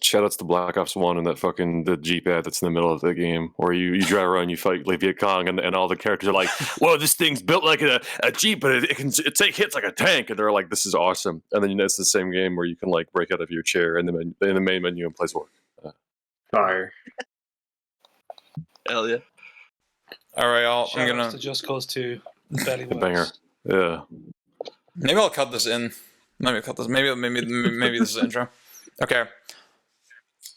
Shout outs to Black Ops 1 and that fucking the Jeep ad that's in the middle of the game, where you drive around, you fight like Viet Cong, and all the characters are like, "Whoa, this thing's built like a Jeep, but it can take hits like a tank," and they're like, "This is awesome." And then it's the same game where you can like break out of your chair in the main menu and place work. Fire. Hell yeah. All right, I'm Shout gonna. outs to Just Cause 2. Belly Banger. works. Yeah. Maybe I'll cut this in. Maybe I'll cut this. Maybe this is the intro. Okay.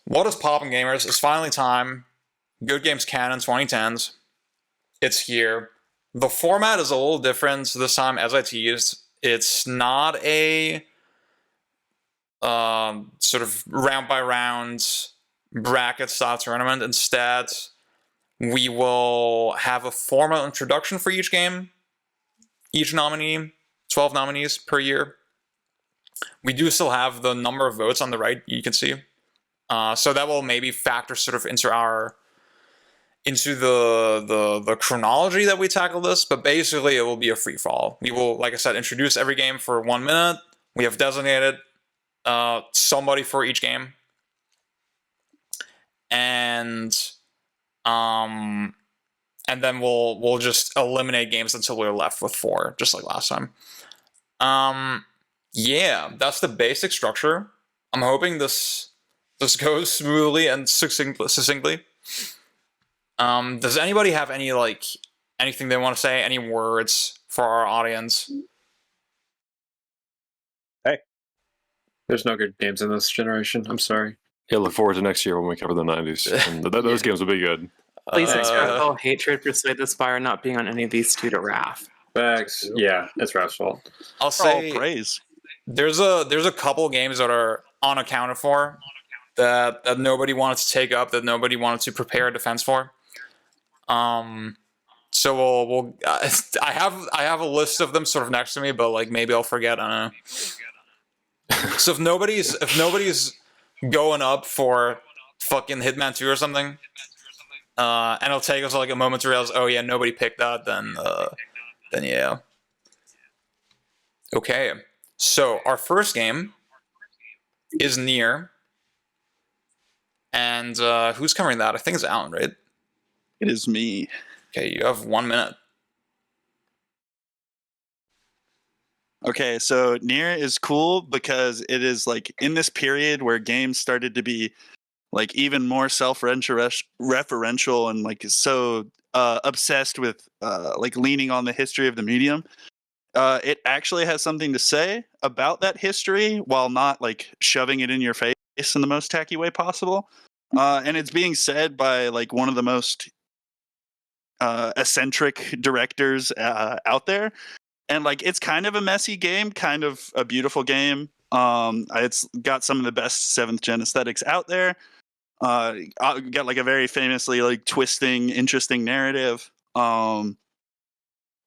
What is poppin', gamers? It's finally time. Good Games Canon 2010s. It's here. The format is a little different this time, as I teased. It's not a sort of round by round bracket style tournament. Instead, we will have a formal introduction for each game. Each nominee, 12 nominees per year. We do still have the number of votes on the right, you can see. So that will maybe factor sort of into the chronology that we tackle this, but basically it will be a free fall. We will, like I said, introduce every game for 1 minute. We have designated somebody for each game, and then we'll just eliminate games until we're left with 4, just like last time. Yeah, that's the basic structure. I'm hoping this goes smoothly and succinctly. Does anybody have anything they want to say? Any words for our audience? Hey, there's no good games in this generation. I'm sorry. Yeah, look forward to next year when we cover the 90s. And those games will be good. Please express all hatred for Slay the Spire not being on any of these 2 to Raph. Facts. Yeah, it's Raph's fault. I'll say praise. There's a couple games that are unaccounted for that nobody wanted to take up, that nobody wanted to prepare a defense for. So we'll I have a list of them sort of next to me, but like maybe I'll forget. I don't know. So if nobody's going up for fucking Hitman 2 or something, and it'll take us like a moment to realize, oh yeah, nobody picked that, then yeah. Okay, so our first game is Nier. And who's covering that? I think it's Alan, right? It is me. Okay, you have 1 minute. Okay, so Nier is cool because it is like in this period where games started to be like even more self-referential and like so obsessed with like leaning on the history of the medium. It actually has something to say about that history while not like shoving it in your face in the most tacky way possible. And it's being said by like one of the most eccentric directors out there. And like it's kind of a messy game, kind of a beautiful game. It's got some of the best 7th gen aesthetics out there. Got like a very famously like twisting, interesting narrative.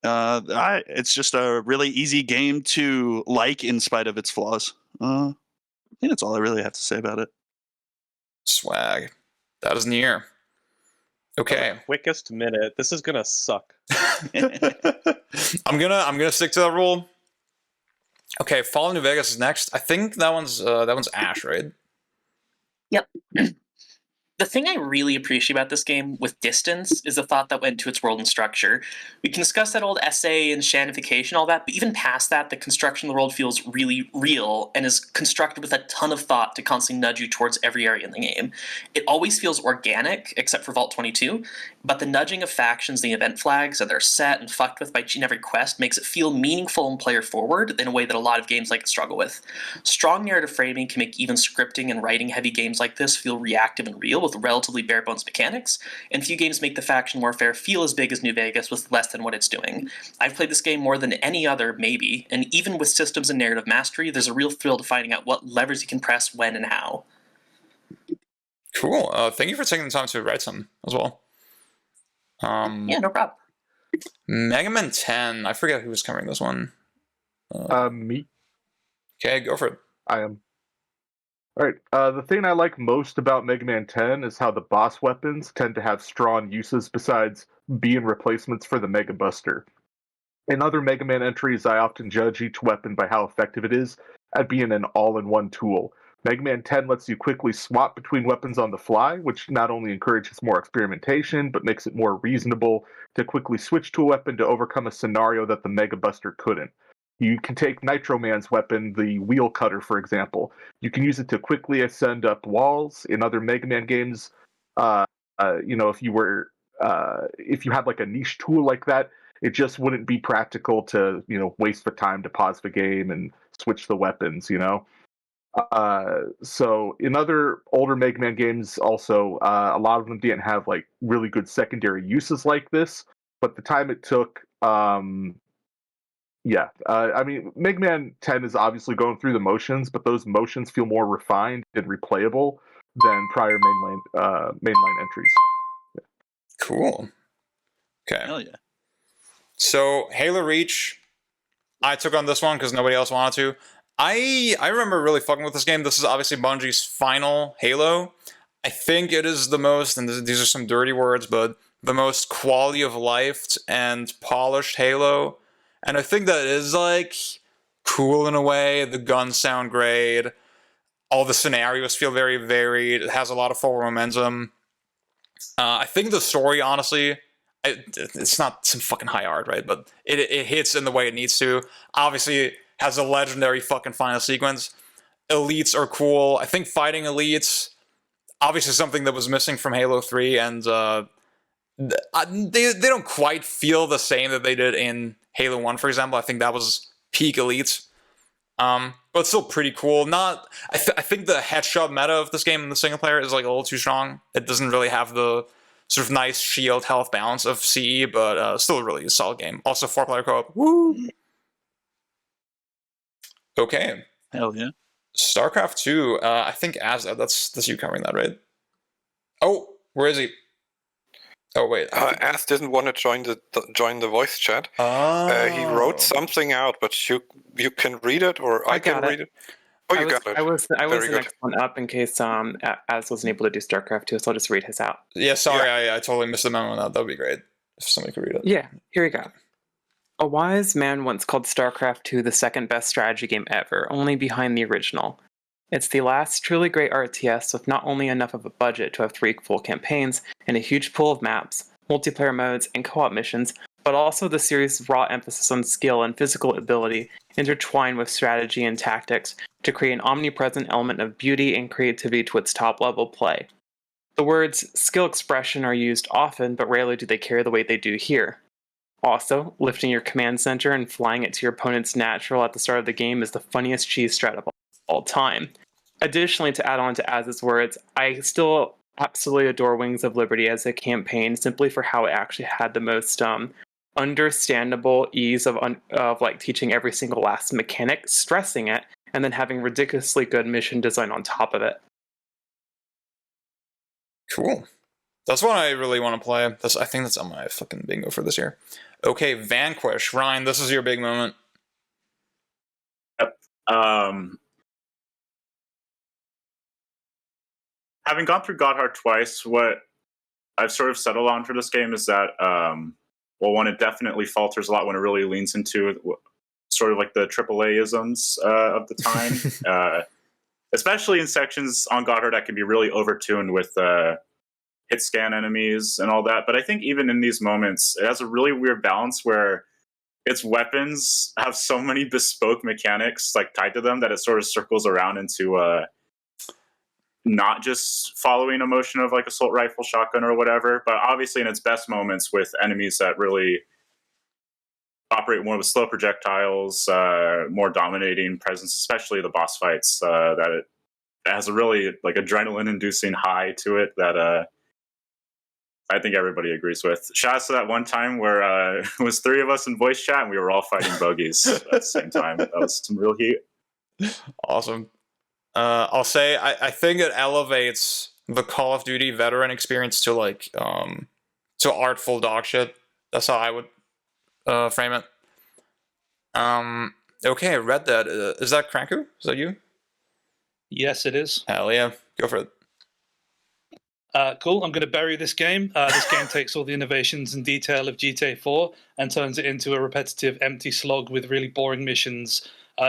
It's just a really easy game to like in spite of its flaws. I think that's all I really have to say about it. Swag. That is Nier. Okay. Quickest minute. This is gonna suck. I'm gonna stick to that rule. Okay, Fallout New Vegas is next. I think that one's Ash, right? Yep. The thing I really appreciate about this game with distance is the thought that went into its world and structure. We can discuss that old essay and shandification, all that, but even past that, the construction of the world feels really real and is constructed with a ton of thought to constantly nudge you towards every area in the game. It always feels organic, except for Vault 22, but the nudging of factions, the event flags that they're set and fucked with by each and every quest makes it feel meaningful and player forward in a way that a lot of games like it struggle with. Strong narrative framing can make even scripting and writing heavy games like this feel reactive and real with relatively bare bones mechanics, and few games make the faction warfare feel as big as New Vegas with less than what it's doing. I've played this game more than any other, maybe, and even with systems and narrative mastery, there's a real thrill to finding out what levers you can press when and how. Cool. Thank you for taking the time to write some as well. Yeah, no problem. Mega Man 10. I forget who was covering this one. Me. Okay, go for it. I am. Alright, the thing I like most about Mega Man 10 is how the boss weapons tend to have strong uses besides being replacements for the Mega Buster. In other Mega Man entries, I often judge each weapon by how effective it is at being an all-in-one tool. Mega Man 10 lets you quickly swap between weapons on the fly, which not only encourages more experimentation, but makes it more reasonable to quickly switch to a weapon to overcome a scenario that the Mega Buster couldn't. You can take Nitro Man's weapon, the Wheel Cutter, for example. You can use it to quickly ascend up walls. In other Mega Man games, if you had like a niche tool like that, it just wouldn't be practical to, waste the time to pause the game and switch the weapons, So in other older Mega Man games, also, a lot of them didn't have like really good secondary uses like this, but the time it took, Mega Man 10 is obviously going through the motions, but those motions feel more refined and replayable than prior mainline entries. Cool. Okay. Hell yeah. So Halo Reach, I took on this one because nobody else wanted to. I remember really fucking with this game. This is obviously Bungie's final Halo. I think it is the most, and these are some dirty words, but the most quality of life and polished Halo. And I think that is like cool in a way. The guns sound great. All the scenarios feel very varied. It has a lot of forward momentum. I think the story, honestly, it's not some fucking high art, right? But it hits in the way it needs to. Obviously, has a legendary fucking final sequence. Elites are cool. I think fighting elites, obviously something that was missing from Halo 3, and they don't quite feel the same that they did in Halo 1, for example. I think that was peak elites. But still pretty cool. I think the headshot meta of this game in the single player is like a little too strong. It doesn't really have the sort of nice shield health balance of CE, but still a really solid game. Also 4-player co-op. Woo! Okay. Hell yeah. Starcraft 2, I think that's you covering that, right? Oh, where is he? Oh, wait. Az didn't want to join the voice chat. He wrote something out, but you can read it, or I can read it. Oh, you got it. I was the Very good. next one up in case Az wasn't able to do StarCraft 2, so I'll just read his out. Yeah, sorry, I totally missed the memo on that. That would be great if somebody could read it. Yeah, here we go. A wise man once called StarCraft 2 the second best strategy game ever, only behind the original. It's the last truly great RTS with not only enough of a budget to have 3 full campaigns and a huge pool of maps, multiplayer modes, and co-op missions, but also the series' raw emphasis on skill and physical ability intertwined with strategy and tactics to create an omnipresent element of beauty and creativity to its top-level play. The words skill expression are used often, but rarely do they carry the weight they do here. Also, lifting your command center and flying it to your opponent's natural at the start of the game is the funniest cheese strat of all time. Additionally, to add on to Az's words, I still absolutely adore Wings of Liberty as a campaign simply for how it actually had the most understandable ease of like teaching every single last mechanic, stressing it, and then having ridiculously good mission design on top of it. Cool. That's one I really want to play. I think that's on my fucking bingo for this year. Okay, Vanquish. Ryan, this is your big moment. Yep. Having gone through Godheart twice, what I've sort of settled on for this game is that, one, it definitely falters a lot when it really leans into sort of like the AAA-isms of the time. Especially in sections on Godheart that can be really overtuned with hit scan enemies and all that. But I think even in these moments, it has a really weird balance where its weapons have so many bespoke mechanics like tied to them that it sort of circles around into not just following a motion of like assault rifle, shotgun, or whatever, but obviously in its best moments with enemies that really operate more with slow projectiles, more dominating presence, especially the boss fights, that it has a really like adrenaline-inducing high to it that I think everybody agrees with. Shout out to that one time where it was 3 of us in voice chat and we were all fighting bogeys at the same time. That was some real heat. Awesome. I'll say I think it elevates the Call of Duty veteran experience to like to artful dog shit. That's how I would frame it. Okay, Red Dead. Is that Cranku? Is that you? Yes, it is. Hell yeah, go for it. Cool. I'm going to bury this game. This game takes all the innovations and detail of GTA 4 and turns it into a repetitive, empty slog with really boring missions,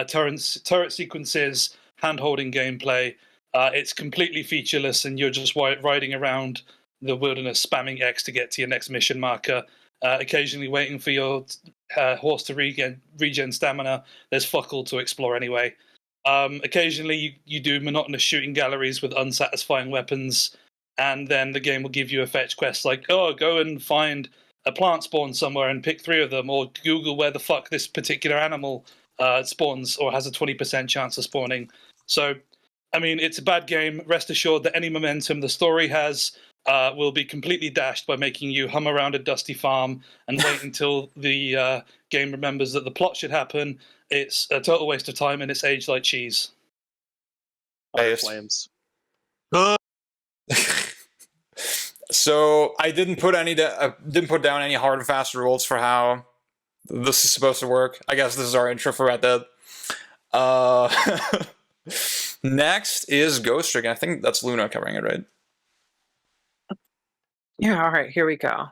turret sequences, hand-holding gameplay, It's completely featureless, and you're just riding around the wilderness, spamming X to get to your next mission marker. Occasionally waiting for your horse to regen stamina. There's fuck all to explore anyway. Occasionally you do monotonous shooting galleries with unsatisfying weapons, and then the game will give you a fetch quest like, oh, go and find a plant spawn somewhere and pick 3 of them, or Google where the fuck this particular animal spawns or has a 20% chance of spawning. So, I mean, it's a bad game. Rest assured that any momentum the story has will be completely dashed by making you hum around a dusty farm and wait until the game remembers that the plot should happen. It's a total waste of time, and it's aged like cheese. Flames. So I didn't put down any hard and fast rules for how this is supposed to work. I guess this is our intro for Red Dead. Next is Ghost Trick. I think that's Luna covering it, right? Yeah, all right, here we go.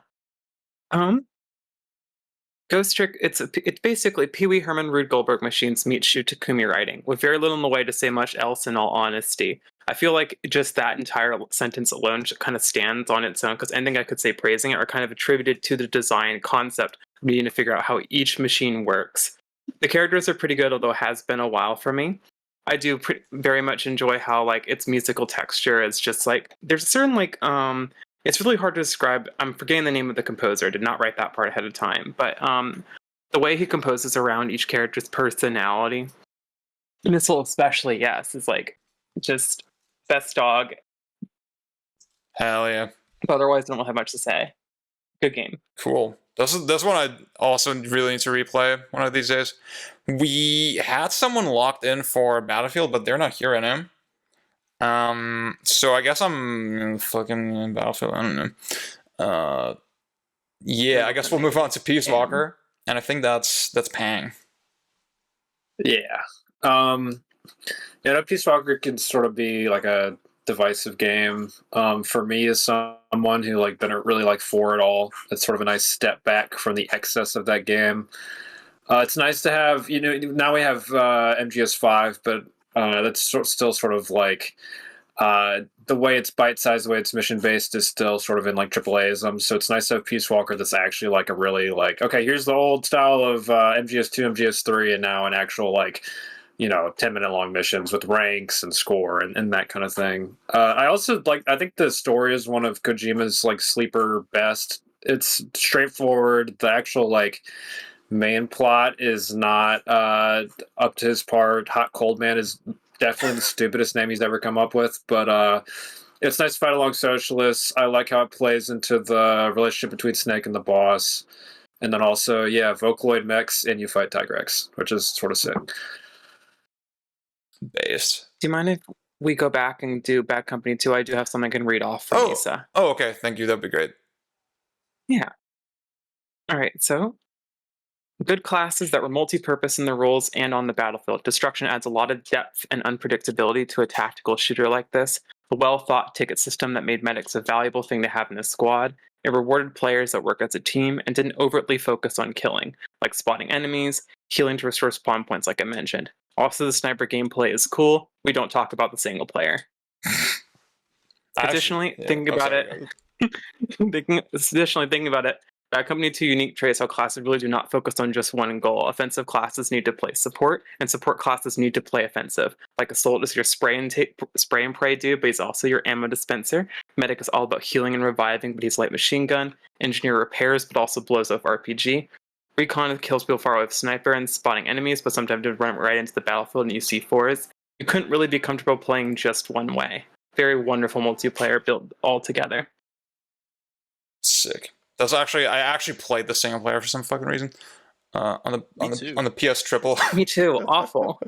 Ghost Trick, it's basically Pee Wee Herman Rube Goldberg machines meet Shu Takumi writing, with very little in the way to say much else in all honesty. I feel like just that entire sentence alone kind of stands on its own, because anything I could say praising it are kind of attributed to the design concept, needing to figure out how each machine works. The characters are pretty good, although it has been a while for me. I do very much enjoy how, like, its musical texture is just like, there's a certain, like, it's really hard to describe. I'm forgetting the name of the composer. I did not write that part ahead of time. But the way he composes around each character's personality, and this will especially, yes, is like just best dog. Hell yeah. But otherwise, I don't have much to say. Good game. Cool. That's one I also really need to replay one of these days. We had someone locked in for Battlefield, but they're not here right now. So I guess I'm fucking Battlefield. I don't know. Yeah, I guess we'll move on to Peace Walker, and I think that's Pang. Yeah. Peace Walker can sort of be like a divisive game. For me, as someone who like didn't really like 4 at all, it's sort of a nice step back from the excess of that game. It's nice to have, now we have MGS5, but that's still sort of like the way it's bite-sized, the way it's mission-based is still sort of in like AAAism. So it's nice to have Peace Walker that's actually like a really like, okay, here's the old style of MGS2, MGS3, and now an actual like, 10-minute long missions with ranks and score and that kind of thing. I also I think the story is one of Kojima's like sleeper best. It's straightforward. The actual like main plot is not up to his part. Hot Cold Man is definitely the stupidest name he's ever come up with, but it's nice to fight along socialists. I like how it plays into the relationship between Snake and the boss. And then also, yeah, Vocaloid mechs and you fight Tigrex, which is sort of sick. Based. Do you mind if we go back and do Bad Company 2? I do have something I can read off from Lisa. Oh, okay. Thank you. That'd be great. Yeah. All right, so good classes that were multi-purpose in their roles and on the battlefield. Destruction adds a lot of depth and unpredictability to a tactical shooter like this. A well-thought ticket system that made medics a valuable thing to have in a squad. It rewarded players that work as a team and didn't overtly focus on killing, like spotting enemies, healing to restore spawn points like I mentioned. Also, the sniper gameplay is cool. We don't talk about the single player. Additionally, thinking about it, Bad Company 2 unique traits how classes really do not focus on just one goal. Offensive classes need to play support, and support classes need to play offensive. Like Assault is your spray and pray dude, but he's also your ammo dispenser. Medic is all about healing and reviving, but he's light machine gun. Engineer repairs, but also blows off RPG. Recon kills people far away with sniper and spotting enemies, but sometimes to run right into the battlefield and you see fours. You couldn't really be comfortable playing just one way. Very wonderful multiplayer built all together. Sick. I actually played the single player for some fucking reason. On the PS Triple. Me too. Awful.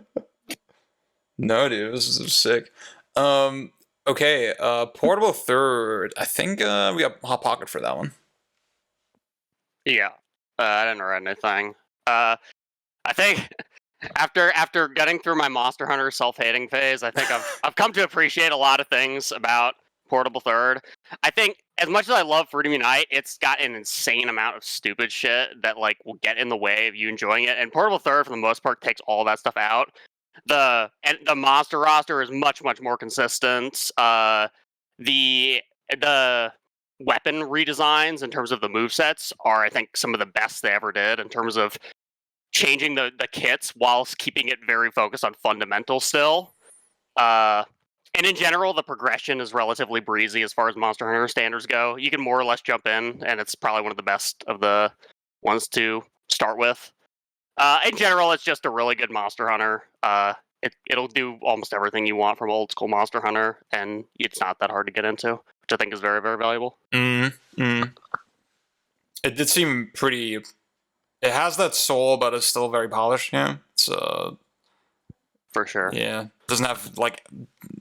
No, dude, this is sick. Okay, Portable Third. I think we got Hot Pocket for that one. Yeah. I didn't write anything. I think after getting through my Monster Hunter self-hating phase, I think I've come to appreciate a lot of things about Portable Third. I think as much as I love Freedom Unite, it's got an insane amount of stupid shit that like will get in the way of you enjoying it. And Portable Third, for the most part, takes all that stuff out. the monster roster is much more consistent. The weapon redesigns in terms of the movesets are, I think, some of the best they ever did in terms of changing the kits whilst keeping it very focused on fundamentals still. And in general, the progression is relatively breezy as far as Monster Hunter standards go. You can more or less jump in, and it's probably one of the best of the ones to start with. In general, it's just a really good Monster Hunter. It'll do almost everything you want from old school Monster Hunter, and it's not that hard to get into, which I think is very, very valuable. It did seem pretty. It has that soul, but it's still very polished. Yeah, it's for sure. Yeah, doesn't have like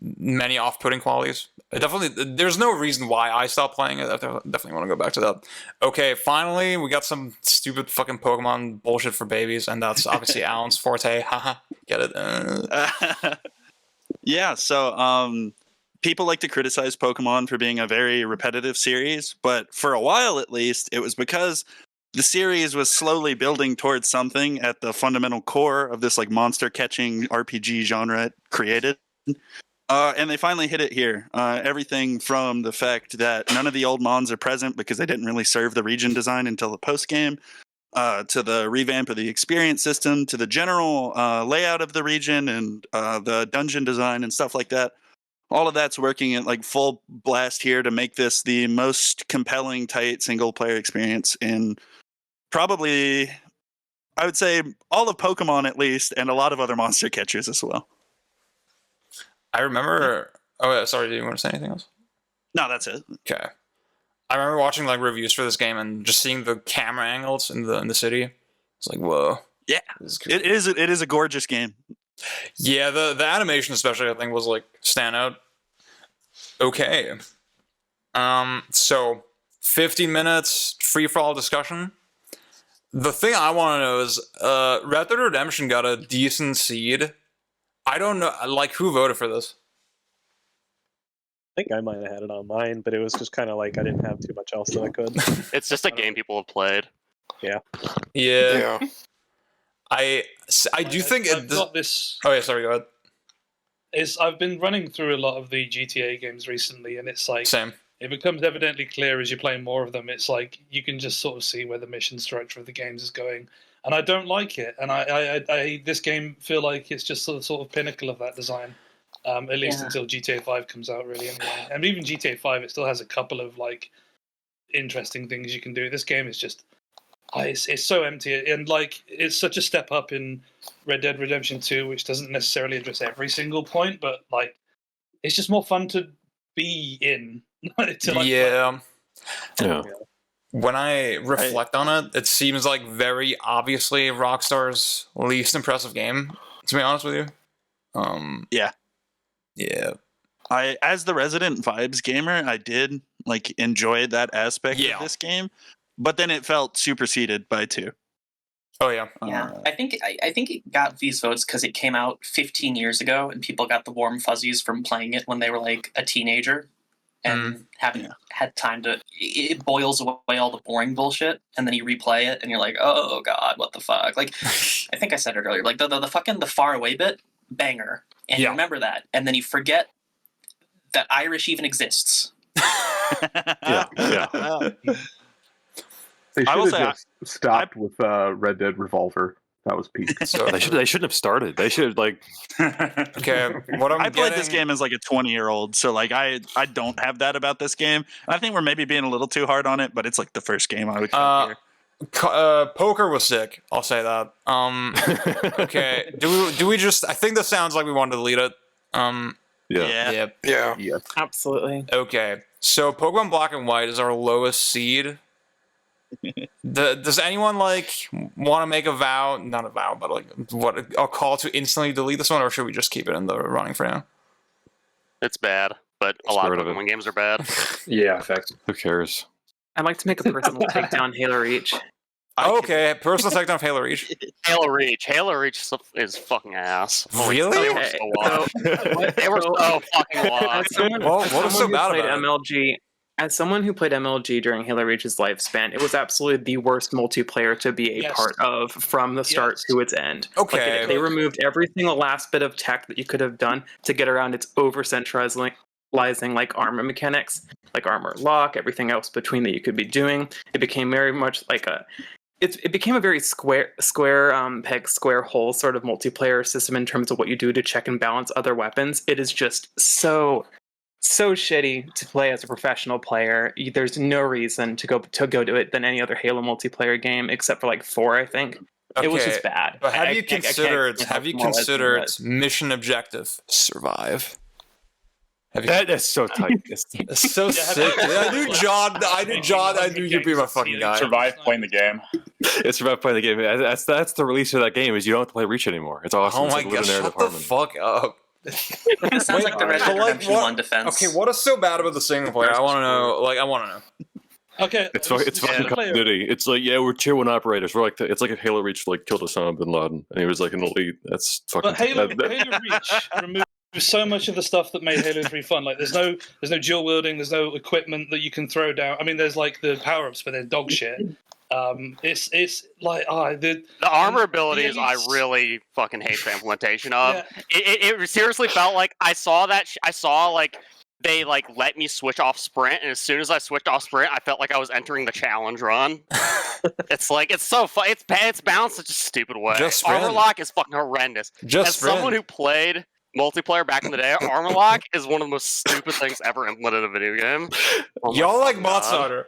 many off-putting qualities. It definitely, there's no reason why I stopped playing it. I definitely want to go back to that. Okay, finally, we got some stupid fucking Pokemon bullshit for babies, and that's obviously Alan's forte. Haha, get it? Yeah, so people like to criticize Pokemon for being a very repetitive series, but for a while at least, it was because the series was slowly building towards something at the fundamental core of this like monster catching RPG genre it created. And they finally hit it here. Everything from the fact that none of the old mons are present because they didn't really serve the region design until the post-game, to the revamp of the experience system, to the general layout of the region and the dungeon design and stuff like that. All of that's working at like full blast here to make this the most compelling, tight single-player experience in probably, I would say, all of Pokemon at least, and a lot of other monster catchers as well. I remember. Oh, sorry. Do you want to say anything else? No, that's it. Okay. I remember watching like reviews for this game and just seeing the camera angles in the city. It's like, whoa. Yeah, it is a gorgeous game. Yeah, the animation especially I think was like standout. Okay. So 50 minutes free for all discussion. The thing I want to know is, Red Dead Redemption got a decent seed. I don't know, like, who voted for this? I think I might have had it on mine, but it was just kind of like I didn't have too much else that I could. It's just a game people have played. Yeah. I do think I've got this. Oh yeah, sorry, go ahead. I've been running through a lot of the GTA games recently, and it's like same. It becomes evidently clear as you play more of them. It's like you can just sort of see where the mission structure of the games is going, and I don't like it. And I this game feel like it's just sort of pinnacle of that design, at least until GTA 5 comes out, really. Anyway, and even GTA 5, it still has a couple of like interesting things you can do. This game is just. It's so empty, and like it's such a step up in Red Dead Redemption 2, which doesn't necessarily address every single point, but like it's just more fun to be in. Yeah. When I reflect on it, it seems like very obviously Rockstar's least impressive game. To be honest with you. Yeah. As the resident vibes gamer, I did like enjoy that aspect of this game. But then it felt superseded by 2. Oh yeah. I think it got these votes because it came out 15 years ago, and people got the warm fuzzies from playing it when they were like a teenager, and haven't had time to. It boils away all the boring bullshit, and then you replay it, and you're like, oh god, what the fuck? Like, I think I said it earlier. Like the fucking the far away bit, banger, and you remember that, and then you forget that Irish even exists. They should have just stopped with Red Dead Revolver. That was peak. So they shouldn't have started. They should like. Okay, I played this game as like a 20-year-old, so like I don't have that about this game. I think we're maybe being a little too hard on it, but it's like the first game I would come here. Poker was sick. I'll say that. Okay, do we just? I think this sounds like we wanted to delete it. Yeah. Absolutely. Okay, so Pokemon Black and White is our lowest seed. Does anyone like want to make a vow? Not a vow, but like a call to instantly delete this one, or should we just keep it in the running for now? It's bad, but a lot of Pokemon games are bad. Yeah, effect. Who cares? I'd like to make a personal takedown Halo Reach. Okay, personal takedown of Halo Reach. Halo Reach is fucking ass. Really? They were so washed. They were so fucking washed. What was so bad about it? MLG. As someone who played MLG during Halo Reach's lifespan, it was absolutely the worst multiplayer to be a part of from the start to its end. Okay. Like, they removed every single last bit of tech that you could have done to get around its over-centralizing like armor mechanics, like armor lock, everything else between that you could be doing. It became very much like it became a very square peg, square hole sort of multiplayer system in terms of what you do to check and balance other weapons. It is just so shitty to play as a professional player. There's no reason to go to it than any other Halo multiplayer game except for like 4, I think. It was just bad. But have you considered mission objective survive? That's so tight. It's so sick. I knew John. You'd be my fucking guy. Survive playing the game. It's survive playing the game. That's the release of that game. Is you don't have to play Reach anymore. It's awesome. Oh my god! Shut the fuck up. It sounds like the Red Dead Redemption 1 defense. Okay, what is so bad about the single player? I want to know. I want to know. Okay, it's fucking continuity. It's like, yeah, we're tier 1 operators. We're like it's like if Halo Reach killed Osama bin Laden and he was like an elite. That's fucking. But Halo Reach removed so much of the stuff that made Halo 3 fun. Like there's no dual wielding, there's no equipment that you can throw down. I mean, there's like the power ups, but they're dog shit. It's like the armor abilities. I really fucking hate the implementation of. Yeah. It seriously felt like I saw that. I saw like they let me switch off sprint, and as soon as I switched off sprint, I felt like I was entering the challenge run. It's so fun. It's balanced such a stupid way. Armor lock is fucking horrendous. Someone who played multiplayer back in the day, armor lock is one of the most stupid things ever implemented in a video game. Oh y'all like Motsauter.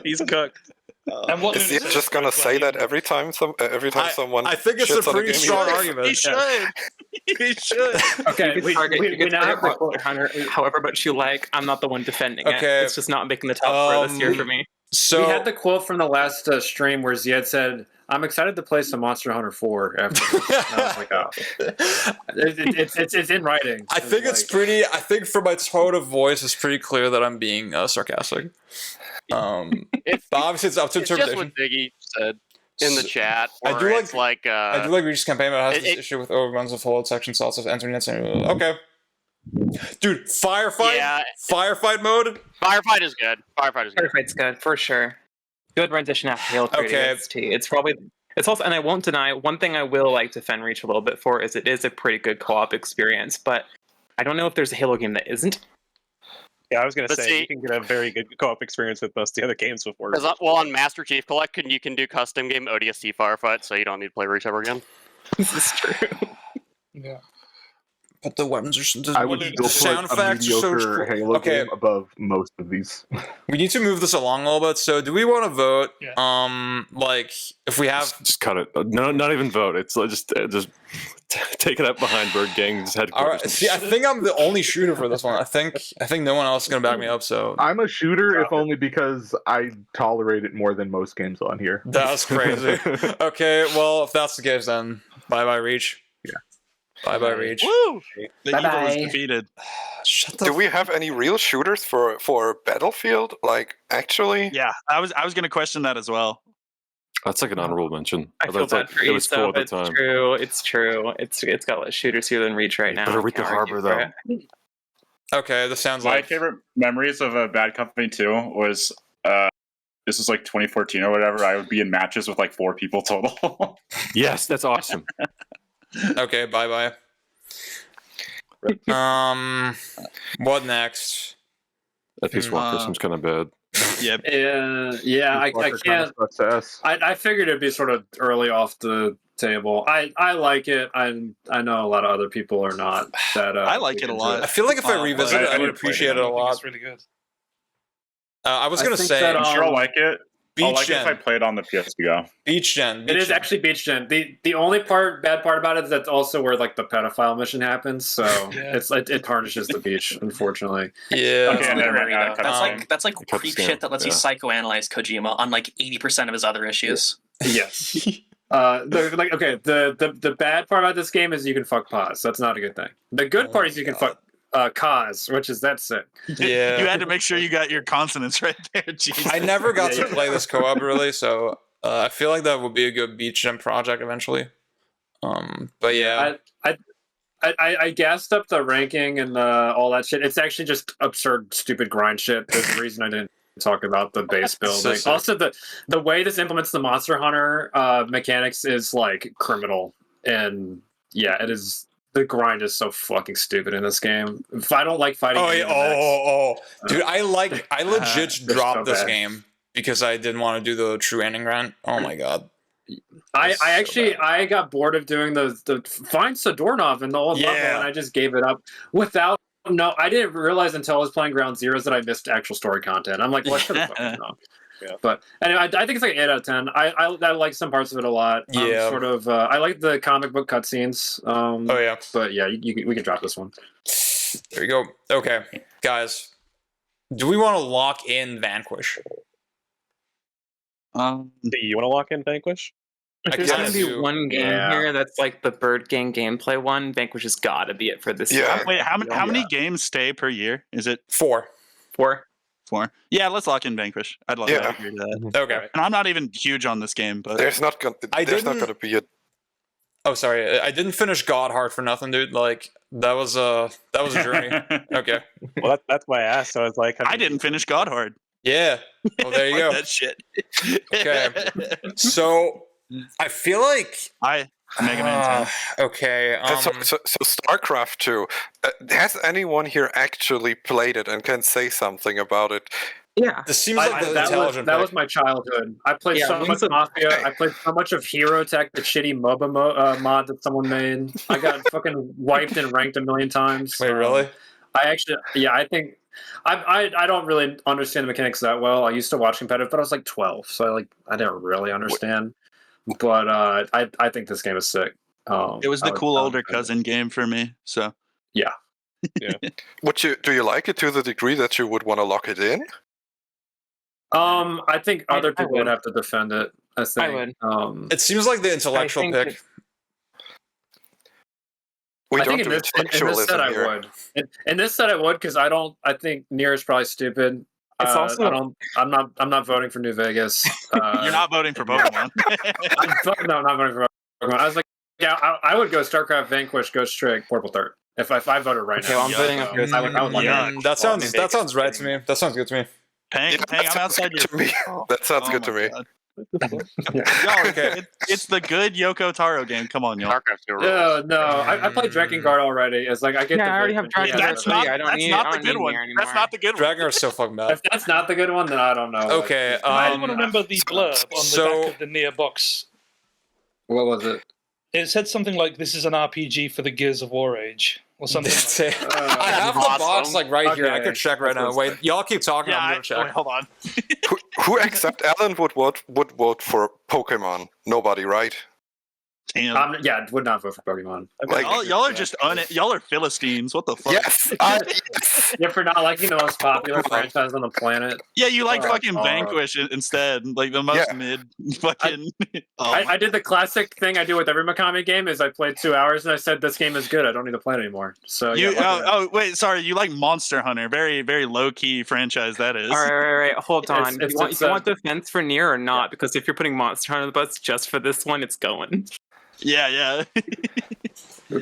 He's cooked. And what is he just gonna say that every time someone? I think it's a pretty strong argument. He should. He should. Okay, we now have the quote, Hunter. However much you like, I'm not the one defending it. It's just not making the top 4 this year for me. So we had the quote from the last stream where Ziad said, "I'm excited to play some Monster Hunter 4." After I was like, "Oh, it's in writing." I think it's pretty. I think from my tone of voice, it's pretty clear that I'm being sarcastic. But obviously, it's up to interpretation. Just what Diggy said in the chat. I do like Reach's campaign, but it has this issue with overruns of hold section salts of entering it. Okay. Dude, firefight? Yeah. Firefight mode? Firefight is good. Firefight's good, for sure. Good rendition of Halo 3 XT. It's also, and I won't deny, one thing I will like to defend Reach a little bit for is it is a pretty good co-op experience, but I don't know if there's a Halo game that isn't. Yeah, I was going to say, you can get a very good co-op experience with most of the other games before. Well, on Master Chief Collection, you can do custom game ODST Firefight, so you don't need to play Reach ever again. This is true. Yeah. But the weapons are. I would still sound put a effects are so mediocre Halo game above most of these. We need to move this along a little bit. So, do we want to vote? Yeah. Like if we have just cut it. No, not even vote. It's just take it up behind Bird Gang's headquarters. All right. See, I think I'm the only shooter for this one. I think no one else is gonna back me up. So I'm a shooter, if only because I tolerate it more than most games on here. That's crazy. Okay, well, if that's the case, then bye Reach. Bye Reach. Woo! The evil is defeated. Do we have any real shooters for Battlefield? Like, actually? Yeah, I was going to question that as well. That's like an honorable mention. I feel bad for you. It was cool at the time. It's true. It's got less shooters here than Reach right now. Better Reach the Harbor though. Okay, this sounds my like favorite memories of a Bad Company 2 was this was like 2014 or whatever. I would be in matches with like 4 people total. Yes, that's awesome. Okay, bye. What next? That Peace Walker seems kind of bad. Yep. Yeah. I can't. I figured it'd be sort of early off the table. I like it. I know a lot of other people are not. That I like it a lot. I feel like if I revisit it, I would appreciate it a lot. It's really good. I was gonna say, I'm sure I'll like it. I'll like Gen. it if I play it on the PSVR. Beach Gen. It is actually Beach Gen. The only bad part about it is that's also where like the pedophile mission happens. So it tarnishes the beach, unfortunately. Yeah. Okay, that's like creep shit that lets you psychoanalyze Kojima on like 80% of his other issues. Yes. The bad part about this game is you can fuck Paz. That's not a good thing. The good part is you can fuck Kaz, which is that's sick. Yeah, you had to make sure you got your consonants right there. Jeez. I never got to play this co-op really, so I feel like that would be a good Beach Gen project eventually. But yeah, I gassed up the ranking and all that shit. It's actually just absurd, stupid grind shit. There's a reason I didn't talk about the base build. Like, also, the way this implements the Monster Hunter mechanics is like criminal, and yeah, it is. The grind is so fucking stupid in this game. If I don't like fighting, dude, I legit dropped this game because I didn't want to do the true ending grind. Oh my god. I got bored of doing the find Sadornov in the old level, and I just gave it up without. No, I didn't realize until I was playing Ground Zeroes that I missed actual story content. I'm like, well, I should have fucking known. Yeah. But anyway, I think it's like an 8 out of 10. I like some parts of it a lot. Yeah. I like the comic book cutscenes. But yeah, we can drop this one. There you go. Okay, guys, do we want to lock in Vanquish? Do you want to lock in Vanquish? If there's going to be one game here that's like the Bird Gang gameplay one, Vanquish has got to be it for this year. Wait, how many games stay per year? Is it 4? 4? Yeah, let's lock in Vanquish. I'd love to agree to that. Okay. And I'm not even huge on this game, but there's not going to be a. Oh, sorry, I didn't finish Godheart for nothing, dude. Like that was a journey. Okay. Well, that's why I asked. So I was like, I didn't finish Godheart. Yeah. Well, there you go. That shit. Okay. So I feel like Mega Man 10. Okay. So Starcraft 2. Has anyone here actually played it and can say something about it? Yeah. This seems like the intelligent that was my childhood. I played so much Mafia. I played so much of Hero Tech, the shitty MOBA mod that someone made. I got fucking wiped and ranked a million times. Wait, really? I think I don't really understand the mechanics that well. I used to watch competitive, but I was like 12, so I didn't really understand. But I think this game is sick. It was the cool older cousin game for me. So yeah. Do you like it to the degree that you would want to lock it in? I think other people would have to defend it. I think. It seems like the intellectual pick. We I don't think do in this set I would. In this set I would because I think Nier is probably stupid. It's also I'm not voting for New Vegas. You're not voting for Pokemon. No, I'm not voting for Pokemon. I was like, yeah, I would go Starcraft, Vanquish, Ghost Trick, Portable Third. If I voted right now. Well, I'm voting up here. That sounds right to me. That sounds good to me. Pang, I'm outside your... That sounds good to me. Y'all, okay. It's the good Yoko Taro game. Come on, y'all. No. I played Drakengard already. It's like I get. I already have Drakengard. That's not the good one. That's not the good one. Drakengard's so fucking bad. If that's not the good one, then I don't know. Okay. I want to remember the blurb on the back of the Nier box. What was it? It said something like, "This is an RPG for the Gears of War age," or something. I have the box like right here. I could check right now. Wait, y'all keep talking. I'm gonna check. Wait, hold on. Who except Alan would vote for Pokemon? Nobody, right? Damn. Would not vote for Pokemon. Like, y'all are just y'all are Philistines. What the fuck? Yes. Yeah, for not liking the most popular franchise on the planet. Yeah, you like fucking Vanquish instead, like the most mid fucking. I did the classic thing I do with every Mikami game is I played 2 hours and I said this game is good. I don't need to play it anymore. So wait, sorry, you like Monster Hunter? Very very low key franchise that is. All right. Hold on. You want defense for Nier or not? Because if you're putting Monster Hunter on the bus just for this one, it's going. Yeah.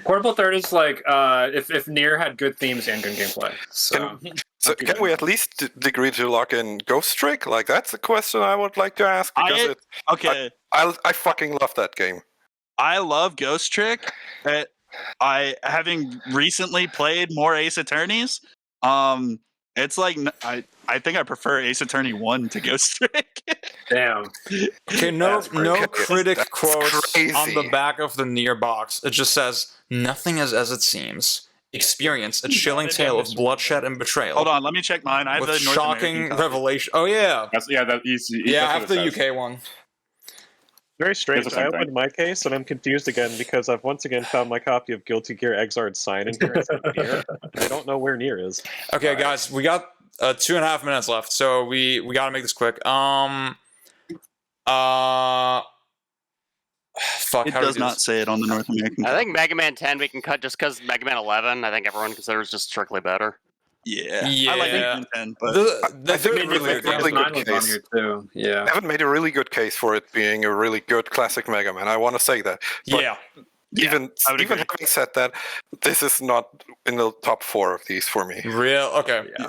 Portable Third is like if Nier had good themes and good gameplay. So can we at least agree to lock in Ghost Trick? Like that's a question I would like to ask because I fucking love that game. I love Ghost Trick. I having recently played more Ace Attorneys. It's like I think I prefer Ace Attorney 1 to Ghost Trick. Damn. Okay, no critic quotes on the back of the Nier box. It just says, "Nothing is as it seems. Experience a chilling tale of bloodshed and betrayal." Hold on, let me check mine. I have with the North shocking American revelation. Oh yeah, that easy. Yeah, I have the UK one. Very strange. I opened my case and I'm confused again because I've once again found my copy of Guilty Gear Exard's sign in here. I don't know where Nier is. Okay, guys, we got 2.5 minutes left, so we got to make this quick. Fuck. It does not say it on the North American. I think Mega Man 10 we can cut just because Mega Man 11. I think everyone considers just strictly better. Yeah. I like Mega Man 10, but I think it really good case. Too. Yeah, I haven't made a really good case for it being a really good classic Mega Man. I want to say that. But even having said that, this is not in the top 4 of these for me. Real? Okay. Yeah.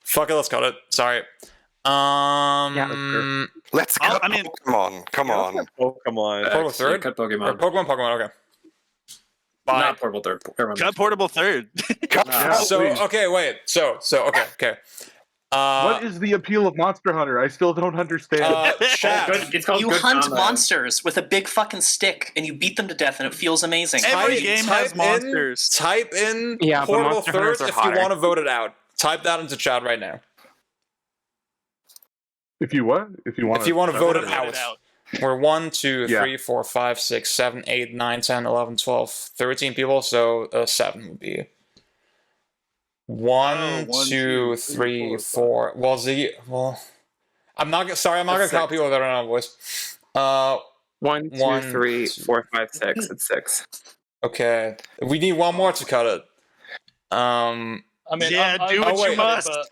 Fuck it, let's cut it. Sorry. Let's cut Pokemon. Come on. Pokemon. Portable third? Cut Or Pokemon. Pokemon, okay. Bye. Not portable third. Cut portable third. Okay, wait. Okay. What is the appeal of Monster Hunter? I still don't understand. It's called You good hunt combat. monsters with a big fucking stick, and you beat them to death, and it feels amazing. Every game has monsters. Type in Yeah, but portable Monster thirds Hunters if are you higher. want to vote it out. Type that into chat right now. If you what? If you want to vote it vote it out. We're 1, 2, Yeah. 3, 4, 5, 6, 7, 8, 9, 10, 11, 12, 13 people, so 7 would be. 1, 2, 3, 4. Well, I'm not gonna count people that are on voice. 1, 2, 1, 3, 2. 4, 5, 6. It's 6. Okay, we need one more to cut it. I mean, Yeah, I do what you would cut must. it, but-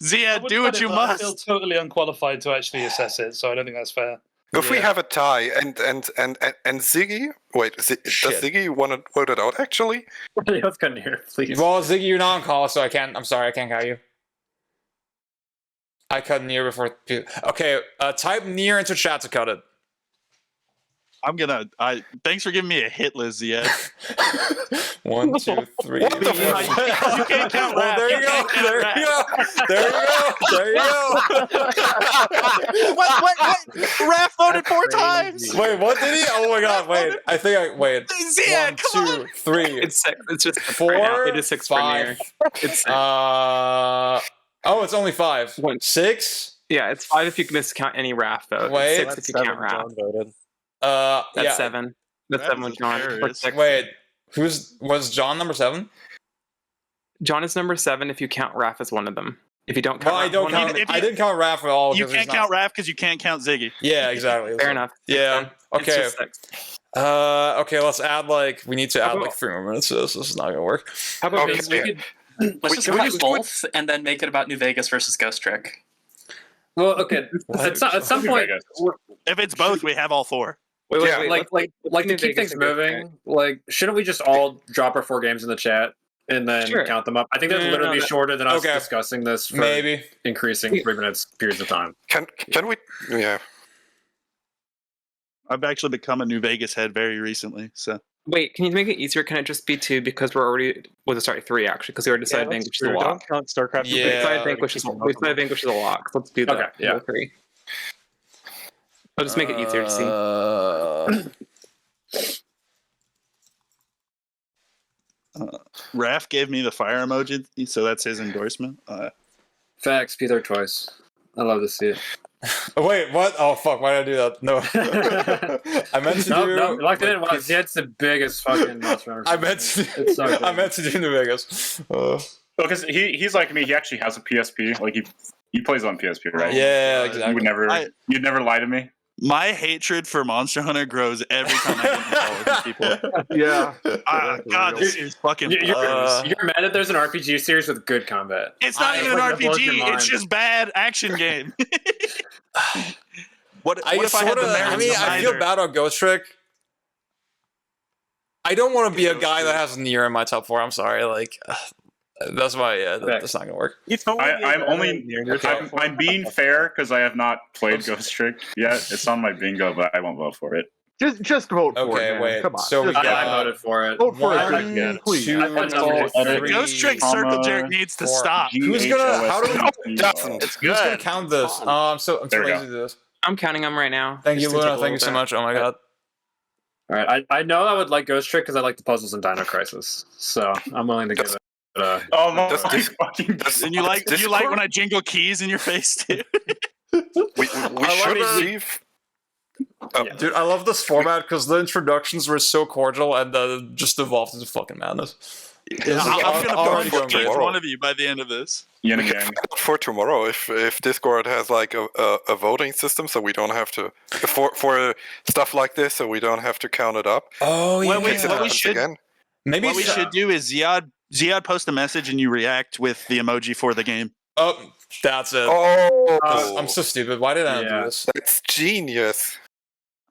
Zia, I would do cut what it, you but I must. feel totally unqualified to actually assess it, so I don't think that's fair. If we have a tie and Ziggy, wait, does Ziggy want to vote it out actually? Let's cut Nier, please. Well, Ziggy, you're not on call, so I'm sorry, I can't count you. I cut Nier before. Okay, type Nier into chat to cut it. Thanks for giving me a hit list, Zia. 1, 2, 3. You can't count Well, Raph. there you go. There you go. What? Raph voted 4 times. Wait, what did he? Oh my god! Wait. Zia, 1, come 2, 3. It's 6. It's just 4. right now. It is 6 for 5. Nier. It's 6. It's only 5. 6. Yeah, it's 5 if you miscount any Raph vote. Wait. It's 6 if you count Raph. John voted. That's 7. That's Raph 7 is with John. hilarious. Or 6. Wait, was John number 7? John is number 7 if you count Raph as one of them. If you don't count Well, I Raph don't one count. of them, I didn't count Raph at all. You 'cause he's can't count Raph because you can't count Ziggy. Yeah, exactly. fair enough. Yeah. It's Okay. just 6. Okay. Let's add we need to add 3 more minutes. So this is not gonna work. How about Okay. Let's just cut both, and then make it about New Vegas versus Ghost Trick. Well, okay. At some point, If it's both, we have all 4. Wait, Yeah. wait, like to New keep Vegas things and Ghost moving, like shouldn't we just all drop our 4 games in the chat and then Sure. count them up? I think that'd No, literally be that- shorter than us Okay. discussing this for Maybe. increasing 3 minutes periods of time. Can we? Yeah. I've actually become a New Vegas head very recently. So Wait, can you make it easier? Can it just be 2 because we're already... sorry, 3 actually, because we already decided Vanquish is a lock. Don't count Starcraft. Yeah. We decided Vanquish is a lock. So let's do that. Okay, yeah. 3. I'll just make it easier to see. Raph gave me the fire emoji, so that's his endorsement. Facts, be there twice. I love to see it. Wait, what? Oh fuck! Why did I do that? No, I meant to do. No, locked it in. Wow, Zed's the biggest fucking Monster Hunter. I meant to. It's so good. I meant to do New Vegas. Because he's like me. He actually has a PSP. Like he plays on PSP, right? Yeah, You exactly. would never. You'd never lie to me. My hatred for Monster Hunter grows every time I get involved with people. Yeah. God, this is fucking. You're mad that there's an RPG series with good combat. It's not even an Like, that blows your RPG. mind. It's just bad action game. What if I had the merits I mean, of I feel neither? bad on Ghost Trick. I don't want to be a guy that has Nier in my top 4. I'm sorry. That's why. Yeah, that's not gonna work. I'm being fair because I have not played Ghost Trick yet. It's on my bingo, but I won't vote for it. Just vote for it. Okay, man. wait. Come on. So we Just I got voted for it. vote for one, it, please. 2, I thought that was 3, Ghost Trick Circle Jerk needs to 4. stop. Who's gonna? How do we? It's Who's gonna good. count this? I'm too There we lazy go. to do this. I'm counting them right now. Thank you, just to Luna. take a Thank you so little much. Oh my god. All right, I know I would like Ghost Trick because I like the puzzles in Dino Crisis, so I'm willing to give it. Oh my Does- fucking! And you like when I jingle keys in your face too? We should receive. Dude, I love this format because the introductions were so cordial and just evolved into fucking madness. I'm gonna already vote going for great. one of you by the end of this. Yin We and can yang. find out for tomorrow if Discord has like a voting system, so we don't have to for stuff like this, so we don't have to count it up. Oh yeah. What we If it what we happens should again. Maybe what we should do is Ziad post a message and you react with the emoji for the game. Oh, that's it. Oh, I'm so stupid. Why did I not do this? that's genius.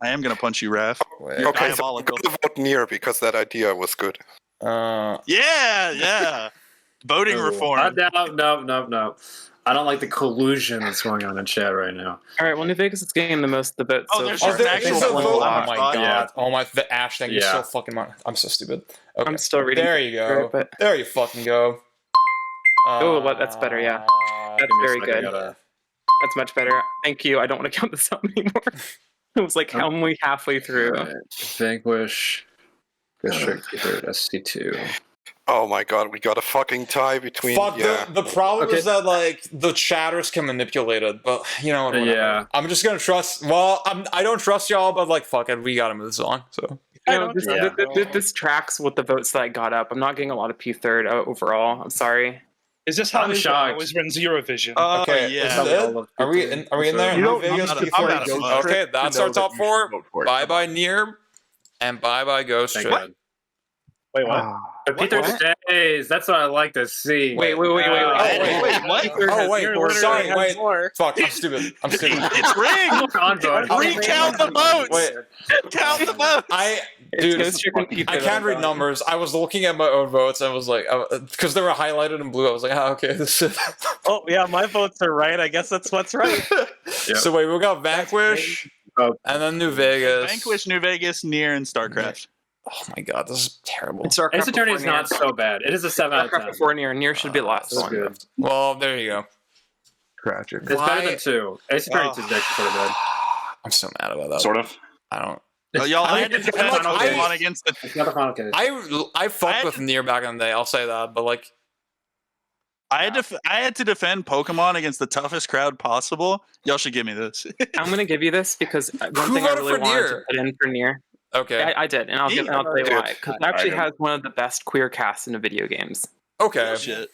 I am gonna punch you, Raph. Okay, so I'm diabolical. gonna vote Nier because that idea was good. Yeah. Voting reform. No. I don't like the collusion that's going on in chat right now. All right, well, New Vegas is getting the most of the votes. Oh, so there's far. an actual vote. Oh I my thought- god! Yeah. Oh my, the Ash thing is so Yeah. fucking. I'm so stupid. Okay. I'm still reading. There you go. But There you fucking go. that's better. Yeah, that's Give me a very second, I good. gotta- That's much better. Thank you. I don't want to count this up anymore. It was like only halfway through. Alright, Vanquish. District Keeper, SC2. Oh my god, we got a fucking tie between. Fuck. Yeah. The problem Okay. is that like the chatters can manipulate it, but you know what? Whatever. Yeah. I'm just gonna trust. Well, I don't trust y'all, but like fuck it, we gotta move this on. So This tracks with the votes that I got up. I'm not getting a lot of P3rd overall. I'm sorry. Is this how I'm it shocked. always runs Eurovision? okay, yeah. is that it? Are we in there? You know, Vegas I'm not a- before I'm we not a go? vote Okay, to that's know our that top you should four. vote for it. Bye bye Nier, and bye bye Ghost Thank Trick. God. Wait, what? But Peter stays. That's what I like to see. Wait. Oh wait, You're sorry, literally wait. more. Fuck, I'm stupid. It's rigged. Recount the votes. Wait, Count the votes. Dude, Ghost Trick and P3rd I can't read numbers. I was looking at my own votes and I was like, because they were highlighted in blue. I was like, okay, this is. Oh yeah, my votes are right. I guess that's what's right. So wait, we got Vanquish, Oh. and then New Vegas. Vanquish, New Vegas, Nier, and Starcraft. Oh my god, this is terrible. It's Starcraft Ace Attorney is before not Nier. so bad. It is a 7 out of Starcraft 10. before Nier. Nier should be the last That's one. good. Well, there you go. Tragic. It's better than 2. Ace Attorney 2 is actually sort of good. I'm so mad about that. Sort of. I don't. Oh, y'all, I had to It's defend not Final Pokemon Case. against the. It's not a final case. I fucked with Nier back in the day. I'll say that, but like, I had to defend Pokemon against the toughest crowd possible. Y'all should give me this. I'm gonna give you this because one Who thing I voted really for wanted Nier? to put in for Nier. okay, I did, and I'll tell you why. Because it actually I has one of the best queer casts in the video games. okay. Shit.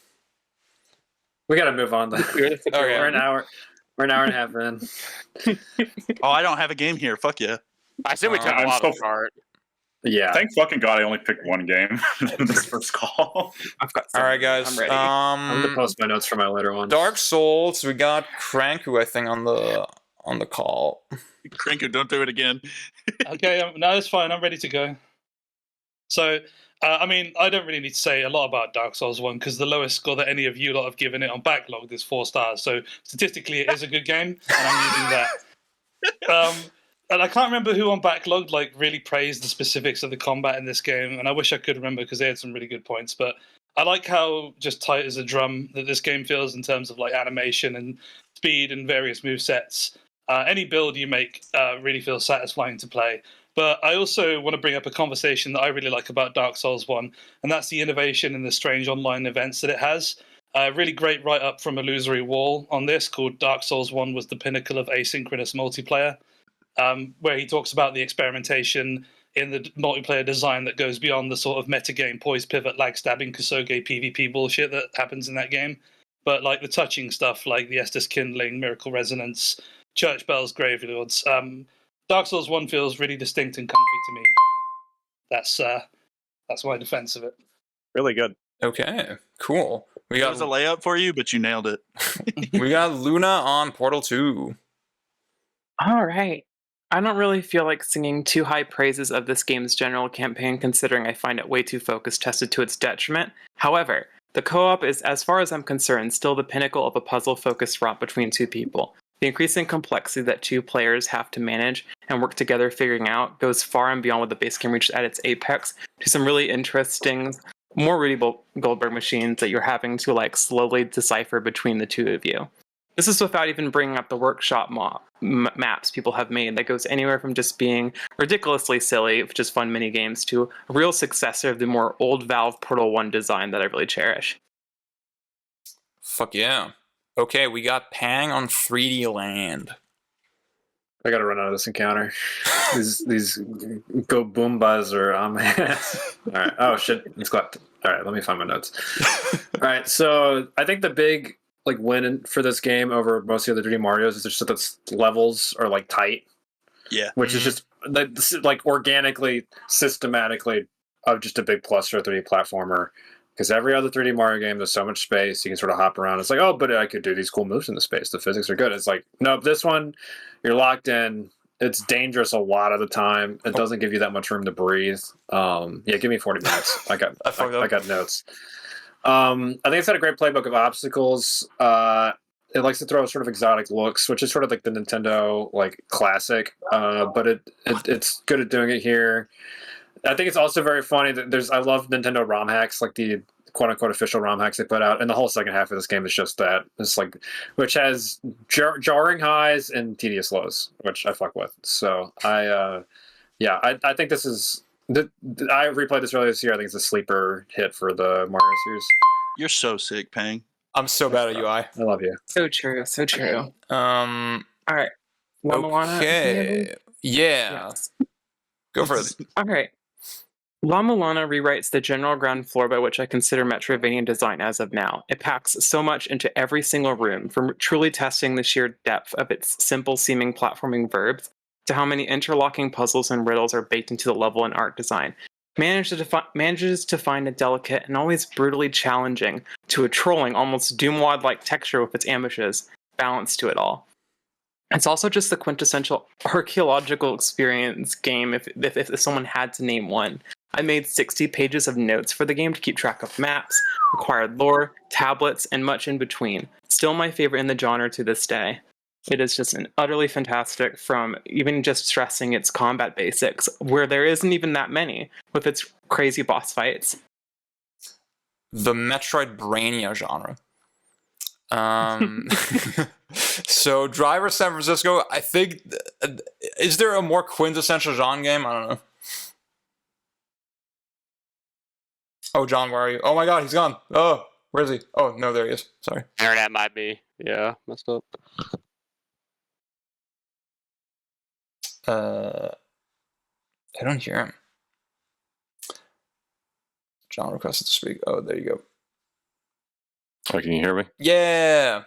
We gotta move on. Though. Okay. We're an hour and a half in. Oh, I don't have a game here. Fuck yeah. I assume we took a I'm lot still- of start. Yeah. Thank fucking god I only picked one game in this first call. I've got. All right, guys. I'm ready. I'm gonna post my notes for my later one. Dark Souls. We got Cranku, I think, on the call. Crinker, don't do it again. Okay, no, that's fine. I'm ready to go. So, I mean, I don't really need to say a lot about Dark Souls 1 because the lowest score that any of you lot have given it on Backlogged is 4 stars. So, statistically, it is a good game, and I'm using that. And I can't remember who on Backlogged like really praised the specifics of the combat in this game, and I wish I could remember because they had some really good points. But I like how just tight as a drum that this game feels in terms of like animation and speed and various movesets. Any build you make really feels satisfying to play. But I also want to bring up a conversation that I really like about Dark Souls 1, and that's the innovation in the strange online events that it has. A really great write-up from Illusory Wall on this called Dark Souls 1 was the pinnacle of asynchronous multiplayer, where he talks about the experimentation in the multiplayer design that goes beyond the sort of metagame poise pivot lag stabbing Kusoge PvP bullshit that happens in that game. But like the touching stuff like the Estus Kindling, Miracle Resonance, Church Bells, Gravelords. Dark Souls 1 feels really distinct and comfy to me. That's my defense of it. Really good. Okay, cool. We That was a got layup for you, but you nailed it. we got Luna on Portal 2. All right. I don't really feel like singing too high praises of this game's general campaign, considering I find it way too focus tested to its detriment. However, the co-op is, as far as I'm concerned, still the pinnacle of a puzzle-focused romp between two people. The increasing complexity that two players have to manage and work together figuring out goes far and beyond what the base game reaches at its apex to some really interesting, more Rudy Goldberg machines that you're having to like slowly decipher between the two of you. This is without even bringing up the workshop maps people have made that goes anywhere from just being ridiculously silly, which is fun mini games, to a real successor of the more old Valve Portal 1 design that I really cherish. Fuck yeah. Okay, we got Pang on 3D Land. I gotta run out of this encounter. these go Boombas are on my ass. All right. Oh shit. It's clapped. All right. Let me find my notes. All right. So I think the big like win for this game over most of the other 3D Mario's is just that the levels are like tight. Yeah. Which is just like organically, systematically of just a big plus for a 3D platformer. Because every other 3D Mario game, there's so much space, you can sort of hop around. It's like, oh, but I could do these cool moves in the space. The physics are good. It's like, nope, this one, you're locked in. It's dangerous a lot of the time. It doesn't give you that much room to breathe. Yeah, give me 40 minutes. I got notes. I think it's had a great playbook of obstacles. It likes to throw sort of exotic looks, which is sort of like the Nintendo like classic. But it's good at doing it here. I think it's also very funny that I love Nintendo ROM hacks, like the quote unquote official ROM hacks they put out, and the whole second half of this game is just that. It's like, which has jarring highs and tedious lows, which I fuck with. So I think this is. I replayed this earlier this year. I think it's a sleeper hit for the Mario series. You're so sick, Pang. I'm so bad at UI. I love you. So true. So true. All right. Okay. Yeah. Yes. Go for it. All right. La Mulana rewrites the general ground floor by which I consider Metroidvania design as of now. It packs so much into every single room, from truly testing the sheer depth of its simple-seeming platforming verbs to how many interlocking puzzles and riddles are baked into the level and art design. Manages to find a delicate and always brutally challenging to a trolling, almost Doomwad-like texture with its ambushes, balance to it all. It's also just the quintessential archaeological experience game if someone had to name one. I made 60 pages of notes for the game to keep track of maps, required lore, tablets, and much in between. Still my favorite in the genre to this day. It is just an utterly fantastic, from even just stressing its combat basics, where there isn't even that many, with its crazy boss fights. The Metroidvania genre. So Driver San Francisco, I think, is there a more quintessential genre game? I don't know. Oh, John, where are you? Oh my god, he's gone. Oh, where is he? Oh, no, there he is. Sorry. Internet might be. Yeah, messed up. I don't hear him. John requested to speak. Oh, there you go. Oh, can you hear me? Yeah.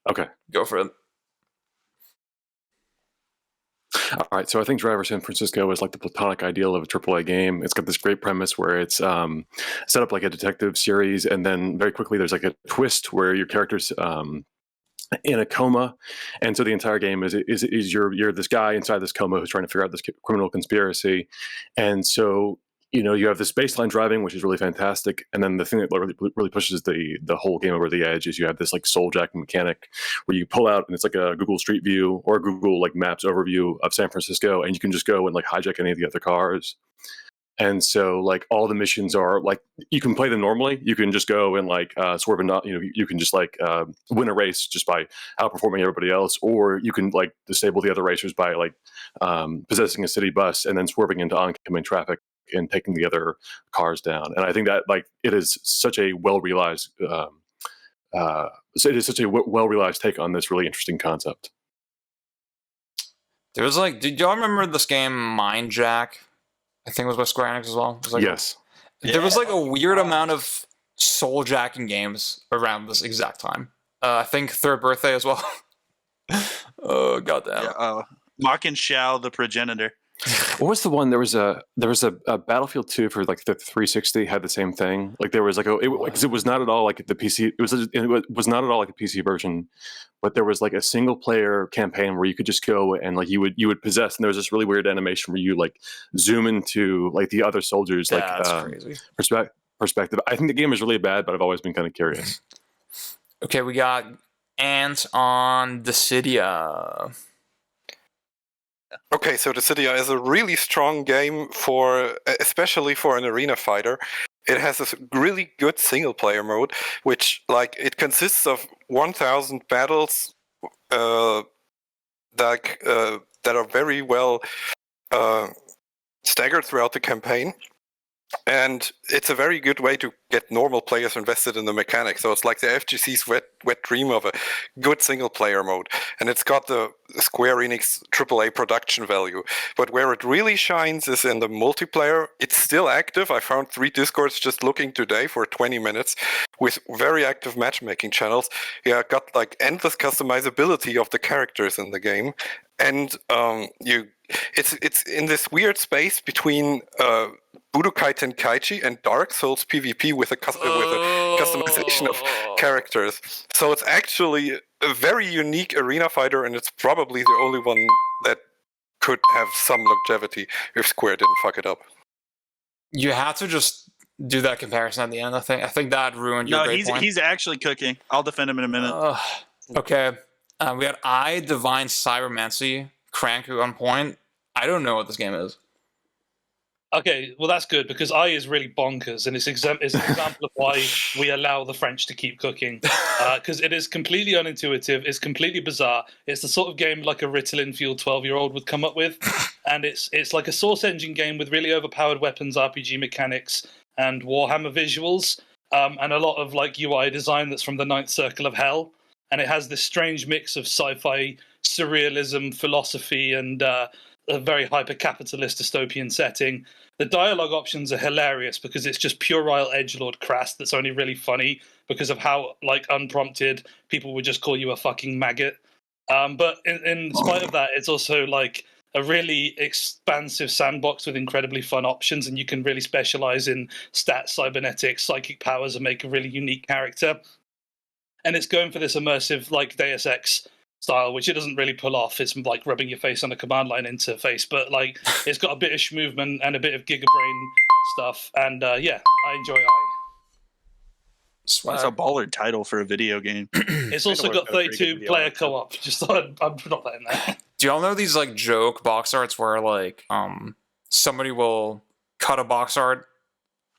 Okay. Go for it. All right, so I think Driver San Francisco is like the platonic ideal of a AAA game. It's got this great premise where it's set up like a detective series, and then very quickly there's like a twist where your character's in a coma, and so the entire game is you're this guy inside this coma who's trying to figure out this criminal conspiracy, and so you have this baseline driving, which is really fantastic, and then the thing that really pushes the whole game over the edge is you have this like soul jacking mechanic where you pull out and it's like a Google Street View or Google like Maps overview of San Francisco, and you can just go and like hijack any of the other cars. And so like all the missions are like, you can play them normally. You can just go and like swerve and not, you can just like win a race just by outperforming everybody else, or you can like disable the other racers by like possessing a city bus and then swerving into oncoming traffic and taking the other cars down. And I think that like it is such a well realized take on this really interesting concept. There was like, did y'all remember this game Mind Jack? I think it was by Square Enix as well. It was like, yes. There was like a weird amount of soul jacking games around this exact time. I think Third Birthday as well. Oh goddamn. Yeah, Mach and Xiao, the progenitor. What was the one? There was a Battlefield 2 for like the 360 had the same thing. Like there was like because it was not at all like the PC. It was not at all like a PC version, but there was like a single player campaign where you could just go and like you would possess, and there was this really weird animation where you like zoom into like the other soldiers like crazy perspective. I think the game is really bad, but I've always been kind of curious. Okay, we got Ant on Dissidia. Okay, so Dissidia is a really strong game especially for an arena fighter. It has a really good single-player mode, which like it consists of 1,000 battles that are very well staggered throughout the campaign. And it's a very good way to get normal players invested in the mechanics. So it's like the FGC's wet dream of a good single-player mode. And it's got the Square Enix AAA production value. But where it really shines is in the multiplayer. It's still active. I found 3 Discords just looking today for 20 minutes with very active matchmaking channels. Yeah, got like endless customizability of the characters in the game. And it's in this weird space between Budokai Tenkaichi and Dark Souls PvP with a customization of characters. So it's actually a very unique arena fighter, and it's probably the only one that could have some longevity if Square didn't fuck it up. You have to just do that comparison at the end. I think that ruined your great point. He's actually cooking. I'll defend him in a minute. Okay. We got Divine Cybermancy, Cranku on point. I don't know what this game is. Okay, well that's good because I is really bonkers, and it's an example of why we allow the French to keep cooking, because it is completely unintuitive, it's completely bizarre. It's the sort of game like a Ritalin-fueled 12-year-old would come up with, and it's like a Source Engine game with really overpowered weapons, RPG mechanics, and Warhammer visuals, and a lot of like UI design that's from the Ninth Circle of Hell, and it has this strange mix of sci-fi, surrealism, philosophy, and a very hyper-capitalist dystopian setting. The dialogue options are hilarious because it's just puerile edgelord crass that's only really funny because of how like unprompted people would just call you a fucking maggot. But in spite of that, it's also like a really expansive sandbox with incredibly fun options, and you can really specialize in stats, cybernetics, psychic powers, and make a really unique character. And it's going for this immersive like Deus Ex style, which it doesn't really pull off. It's like rubbing your face on a command line interface, but like it's got a bit of schmovement and a bit of gigabrain stuff, and yeah, I enjoy I. That's a baller title for a video game. It's also got 32-player co-op. Just thought I'd drop that in there. Do y'all know these like joke box arts where like somebody will cut a box art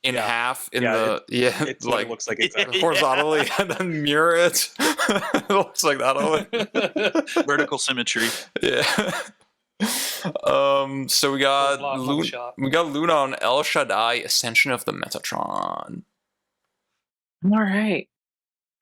in half in it like looks like it's horizontally and then mirror it? It looks like that only. Vertical symmetry. Yeah. So we got Luna on El Shaddai, Ascension of the Metatron. All right.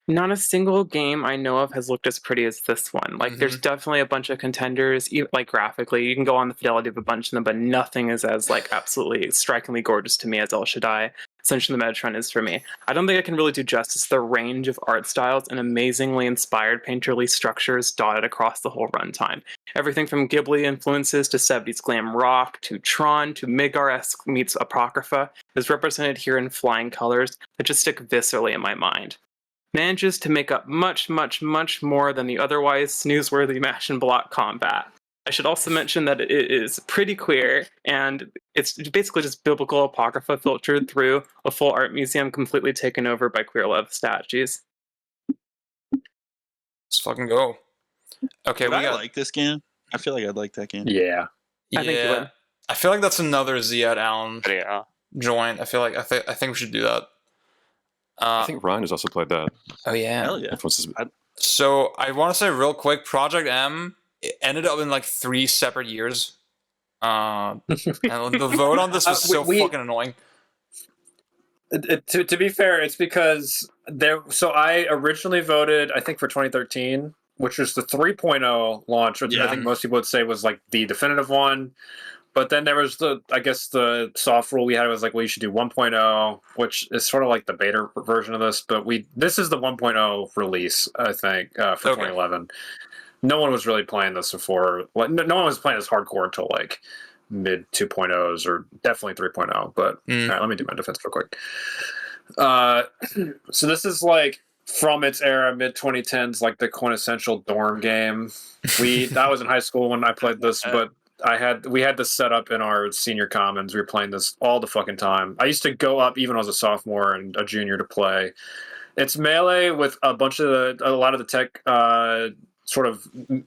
Not a single game I know of has looked as pretty as this one. Like, there's definitely a bunch of contenders, like graphically. You can go on the fidelity of a bunch of them, but nothing is as like absolutely strikingly gorgeous to me as El Shaddai. Ascension of the Metatron is for me. I don't think I can really do justice to the range of art styles and amazingly inspired painterly structures dotted across the whole runtime. Everything from Ghibli influences to 70s glam rock to Tron to Midgar-esque meets Apocrypha is represented here in flying colors that just stick viscerally in my mind. Manages to make up much, much, much more than the otherwise snoozeworthy mash and block combat. I should also mention that it is pretty queer, and it's basically just biblical apocrypha filtered through a full art museum completely taken over by queer love statues. Let's fucking go. Okay, Would I like this game? I feel like I'd like that game. Yeah. I think you would. I feel like that's another Ziad Allen joint. I think we should do that. I think Ryan has also played that. Oh yeah. Hell yeah. So I want to say real quick, Project M ended up in like 3 separate years. And the vote on this was so fucking annoying. To be fair, it's because so I originally voted, I think, for 2013, which was the 3.0 launch, which I think most people would say was like the definitive one. But then there was the soft rule we had was like, well, you should do 1.0, which is sort of like the beta version of this. But this is the 1.0 release, I think, for 2011. No one was really playing this before. No one was playing this hardcore until like mid 2.0s or definitely 3.0. But all right, let me do my defense real quick. So this is like from its era, mid 2010s, like the quintessential dorm game. I was in high school when I played this, but we had this set up in our senior commons. We were playing this all the fucking time. I used to go up even as a sophomore and a junior to play. It's melee with a lot of the tech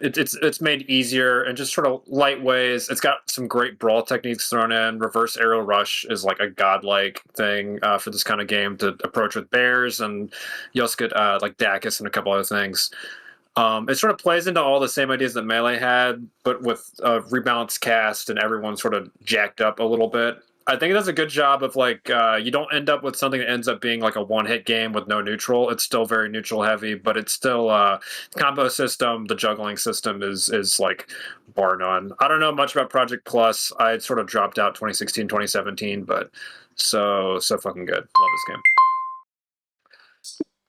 it's made easier and just sort of light ways. It's got some great brawl techniques thrown in. Reverse aerial rush is like a godlike thing for this kind of game to approach with bears, and you also get like Dacus and a couple other things. It sort of plays into all the same ideas that Melee had, but with a rebalanced cast and everyone sort of jacked up a little bit. I think it does a good job of like you don't end up with something that ends up being like a one-hit game with no neutral. It's still very neutral heavy, but it's still combo system. The juggling system is like bar none. I don't know much about Project Plus. I sort of dropped out 2016, 2017, but so fucking good. Love this game.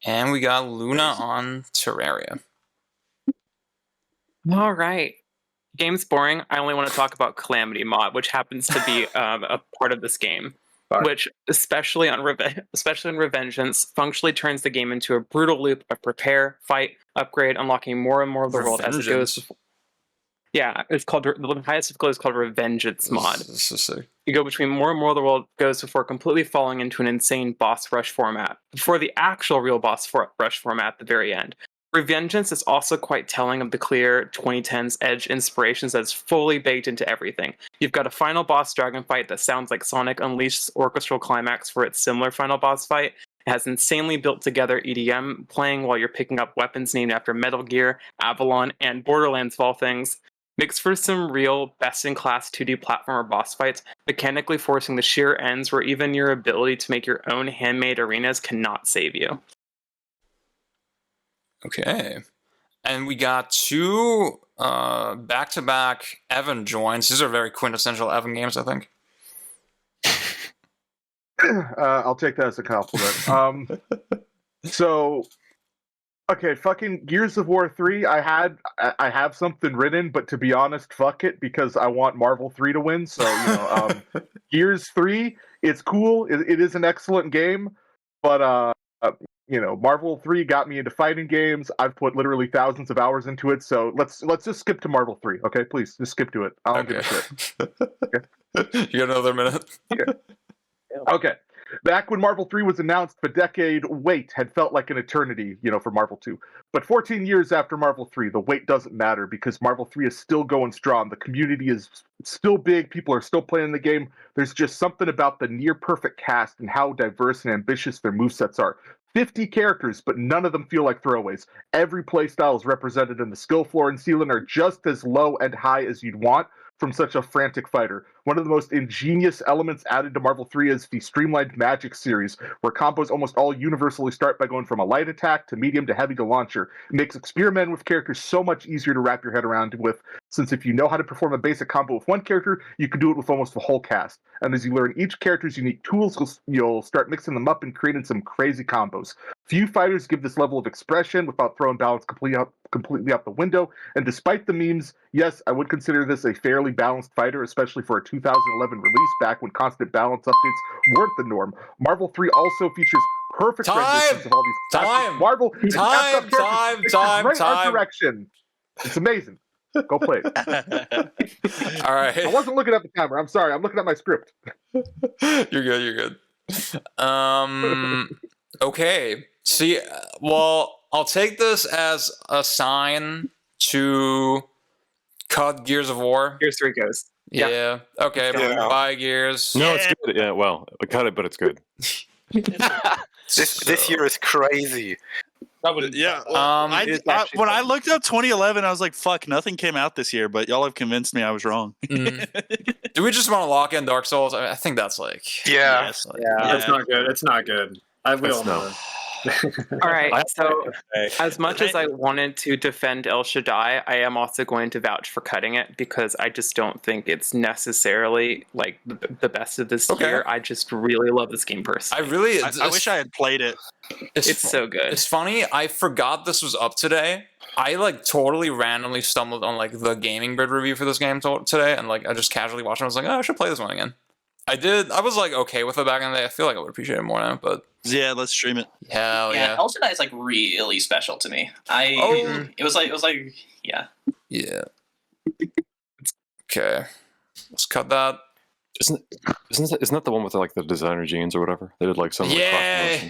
And we got Luna on Terraria. All right. Game's boring. I only want to talk about Calamity Mod, which happens to be a part of this game, which, especially in Revengeance, functionally turns the game into a brutal loop of prepare, fight, upgrade, unlocking more and more of the world as it goes. Yeah, it's called the highest difficulty is called Revengeance mod. This is sick. You go between more and more of the world goes before completely falling into an insane boss rush format. Before the actual real boss rush format at the very end. Revengeance is also quite telling of the clear 2010s Edge inspirations that's fully baked into everything. You've got a final boss dragon fight that sounds like Sonic Unleashed's orchestral climax for its similar final boss fight. It has insanely built together EDM playing while you're picking up weapons named after Metal Gear, Avalon, and Borderlands of all things. Makes for some real best-in-class 2D platformer boss fights, mechanically forcing the sheer ends where even your ability to make your own handmade arenas cannot save you. Okay. And we got two back-to-back Evan joins. These are very quintessential Evan games, I think. I'll take that as a compliment. So, okay, fucking Gears of War 3, I have something written, but to be honest, fuck it, because I want Marvel 3 to win, so, Gears 3, it's cool, it is an excellent game, but, Marvel 3 got me into fighting games. I've put literally thousands of hours into it, so let's just skip to Marvel 3, okay? Please, just skip to it. I don't give a shit. Okay. You got another minute? Okay. Back when Marvel 3 was announced, the decade wait had felt like an eternity, for Marvel 2. But 14 years after Marvel 3, the wait doesn't matter because Marvel 3 is still going strong. The community is still big. People are still playing the game. There's just something about the near-perfect cast and how diverse and ambitious their movesets are. 50 characters, but none of them feel like throwaways. Every playstyle is represented, and the skill floor and ceiling are just as low and high as you'd want from such a frantic fighter. One of the most ingenious elements added to Marvel 3 is the streamlined magic series, where combos almost all universally start by going from a light attack to medium to heavy to launcher. It makes experimenting with characters so much easier to wrap your head around with, since if you know how to perform a basic combo with one character, you can do it with almost the whole cast. And as you learn each character's unique tools, you'll start mixing them up and creating some crazy combos. Few fighters give this level of expression without throwing balance completely out the window, and despite the memes, yes, I would consider this a fairly balanced fighter, especially for a 2011 release back when constant balance updates weren't the norm. Marvel 3 also features perfect renditions of all these classic Marvel time. direction. It's amazing. Go play it. All right. I wasn't looking at the camera. I'm sorry. I'm looking at my script. You're good. Okay. See, well, I'll take this as a sign to cut Gears of War. Gears 3 goes. Yeah. Okay. Yeah. Bye, Gears. No, it's good. Yeah, well, I cut it, but it's good. This year is crazy. Yeah. When I looked up 2011, I was like, "Fuck, nothing came out this year." But y'all have convinced me I was wrong. Do we just want to lock in Dark Souls? I think that's like Yeah. It's not good. It's not good. I will know. All right, so as much as I wanted to defend El Shaddai, I am also going to vouch for cutting it because I just don't think it's necessarily like the best of this year. I just really love this game personally. I wish I had played it. It's so good. It's funny. I forgot this was up today. I like totally randomly stumbled on like the gaming grid review for this game today, and like I just casually watched it. I was like, oh, I should play this one again. I did. I was like okay with it back in the day. I feel like I would appreciate it more now, but yeah, let's stream it. Hell yeah. El Shaddai is like really special to me. It was like yeah. Okay, let's cut that. Isn't that the one with like the designer jeans or whatever? They did like some. Yeah.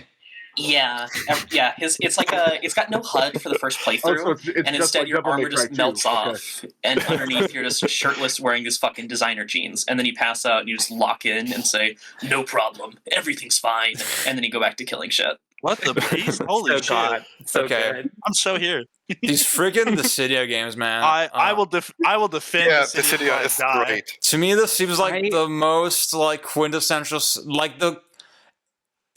It's like it's got no HUD for the first playthrough, and instead like your armor just melts off, and underneath you're just shirtless wearing these fucking designer jeans, and then you pass out and you just lock in and say, "No problem, everything's fine," and then you go back to killing shit. What the beast? Holy shit! So good. I'm so here. These friggin' Dissidia games, man. I will defend. Yeah, Dissidia is great. To me, this seems like the most like quintessential, like the.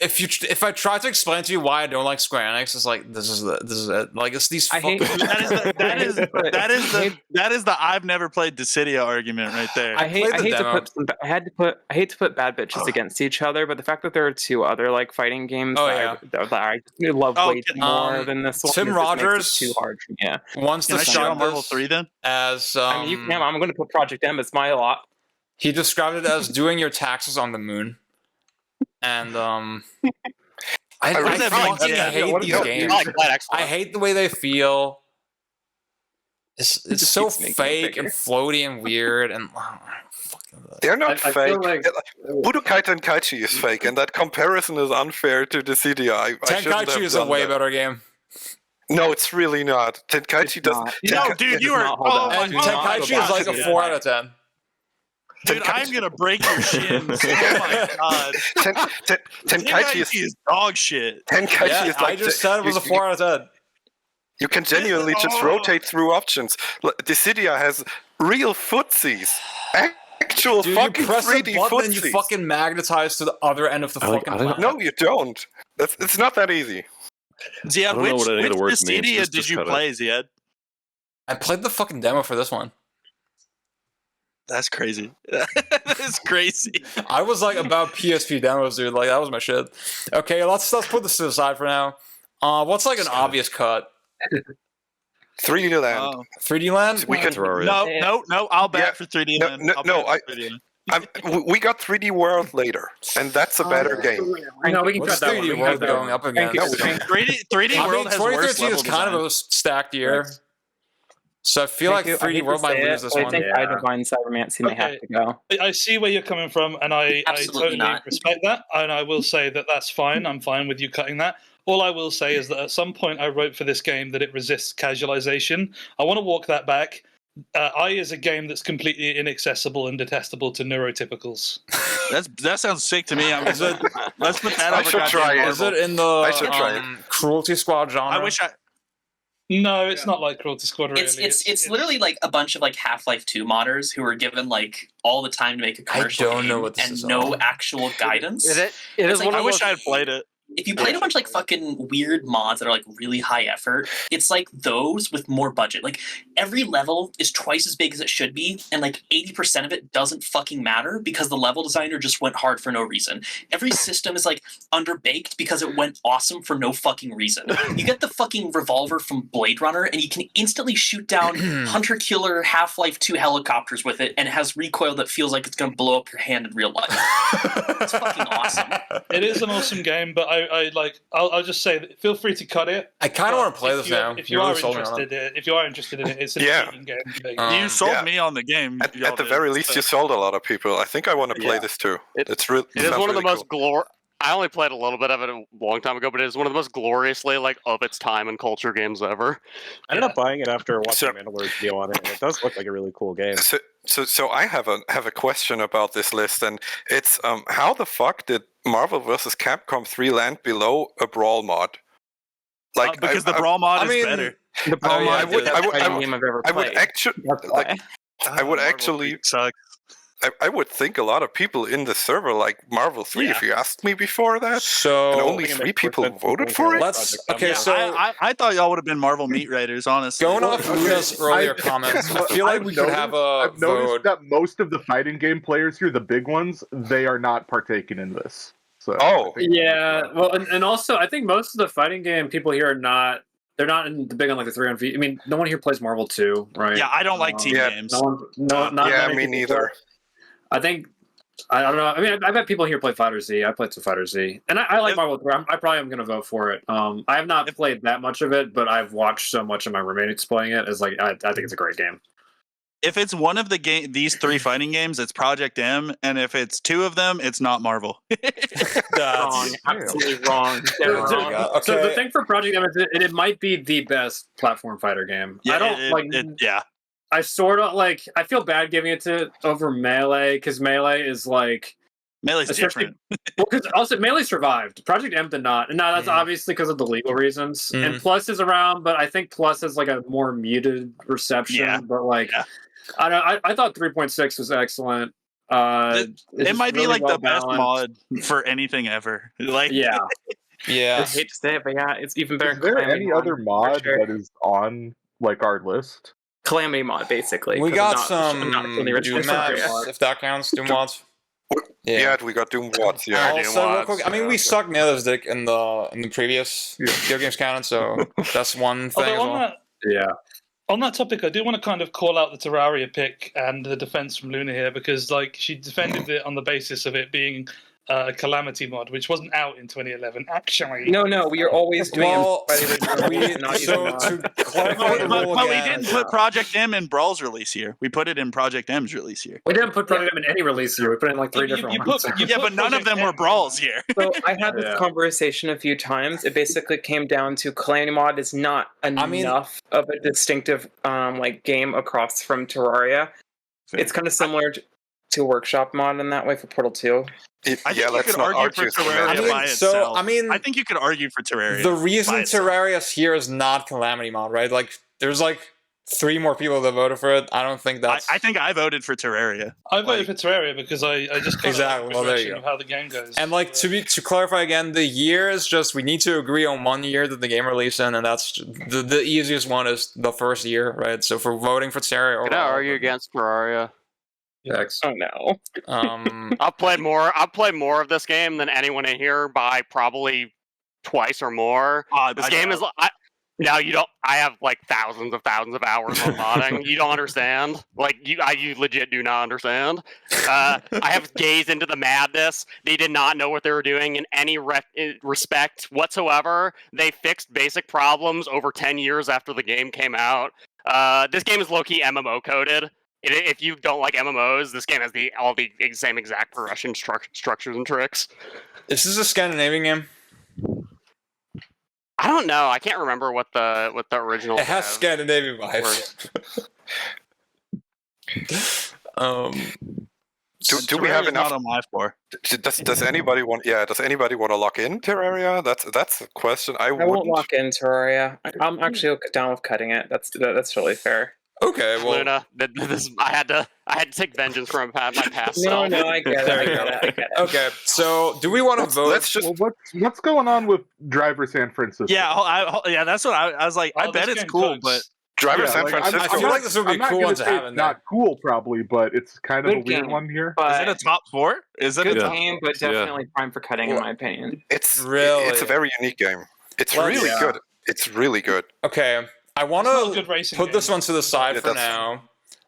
If I try to explain to you why I don't like Square Enix, it's like this is it. Like it's these. That is the I've never played Dissidia argument right there. I hate to put bad bitches against each other, but the fact that there are two other like fighting games that I love way more than this one. Tim Rogers too hard for me. Wants to describe Marvel 3 then as I mean, you can. I'm going to put Project M as my lot. He described it as doing your taxes on the moon. And I fucking hate these games. I hate the way they feel. It's just so keeps making it fake bigger. and floaty and weird and They're not I fake. feel like Budokai Tenkaichi is fake, and that comparison is unfair to Dissidia. I shouldn't Tenkaichi have is a done way that. better game. No, it's really not. Tenkaichi doesn't. No, dude, you are. not hold Oh up. my And do not god, Tenkaichi go is like a back. 4 out of 10. dude, I'm gonna break your shins. Oh my god, Tenkaichi is dog shit. Tenkaichi Yeah, is like I just said it was a 4 out of 10. You can genuinely just Oh. rotate through options. Dissidia has real footsies. Actual Dude, you fucking press a 3D button and you footsies. fucking magnetize to the other end of the I like- fucking I don't- planet. No, you don't. It's not that easy. Ziad, I don't know what any of the words mean. Dissidia Just did you cut it. play, Ziad? I played the fucking demo for this one. That's crazy. That's crazy. I was like about PSP demos, dude. Like that was my shit. Okay, let's put this to the side for now. What's like an obvious cut? 3D Land. Oh. 3D Land? We can. No, I'll bet Yeah. for 3D No, Land. no, I'll no, bet for 3D Land. We got 3D World later, and that's a better game. No, we can What's cut that one. 3D We can World cut that going one. up against? No, we don't. 3D I World mean, has worse 2013 is level kind design. of a stacked year. So I feel like 3D World might lose this I one. think I Divine Cybermancy may have Okay. to go. I see where you're coming from, and I Absolutely totally not. respect that. And I will say that that's fine. I'm fine with you cutting that. All I will say is that at some point I wrote for this game that it resists casualization. I want to walk that back. I is a game that's completely inaccessible and detestable to neurotypicals. That sounds sick to me. Let's put that I over should goddamn try it. Is Marvel. it in the I should try it. Cruelty Squad genre? I wish I. No, it's not like Cruelty Squad. Really. It's literally like a bunch of like Half-Life 2 modders who are given like all the time to make a commercial don't know game what this and is no on. actual guidance. It It's is like- one I of wish those. I had played it. If you played a bunch of like fucking weird mods that are like really high effort, it's like those with more budget. Like every level is twice as big as it should be, and like 80% of it doesn't fucking matter because the level designer just went hard for no reason. Every system is like underbaked because it went awesome for no fucking reason. You get the fucking revolver from Blade Runner, and you can instantly shoot down Hunter Killer Half-Life 2 helicopters with it, and it has recoil that feels like it's gonna blow up your hand in real life. It's fucking awesome. It is an awesome game, but I'll just say that feel free to cut it. I kind of want to play If this you- now. If you really are sold me on it. interested in it, it's an Yeah. intriguing game. You sold yeah. me on the game. At y'all the did. very least, you sold a lot of people. I think I want to play Yeah. this too. It- It's real. It is one of the most I only played a little bit of it a long time ago, but it is one of the most gloriously like of its time and culture games ever. I ended up buying it after watching So- Mandalorian's video on it, and it does look like a really cool game. So I have a question about this list, and it's how the fuck did Marvel vs. Capcom 3 land below a Brawl mod? Like because the Brawl mod is better. The problem yeah, is I would- that's I the would- fighting game I've ever I would played. actually That's like. why. I would actually. suck. I would think a lot of people in the server like Marvel 3. If you asked me before that, and So only 3 people voted for it. okay. So I thought y'all would have been Marvel Meat Raiders, honestly. going off Luna's earlier I- comments, I feel like we could have a I've noticed vote. that most of the fighting game players here, the big ones, they are not partaking in this. So Oh. I think- Yeah, well, and also I think most of the fighting game people here are not. They're not in the big on like the 3 on V. I mean, no one here plays Marvel 2, right? Yeah, I don't like team Yeah. games. No one, not Yeah, many me people neither. play. I think I don't know. I mean, I bet people here play Fighter Z. I played some Fighter Z, and I like If- Marvel 3. I probably am going to vote for it. I have not played that much of it, but I've watched so much of my roommates playing it. It's like I think it's a great game. If it's one of these 3 fighting games, it's Project M, and if it's 2 of them, it's not Marvel. Wrong, absolutely wrong. Oh my God. So the Okay. thing for Project M is it might be the best platform fighter game. Yeah, I don't yeah. I sort of like. I feel bad giving it to over Melee because Melee is like. Melee's Especially- different. Well, because also Melee survived. Project M did not, and now that's obviously because of the legal reasons. Mm. And Plus is around, but I think Plus has like a more muted reception. Yeah. But like, Yeah. I don't. I thought 3.6 was excellent. It's It might be really like the best well-balanced. mod for anything ever. Like, Yeah, I Yeah. hate to say it, but yeah, it's even better. Is there Calamity any other for mod sure. that is on like our list? Calamity mod, basically. We 'cause got I'm some not from the original Doom story. maps, if that counts. Doom mods. Yeah, we got Doom Watts. Yeah. Doom Also, real mods, quick, I mean, we sucked Nailers dick in the previous video games canon, so that's one thing as Although well. yeah. on that topic, I do want to kind of call out the Terraria pick and the defense from Luna here because, like, she defended it on the basis of it being a Calamity mod, which wasn't out in 2011. Actually, No, we are always doing Well, not using to clarify But, the but rule we again, didn't put Project M in Brawl's release year. We put it in Project M's release year. We didn't put Project M in any release year. We put in like 3 different ones. Yeah, but none of them were Brawl's year. So I had this conversation a few times. It basically came down to Calamity Mod is not enough of a distinctive like game across from Terraria. It's kind of similar to Workshop Mod in that way for Portal 2. I think you could argue for Terraria by itself. I think you could argue for Terraria. The reason Terraria's here is not Calamity Mod, right? Like, there's like 3 more people that voted for it. I don't think that's. I think I voted for Terraria. I voted for Terraria because I just exactly. Well, there you go. Of how the game goes. And like to clarify again, the year is just we need to agree on 1 year that the game released in, and that's the easiest one is the first year, right? So for voting for Terraria, can I argue against Terraria? Oh no. I've played more of this game than anyone in here by probably twice or more. This game is. Now you don't. I have like thousands of hours on modding. You don't understand. Like you legit do not understand. I have gazed into the madness. They did not know what they were doing in any respect whatsoever. They fixed basic problems over 10 years after the game came out. This game is low-key MMO coded. If you don't like MMOs, this game has all the same exact progression structures and tricks. Is this a Scandinavian game? I don't know. I can't remember what the original. It has Scandinavian vibes. Do we have enough on my floor? Does anybody want? Yeah, does anybody want to lock in Terraria? That's a question. I won't lock in Terraria. I'm actually down with cutting it. That's totally fair. Okay, well, Luna, I had to take vengeance from my past self. No, I get it. Okay, so do we want to vote? Let's just. What's going on with Driver San Francisco? Yeah, that's what I was like. I bet it's cool, but Driver San Francisco. I feel like this would be cool one to have in there. Not cool, probably, but it's kind of a weird one here. Is it a top 4? Is it good a top game, but definitely prime for cutting, in my opinion. It's a very unique game. It's really good. It's really good. Okay. I want to put this one to the side for now.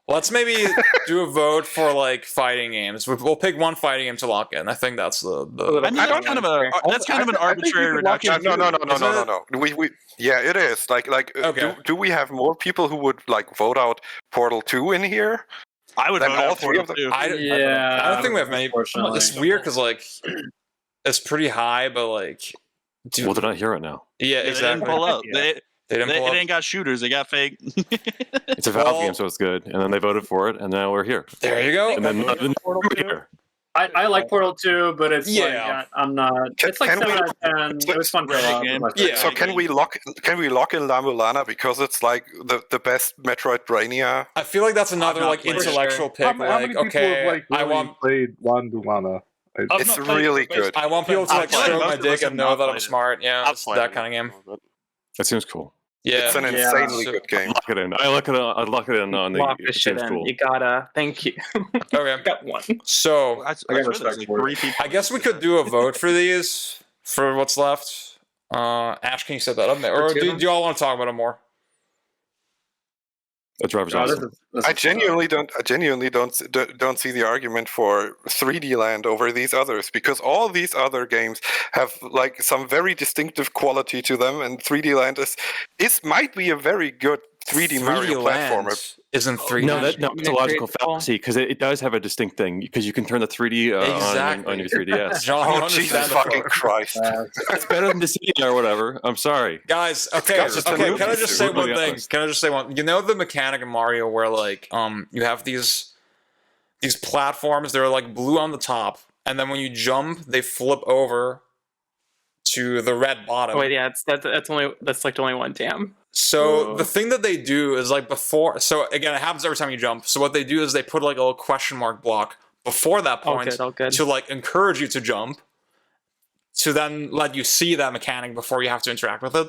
Let's maybe do a vote for like fighting games. We'll pick one fighting game to lock in. I think that's that's kind of an arbitrary reduction. No. Yeah, it is. Like okay. Do we have more people who would like vote out Portal 2 in here? I would vote out Portal 2. I don't think we have many. It's weird because like it's pretty high, but like. Well, they're not here right now. Yeah, exactly. They didn't pull up. They ain't got shooters. They got fake. It's a Valve game, so it's good. And then they voted for it, and now we're here. There you go. And then we're here. I like Portal 2, but it's like I'm not. It's like 7 out of 10. It was fun for a game. So can we lock in La Mulana because it's like the best Metroidvania? I feel like that's another like intellectual pick. How many people have, I want played La Mulana. It's really good. I want people to like stroke my dick and know that I'm smart. Yeah, it's that kind of game. That seems cool. Yeah, it's an insanely good game. Lock it in. I lock it in on the. Lock this shit in. Cool. You gotta. Thank you. Okay, got one. So I guess we could do a vote for these for what's left. Ash, can you set that up there, or do y'all want to talk about it more? I genuinely don't see the argument for 3D Land over these others because all these other games have like some very distinctive quality to them, and 3D Land might be a very good 3D Mario platformer. Isn't 3D? No, it's a logical fallacy because it does have a distinct thing because you can turn the 3D on your 3DS. Oh, Jesus fucking Christ! It's better than the CD or whatever. I'm sorry, guys. Okay. Can I just say one thing? Can I just say one? You know the mechanic in Mario where like you have these platforms that are like blue on the top, and then when you jump, they flip over to the red bottom. Oh wait, yeah, that's like only one damn. So the thing that they do is like before. So again, it happens every time you jump. So what they do is they put like a little question mark block before that point to like encourage you to jump, to then let you see that mechanic before you have to interact with it.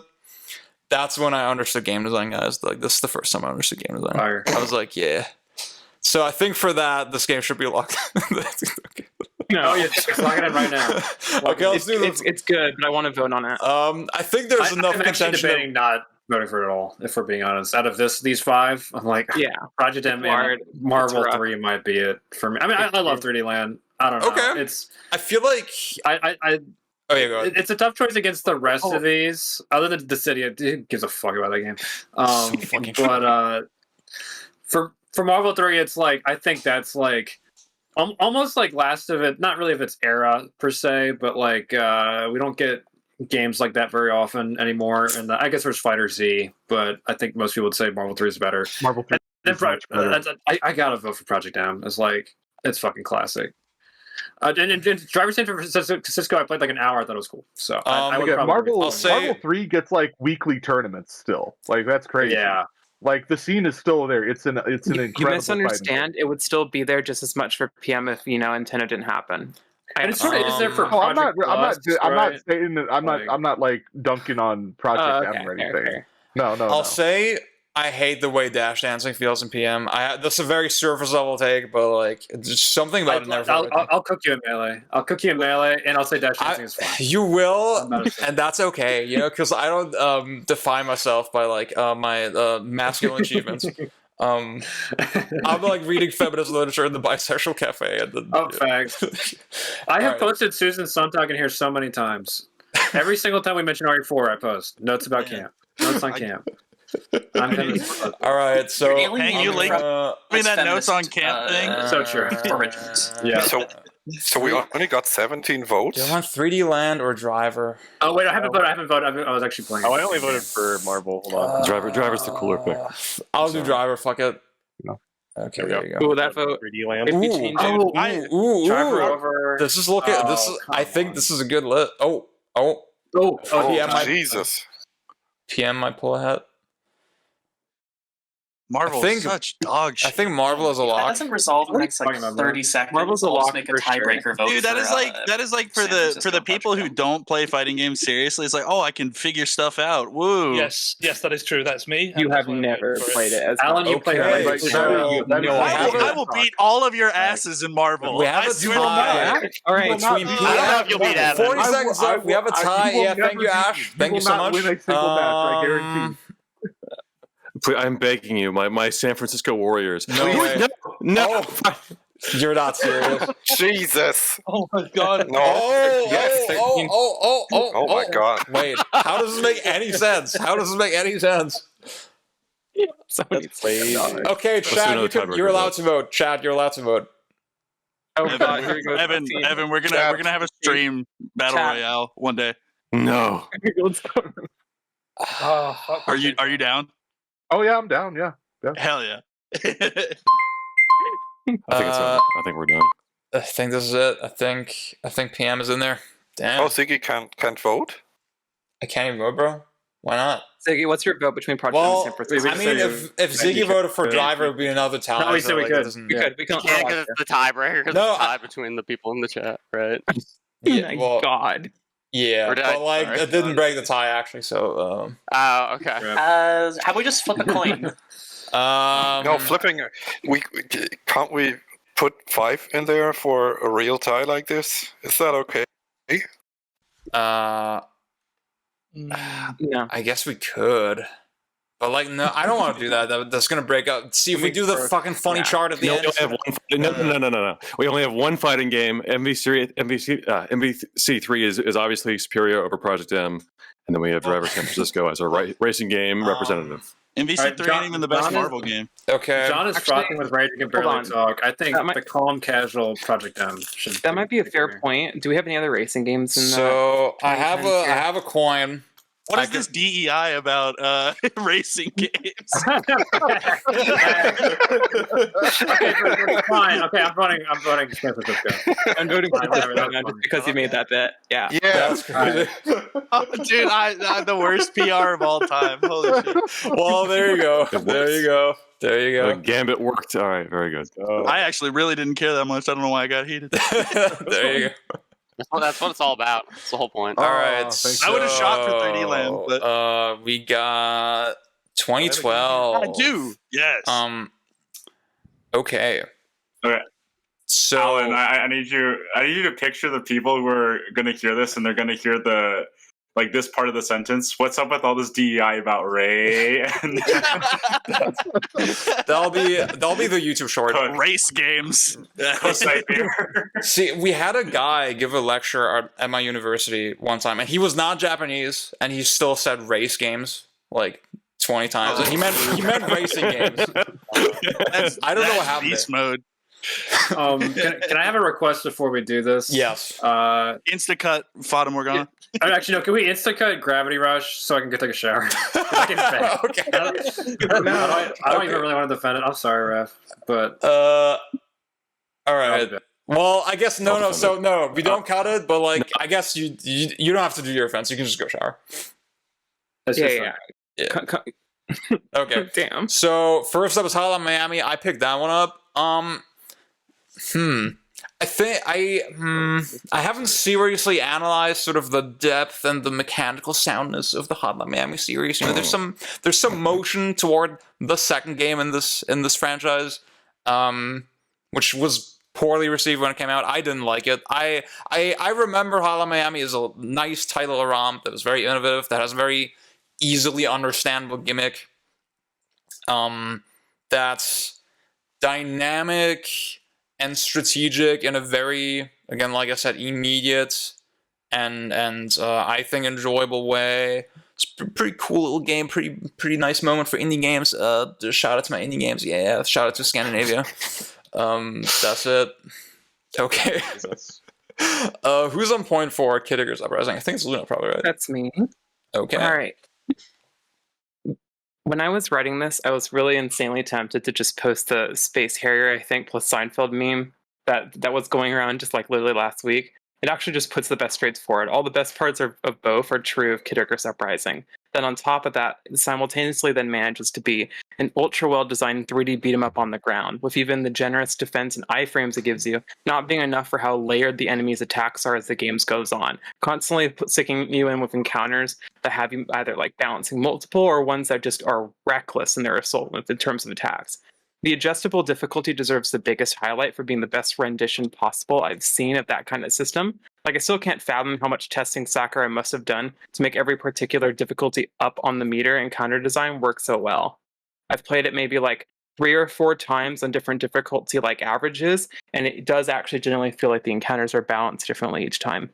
That's when I understood game design, guys. Like this is the first time I understood game design. Fire. I was like, yeah. So I think for that, this game should be locked. No, let's lock it in right now. Okay, let's do this. It's good, but I want to vote on it. I think there's enough I'm contention. Debating not voting for it at all, if we're being honest. Out of these 5, I'm like, yeah, Project M and Marvel 3 might be it for me. I mean, I love 3D Land. I don't know. Okay. I feel like Oh yeah, go ahead. It's a tough choice against the rest of these. Other than the city, who gives a fuck about that game? But for Marvel 3, it's like I think that's like almost like last of it. Not really of its era per se, but like we don't get games like that very often anymore. And I guess there's Fighter Z, but I think most people would say Marvel 3 is better. Marvel 3 is much better. I gotta vote for Project M. It's fucking classic. And Driver San Francisco, I played like an hour. I thought it was cool. So I would probably Marvel 3 gets like weekly tournaments still. Like that's crazy. Yeah. Like the scene is still there. It's an incredible. You misunderstand. It would still be there just as much for PM if Nintendo didn't happen. And it's is there for I'm Project not like dunking on Project M or anything. Okay. No. I'll say I hate the way dash dancing feels in PM. That's a very surface level take, but like there's something about it never. I'll cook you in Melee. I'll cook you in Melee, and I'll say dash dancing is fine. You will, and that's okay, because I don't define myself by like my masculine achievements. I'm like reading feminist literature in the bisexual cafe. And facts. I have posted Susan Sontag in here so many times. Every single time we mention RE4, I post notes about camp. Notes on camp. All right, so hey, you link me that notes on camp thing. So true. Yeah. So we only got 17 votes. Do you want 3D Land or Driver? Oh wait, I haven't voted. I was actually playing. I only voted for Marvel. Hold on. Driver's the cooler pick. I'll do Driver. Fuck it. No. Okay, there you go. Ooh, that vote. 3D Land. If we change it, Driver over. This is looking. I think this is a good list. Oh, Jesus. PM might pull ahead. Marvel is such dog shit. I think Marvel is a lock. That doesn't resolve in the next like 30 seconds. Marvel's a lock make a for tiebreaker vote. Dude, that is like for the people who don't play fighting games seriously. It's like, oh, I can figure stuff out. Woo. Yes, that is true. That's me. You have never played it. Alan, you played it. I will beat all of your asses in Marvel. We have a tie. All right, between PM. I don't know if you'll beat Evan. 40 seconds left. We have a tie. Yeah, thank you, Ash. Thank you so much. Win a single match, I guarantee. I'm begging you, my San Francisco Warriors. No way. No. You're not serious. Jesus. Oh my god. No. Oh my God. Wait, how does this make any sense? Somebody played. Okay, Chad, you're allowed to vote. Chad, you're allowed to vote. Oh god, here we go. Evan, we're gonna have a stream battle royale one day. No. Are you down? Oh yeah, I'm down. Yeah. Hell yeah. I think it's done. I think we're done. I think this is it. I think PM is in there. Damn. Oh, Ziggy can't vote? I can't even vote, bro. Why not? Ziggy, what's your vote between Project and San Francisco? I mean, if Ziggy voted for Driver, it would be another tie. No, we said we could. We could. We can. Yeah, because it's the tiebreaker. Because it's a tie between the people in the chat, right? Yeah, well, God. Yeah, but like it didn't break the tie actually. So. Oh, okay. How about we just flip a coin? No, flipping. Can't we put 5 in there for a real tie like this? Is that okay? No. I guess we could. But like, no, I don't want to do that. That's gonna break up. See if we do the fucking funny chart at the end. No. We only have one fighting game. MVC3 is obviously superior over Project M, and then we have Driver San Francisco as our racing game representative. MVC3 ain't even the best Marvel game. Okay. John is frothing with rage and can barely talk. I think the calm, casual Project M should. That might be a fair point. Do we have any other racing games in So I have a coin. What is this DEI about racing games? Okay, fine. Okay, I'm voting San Francisco. I'm voting for just because you made that bet. Yeah. That's crazy. Oh, dude, I'm the worst PR of all time. Holy shit. Well, there you go. There you go. Gambit worked. All right, very good. I actually really didn't care that much. I don't know why I got heated. There you go. Well, that's what it's all about. That's the whole point. All right. I would have shot for 3D Land, but we got 2012. I do. Yes. Okay. So Alan, I need you to picture the people who are going to hear this, and they're going to hear the like this part of the sentence. What's up with all this DEI about Ray? And That'll be the YouTube short. Race games. See, we had a guy give a lecture at my university one time, and he was not Japanese, and he still said race games like 20 times. And he meant racing games. I don't know what happened. Beast mode. Can I have a request before we do this? Yes. Instacut Fata Morgana. Actually, no. Can we instacut Gravity Rush so I can go take a shower? I can Okay. I don't even really want to defend it. I'm sorry, Ref, but all right. Well, I guess no. So no, we don't cut it. But like, I guess you don't have to do your offense. You can just go shower. Yeah. Okay. Damn. So first up is Hotline Miami. I picked that one up. I think I haven't seriously analyzed sort of the depth and the mechanical soundness of the Hotline Miami series. You know, there's some motion toward the second game in this franchise, which was poorly received when it came out. I didn't like it. I remember Hotline Miami as a nice title ROM that was very innovative, that has a very easily understandable gimmick. That's dynamic and strategic in a very, again, like I said, immediate and I think enjoyable way. It's a pretty cool little game, pretty nice moment for indie games. Shout out to my indie games, yeah. Shout out to Scandinavia. That's it. Okay. Who's on point for Kid Icarus Uprising? I think it's Luna, probably, right? That's me. Okay. All right. When I was writing this, I was really insanely tempted to just post the Space Harrier, I think, plus Seinfeld meme that was going around just like literally last week. It actually just puts the best traits forward. All the best parts of both are true of Kid Icarus Uprising. Then on top of that, it simultaneously then manages to be an ultra well-designed 3D beat-em-up on the ground, with even the generous defense and iframes it gives you not being enough for how layered the enemy's attacks are as the game goes on, constantly sticking you in with encounters that have you either like balancing multiple or ones that just are reckless in their assault in terms of attacks. The adjustable difficulty deserves the biggest highlight for being the best rendition possible I've seen of that kind of system. Like, I still can't fathom how much testing Sakurai must have done to make every particular difficulty up on the meter and counter design work so well. I've played it maybe like 3 or 4 times on different difficulty like averages, and it does actually generally feel like the encounters are balanced differently each time.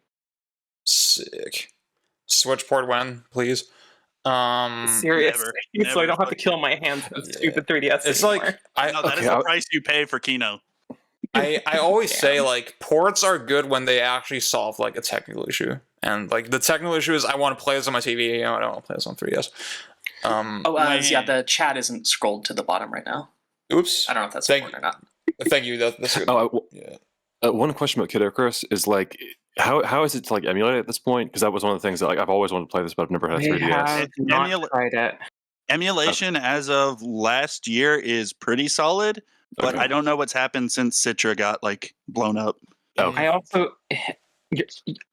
Sick. Switch port when, please. Seriously, so I don't have to kill my hands on stupid 3DS It's anymore. like that is the price you pay for Kino. I always say like ports are good when they actually solve like a technical issue, and like the technical issue is I want to play this on my TV. You know, I don't want to play this on 3DS. Yeah, the chat isn't scrolled to the bottom right now. Oops. I don't know if that's important or not. Thank you. That's good. One question about Kid Icarus is like, how is it to like emulate at this point? Because that was one of the things that like I've always wanted to play this, but I've never had a 3DS. Tried it. Emulation as of last year is pretty solid, but I don't know what's happened since Citra got like blown up. I also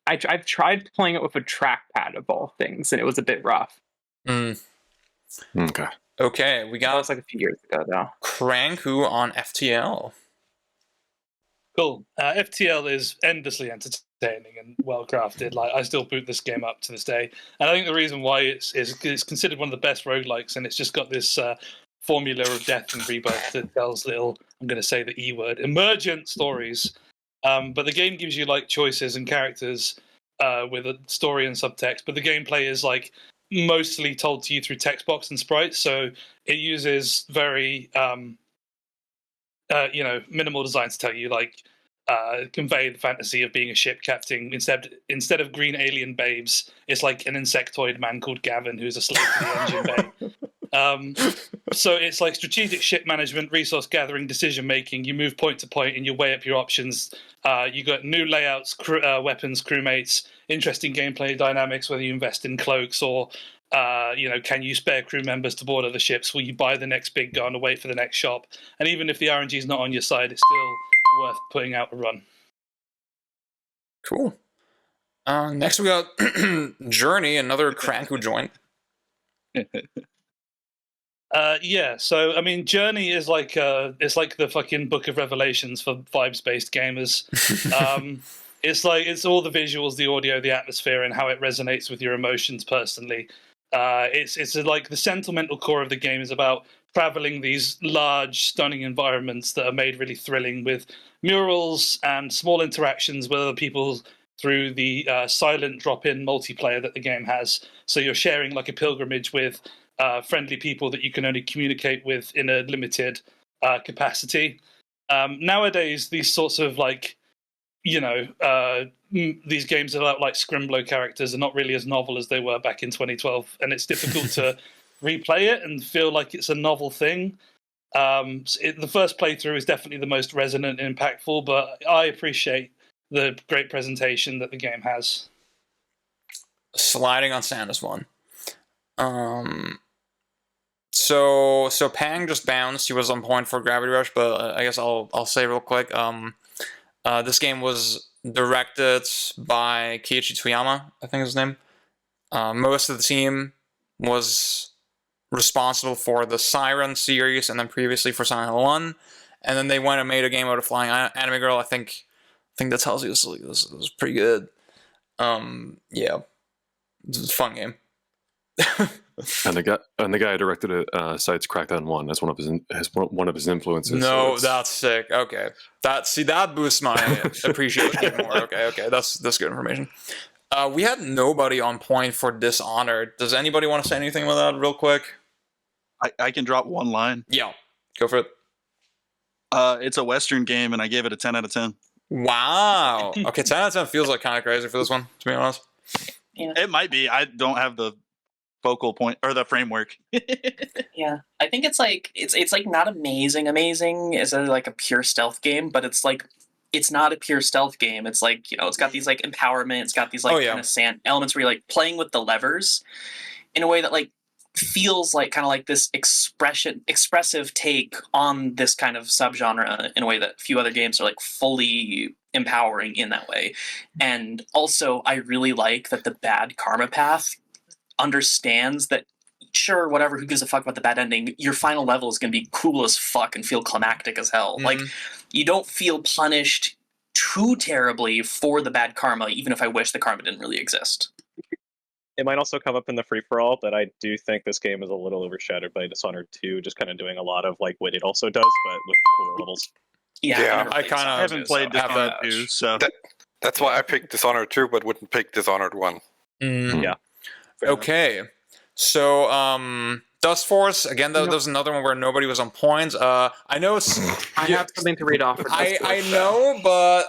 I've tried playing it with a trackpad of all things, and it was a bit rough. Okay, we got that was like a few years ago though. Cranku on FTL. Cool. FTL is endlessly entertaining and well crafted. Like, I still boot this game up to this day, and I think the reason why it's considered one of the best roguelikes, and it's just got this formula of death and rebirth that tells little, I'm going to say the E word, emergent stories. But the game gives you like choices and characters with a story and subtext, but the gameplay is like mostly told to you through text box and sprites. So it uses very minimal design to tell you, like, convey the fantasy of being a ship captain. Instead of green alien babes, it's like an insectoid man called Gavin who's a slave to the engine bay. So it's like strategic ship management, resource gathering, decision making. You move point to point and you weigh up your options. You got new layouts, weapons, crewmates, interesting gameplay dynamics, whether you invest in cloaks or can you spare crew members to board other ships? Will you buy the next big gun or wait for the next shop? And even if the RNG is not on your side, it's still worth putting out a run. Cool. Next we got Journey, another Cranku joint. So I mean, Journey is like it's like the fucking Book of Revelations for vibes-based gamers. It's like it's all the visuals, the audio, the atmosphere, and how it resonates with your emotions personally. It's like the sentimental core of the game is about traveling these large, stunning environments that are made really thrilling with murals and small interactions with other people through the silent drop-in multiplayer that the game has. So you're sharing like a pilgrimage with friendly people that you can only communicate with in a limited capacity. Nowadays, these sorts of like, these games about like Scrimblow characters are not really as novel as they were back in 2012, and it's difficult to replay it and feel like it's a novel thing. The first playthrough is definitely the most resonant and impactful, but I appreciate the great presentation that the game has. Sliding on Santa's one. So Pang just bounced. He was on point for Gravity Rush, but I guess I'll say real quick. This game was directed by Keiichi Toyama, I think is his name. Most of the team was responsible for the Siren series, and then previously for Silent Hill 1, and then they went and made a game out of Flying Anime Girl. I think that tells you this was pretty good. Yeah, it's a fun game. and the guy who directed it cites Crackdown 1 as one of his influences. No, so that's sick. Okay, that boosts my appreciation more. Okay, that's good information. We had nobody on point for Dishonored. Does anybody want to say anything about that real quick? I can drop one line. Yeah, go for it. It's a Western game, and I gave it a 10 out of 10. Wow. Okay, 10 out of 10 feels like kind of crazy for this one, to be honest. Yeah. It might be. I don't have the focal point or the framework. Yeah, I think it's like not amazing as like a pure stealth game, but it's like it's not a pure stealth game. It's like, it's got these like empowerment, it's got these like kind of sand elements where you're like playing with the levers in a way that like feels like kind of like this expressive take on this kind of subgenre in a way that few other games are like fully empowering in that way. And also I really like that the bad karma path understands that, sure, whatever, who gives a fuck about the bad ending, your final level is going to be cool as fuck and feel climactic as hell. Mm-hmm. Like, you don't feel punished too terribly for the bad karma, even if I wish the karma didn't really exist. It might also come up in the free-for-all, but I do think this game is a little overshadowed by Dishonored 2, just kind of doing a lot of like what it also does, but with cooler levels. Yeah, I haven't played Dishonored 2, so that's why I picked Dishonored 2, but wouldn't pick Dishonored 1. Yeah. Okay. So, Dust Force, again, that was another one where nobody was on point. I know I have something to read off for Dust Force. I know, but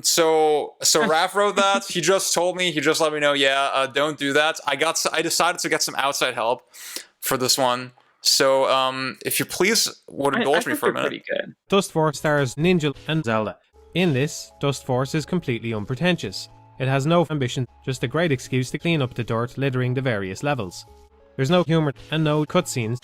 so Raph wrote that. He just told me, he just let me know, don't do that. I decided to get some outside help for this one. So, if you please would indulge me for a minute. Pretty good. Dust Force stars Ninja and Zelda. In this, Dust Force is completely unpretentious. It has no ambition, just a great excuse to clean up the dirt littering the various levels. There's no humour and no cutscenes.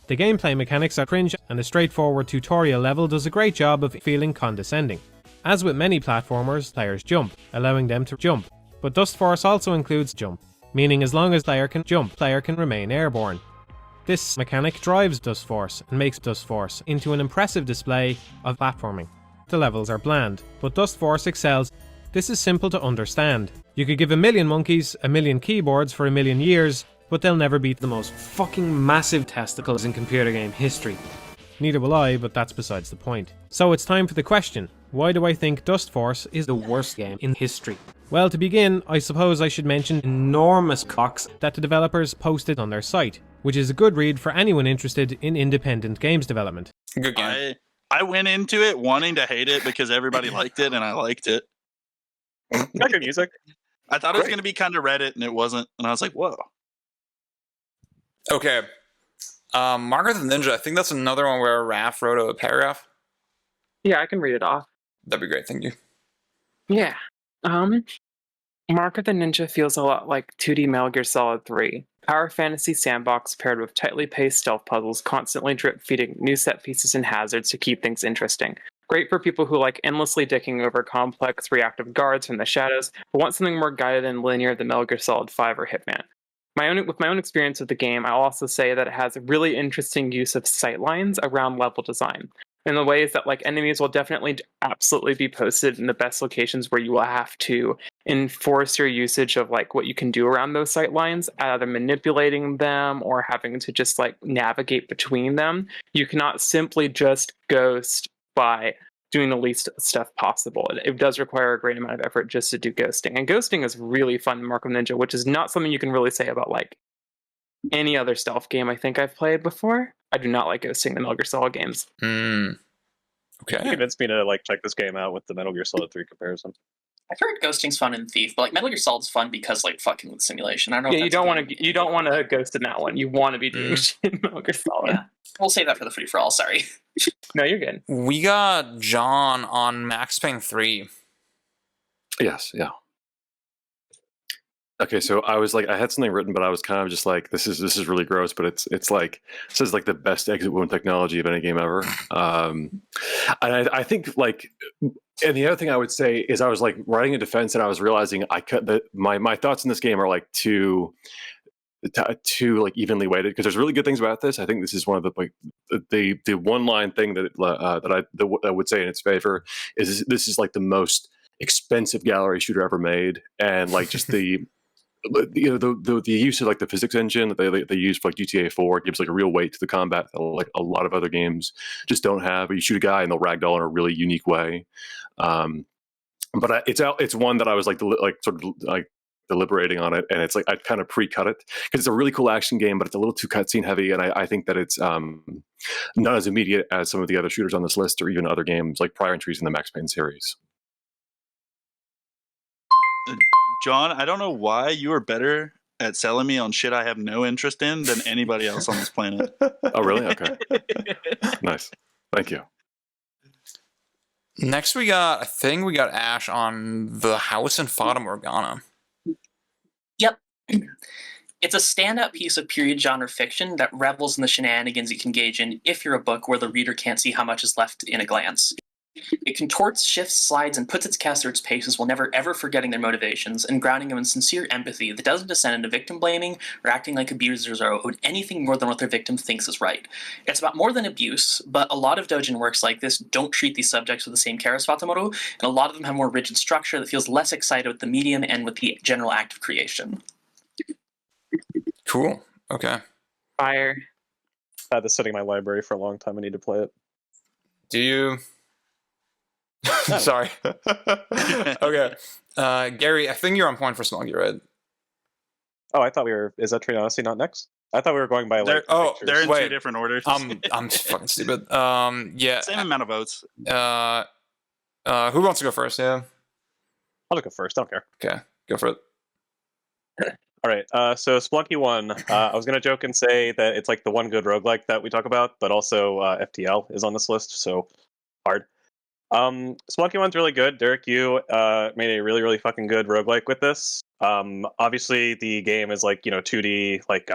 The gameplay mechanics are cringe, and a straightforward tutorial level does a great job of feeling condescending. As with many platformers, players jump, allowing them to jump. But Dust Force also includes jump, meaning as long as player can jump, player can remain airborne. This mechanic drives Dust Force and makes Dust Force into an impressive display of platforming. The levels are bland, but Dust Force excels. This is simple to understand. You could give a million monkeys a million keyboards for a million years, but they'll never beat the most fucking massive testicles in computer game history. Neither will I, but that's besides the point. So it's time for the question. Why do I think Dust Force is the worst game in history? Well, to begin, I suppose I should mention enormous cocks that the developers posted on their site, which is a good read for anyone interested in independent games development. Good game. I went into it wanting to hate it because everybody liked it, and I liked it. Got good music. I thought it was going to be kind of Reddit, and it wasn't. And I was like, whoa. Okay. Margaret the Ninja, I think that's another one where Raph wrote a paragraph. Yeah, I can read it off. That'd be great, thank you. Yeah. Margaret the Ninja feels a lot like 2D Metal Gear Solid 3. Power fantasy sandbox paired with tightly paced stealth puzzles, constantly drip-feeding new set pieces and hazards to keep things interesting. Great for people who like endlessly dicking over complex reactive guards from the shadows, but want something more guided and linear than Metal Gear Solid 5 or Hitman. With my own experience of the game, I'll also say that it has a really interesting use of sightlines around level design. in the ways that like enemies will definitely absolutely be posted in the best locations where you will have to enforce your usage of like what you can do around those sight lines, either manipulating them or having to just like navigate between them. You cannot simply just ghost by doing the least stuff possible. It does require a great amount of effort just to do ghosting. And ghosting is really fun in Mark of Ninja, which is not something you can really say about like any other stealth game I think I've played before. I do not like ghosting the Metal Gear Solid games. Okay. You convinced me to like check this game out with the Metal Gear Solid 3 comparison. I've heard ghosting's fun in Thief, but like Metal Gear Solid's fun because like fucking with simulation. I don't know. Yeah, you don't want to ghost in that one. You want to be doing shit in Metal Gear Solid. Yeah. We'll save that for the free for all. Sorry. No, you're good. We got John on Max Payne 3. Yes, yeah. Okay, so I was like, I had something written, but I was kind of just like, this is really gross, but it's like, this is like the best exit wound technology of any game ever. And I think like, and the other thing I would say is I was like writing a defense and I was realizing that my thoughts in this game are like too like evenly weighted, because there's really good things about this. I think this is one of the like the one line thing that I would say in its favor is this is like the most expensive gallery shooter ever made, and like just the the use of like the physics engine that they use for like GTA 4 gives like a real weight to the combat that like a lot of other games just don't have. You shoot a guy and they'll ragdoll in a really unique way. But it's one that I was like sort of like deliberating on it, and it's like I'd kind of pre-cut it because it's a really cool action game, but it's a little too cutscene heavy, and I think that it's not as immediate as some of the other shooters on this list or even other games like prior entries in the Max Payne series. John, I don't know why you are better at selling me on shit I have no interest in than anybody else on this planet. Oh, really? Okay. Nice. Thank you. Next I think we got Ash on The House in Fata Morgana. Yep. It's a standout piece of period genre fiction that revels in the shenanigans you can engage in if you're a book where the reader can't see how much is left in a glance. It contorts, shifts, slides, and puts its cast through its paces while never ever forgetting their motivations and grounding them in sincere empathy that doesn't descend into victim blaming or acting like abusers are owed anything more than what their victim thinks is right. It's about more than abuse, but a lot of doujin works like this don't treat these subjects with the same care as Fatamoto, and a lot of them have more rigid structure that feels less excited with the medium and with the general act of creation. Cool. Okay. Fire. I had this sitting in my library for a long time. I need to play it. Do you? Sorry. Okay. Gary, I think you're on point for Smoggy, right? Oh, I thought we were. Is that Train Odyssey not next? I thought we were going by like. They're in two different orders. I'm fucking stupid. Yeah. Same amount of votes. Who wants to go first? Yeah. I'll go first. I don't care. Okay, go for it. All right. So Splunky 1. I was gonna joke and say that it's like the one good roguelike that we talk about, but also FTL is on this list, so hard. Splunky 1's really good. Derek, you made a really, really fucking good roguelike with this. Obviously, the game is like 2D, like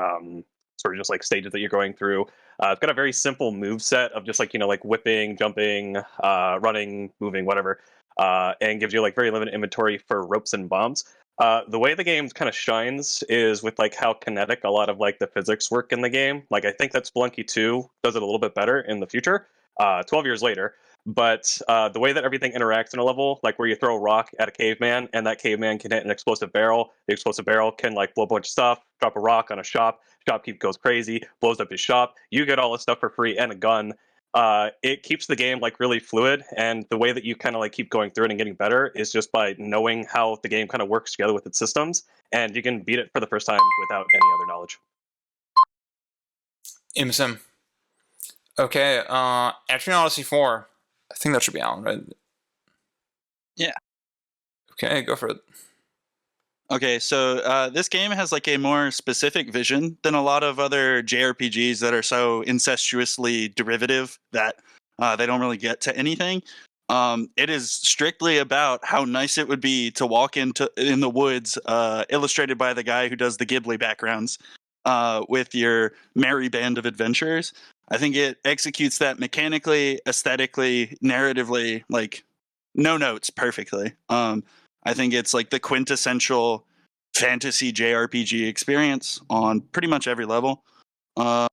sort of just like stages that you're going through. It's got a very simple move set of just like like whipping, jumping, running, moving, whatever, and gives you like very limited inventory for ropes and bombs. The way the game kind of shines is with like how kinetic a lot of like the physics work in the game. Like I think that Spelunky 2 does it a little bit better in the future, 12 years later. But the way that everything interacts in a level, like where you throw a rock at a caveman and that caveman can hit an explosive barrel, the explosive barrel can like blow a bunch of stuff, drop a rock on a shopkeep goes crazy, blows up his shop, you get all this stuff for free and a gun. It keeps the game like really fluid, and the way that you kind of like keep going through it and getting better is just by knowing how the game kind of works together with its systems, and you can beat it for the first time without any other knowledge. Imsim. Okay, Action Odyssey 4. I think that should be Alan, right? Yeah. Okay, go for it. Okay, so this game has like a more specific vision than a lot of other JRPGs that are so incestuously derivative that they don't really get to anything. It is strictly about how nice it would be to walk in the woods, illustrated by the guy who does the Ghibli backgrounds, with your merry band of adventurers. I think it executes that mechanically, aesthetically, narratively, like no notes perfectly. I think it's like the quintessential fantasy JRPG experience on pretty much every level. Yeah,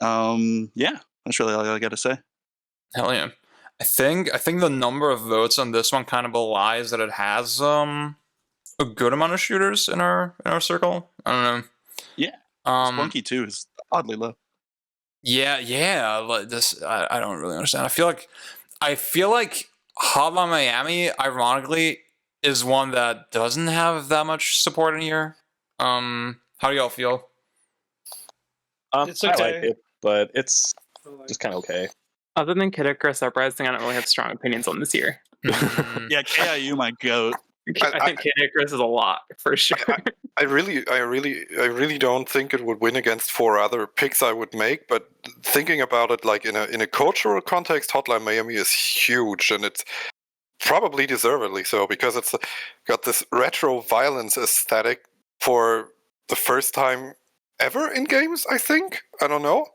that's really all I got to say. Hell yeah. I think the number of votes on this one kind of belies that it has a good amount of shooters in our circle. I don't know. Yeah. Splunky 2 is oddly low. Yeah. Like this, I don't really understand. I feel like Hotline Miami, ironically, is one that doesn't have that much support in here. How do y'all feel? It's okay. I like it, but it's just kind of okay. Other than Kid Icarus Uprising, I don't really have strong opinions on this year. Yeah, KIU, my goat. I think Kid Icarus is a lot for sure. I really don't think it would win against 4 other picks I would make. But thinking about it, like in a cultural context, Hotline Miami is huge, and it's probably deservedly so because it's got this retro violence aesthetic for the first time ever in games. I think. I don't know.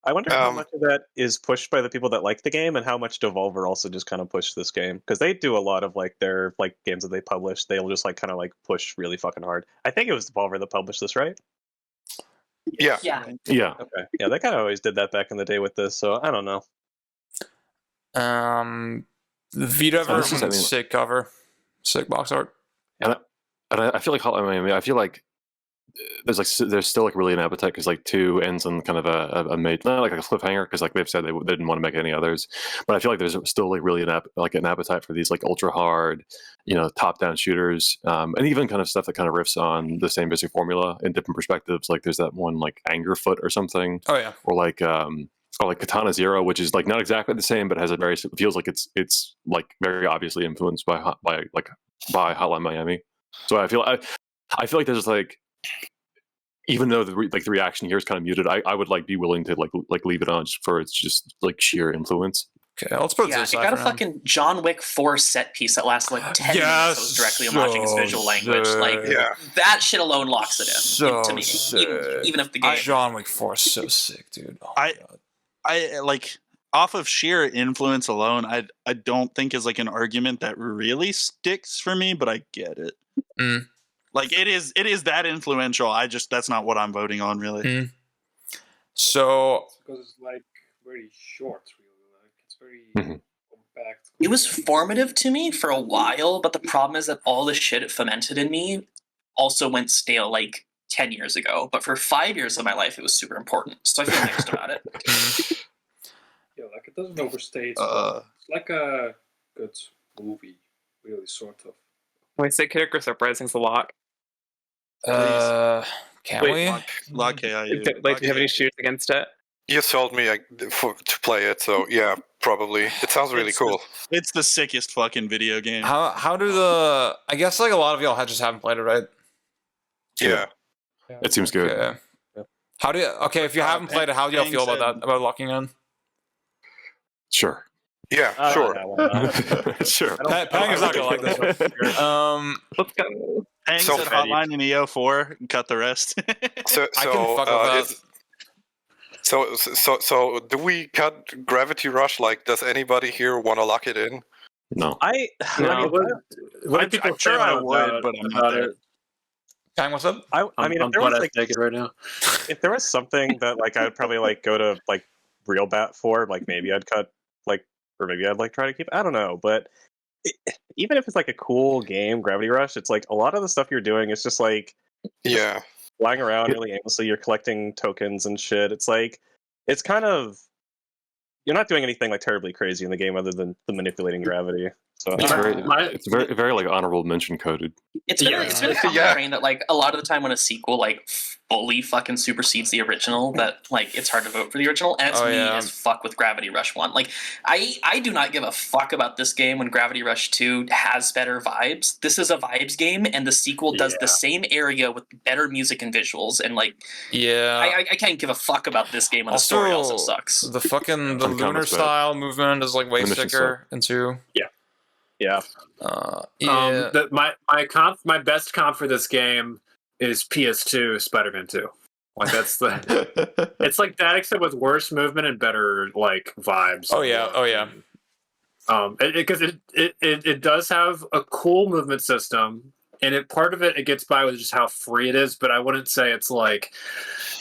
I wonder how much of that is pushed by the people that like the game, and how much Devolver also just kind of pushed this game, because they do a lot of like their like games that they publish. They'll just like kind of like push really fucking hard. I think it was Devolver that published this, right? Yeah. Okay. Yeah, they kind of always did that back in the day with this. So I don't know. Vita version, sick cover, sick box art. And I feel like Hotline Miami. I feel like there's still like really an appetite because like 2 ends on kind of a made, not like a cliffhanger, because like they've said they didn't want to make any others, but I feel like there's still like really an appetite for these like ultra hard, top down shooters, and even kind of stuff that kind of riffs on the same basic formula in different perspectives. Like there's that one like Angerfoot or something. Oh yeah. Or like it's called like Katana Zero, which is like not exactly the same, but has a very, feels like it's like very obviously influenced by Hotline Miami. So I feel like there's like, even though the reaction here is kind of muted, I would like be willing to like leave it on just for its just like sheer influence. Okay, let's put this. Yeah, it got a fucking John Wick 4 set piece that lasted like 10 minutes. That was directly homaging its visual language. Like that shit alone locks it in to me. Even if the game. John Wick 4 is so sick, dude. Oh I like off of sheer influence alone. I don't think is like an argument that really sticks for me, but I get it. Like it is that influential. That's not what I'm voting on really. So because it's like very short, really. Like it's very compact. It was formative to me for a while, but the problem is that all the shit it fomented in me also went stale like 10 years ago. But for 5 years of my life, it was super important. So I feel mixed about it. Yeah, like it doesn't overstay its it's like a good movie, really, sort of. When I say Kid Icarus Uprising's a lot. Can we? Lock KIU. Do you have any shooters against it? You told me to play it, so yeah, probably. It sounds really cool. It's the sickest fucking video game. How do I guess like a lot of y'all just haven't played it, right? Yeah. It seems good. Okay. How do you? Okay, if you haven't played it, how do y'all feel about that? About locking in? Sure. Yeah, sure. Sure. Pang is not gonna like this one. Let's go. Pang said Hotline in EO4 and cut the rest. So do we cut Gravity Rush? Like, does anybody here want to lock it in? No. I'm sure I would, but I'm not there. Pang, what's up? I'm glad I take it right now. If there was something that like I would probably like go to like real bat for, like maybe I'd cut or maybe I'd like try to keep. I don't know, but even if it's like a cool game, Gravity Rush, it's like a lot of the stuff you're doing is just like flying around really aimlessly. You're collecting tokens and shit. It's like it's kind of you're not doing anything like terribly crazy in the game other than the manipulating gravity. So it's very like honorable mention coded. It's been a common train that like a lot of the time when a sequel like fully fucking supersedes the original, that like it's hard to vote for the original, and it's as fuck with Gravity Rush 1. Like I do not give a fuck about this game when Gravity Rush 2 has better vibes. This is a vibes game, and the sequel does the same area with better music and visuals, and like I can't give a fuck about this game when the story also sucks. The fucking the lunar style movement is like way sicker in 2. Yeah. My best comp for this game is PS2 Spider-Man 2. Like that's it's like that except with worse movement and better like vibes. Because it does have a cool movement system. and part of it gets by with just how free it is. But I wouldn't say it's like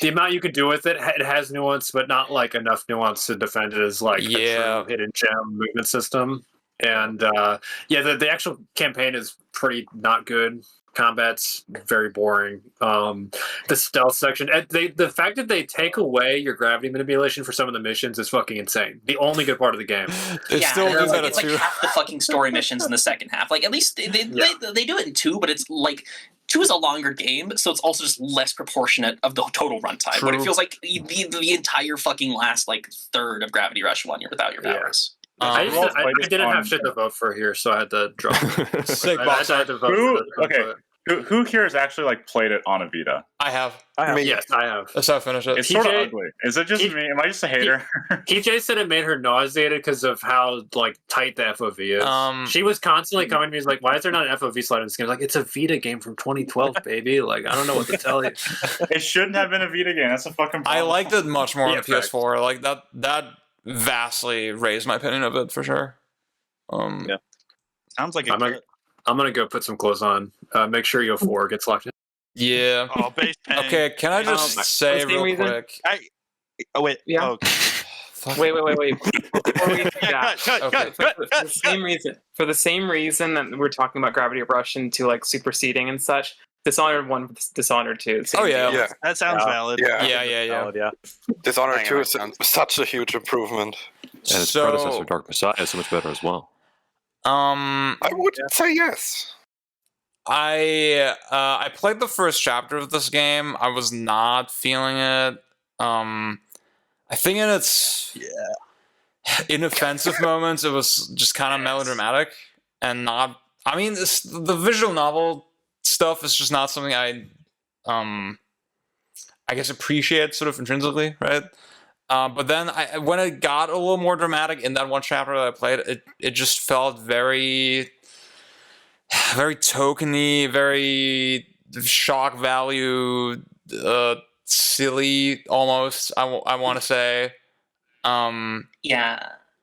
the amount you can do with it. It has nuance, but not like enough nuance to defend it as like a true hidden gem movement system. And the actual campaign is pretty not good. Combat's very boring. The stealth section, the fact that they take away your gravity manipulation for some of the missions is fucking insane. The only good part of the game. It's like half the fucking story missions in the second half. Like at least they do it in 2, but it's like 2 is a longer game, so it's also just less proportionate of the total runtime. But it feels like the entire fucking last like third of Gravity Rush 1 you're without your powers. I didn't have shit to vote for here, so I had to draw. Sick I had to vote for the Who here has actually like played it on a Vita? I have. Yes, I have. That's how I finished it. It's sort of ugly. Is it just me? Am I just a hater? TJ said it made her nauseated because of how like tight the FOV is. She was constantly coming to me, like, "Why is there not an FOV slide in this game?" Like, it's a Vita game from 2012, baby. Like, I don't know what to tell you. It shouldn't have been a Vita game. That's a fucking problem. I liked it much more on the PS4. Like that vastly raised my opinion of it for sure. Sounds like I'm gonna go put some clothes on. Make sure your 4 gets locked in. Yeah. Oh, base pain. Okay, can I just say real quick? Wait. Yeah. Oh. Wait. Before we do that, for the same reason that we're talking about Gravity Rush into like superseding and such, Dishonored 1, Dishonored 2. That sounds valid. Yeah. Dishonored 2 is such a huge improvement. And its predecessor, Dark Messiah, is so much better as well. I would say yes. I played the first chapter of this game. I was not feeling it. I think in its inoffensive moments, it was just kind of melodramatic and not. I mean, the visual novel stuff is just not something I guess appreciate sort of intrinsically, right? But then when it got a little more dramatic in that one chapter that I played, it just felt very, very tokeny, very shock value, silly almost. I want to say.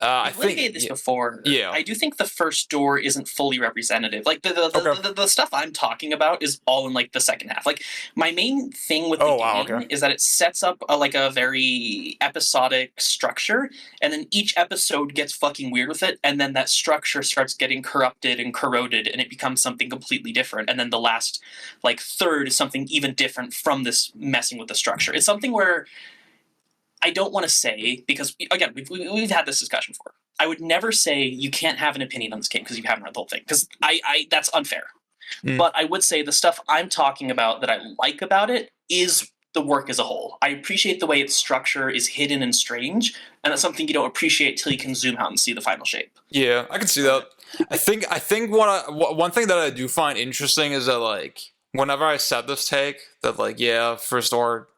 I've litigated this before. Yeah. I do think the first door isn't fully representative. Like the stuff I'm talking about is all in like the second half. Like my main thing with the game is that it sets up a very episodic structure, and then each episode gets fucking weird with it, and then that structure starts getting corrupted and corroded, and it becomes something completely different. And then the last like third is something even different from this messing with the structure. It's something where I don't want to say, because again, we've had this discussion before. I would never say you can't have an opinion on this game because you haven't read the whole thing, because I that's unfair. But I would say the stuff I'm talking about that I like about it is the work as a whole. I appreciate the way its structure is hidden and strange, and that's something you don't appreciate till you can zoom out and see the final shape. Yeah, I can see that. I think one thing that I do find interesting is that like whenever I said this take that like first door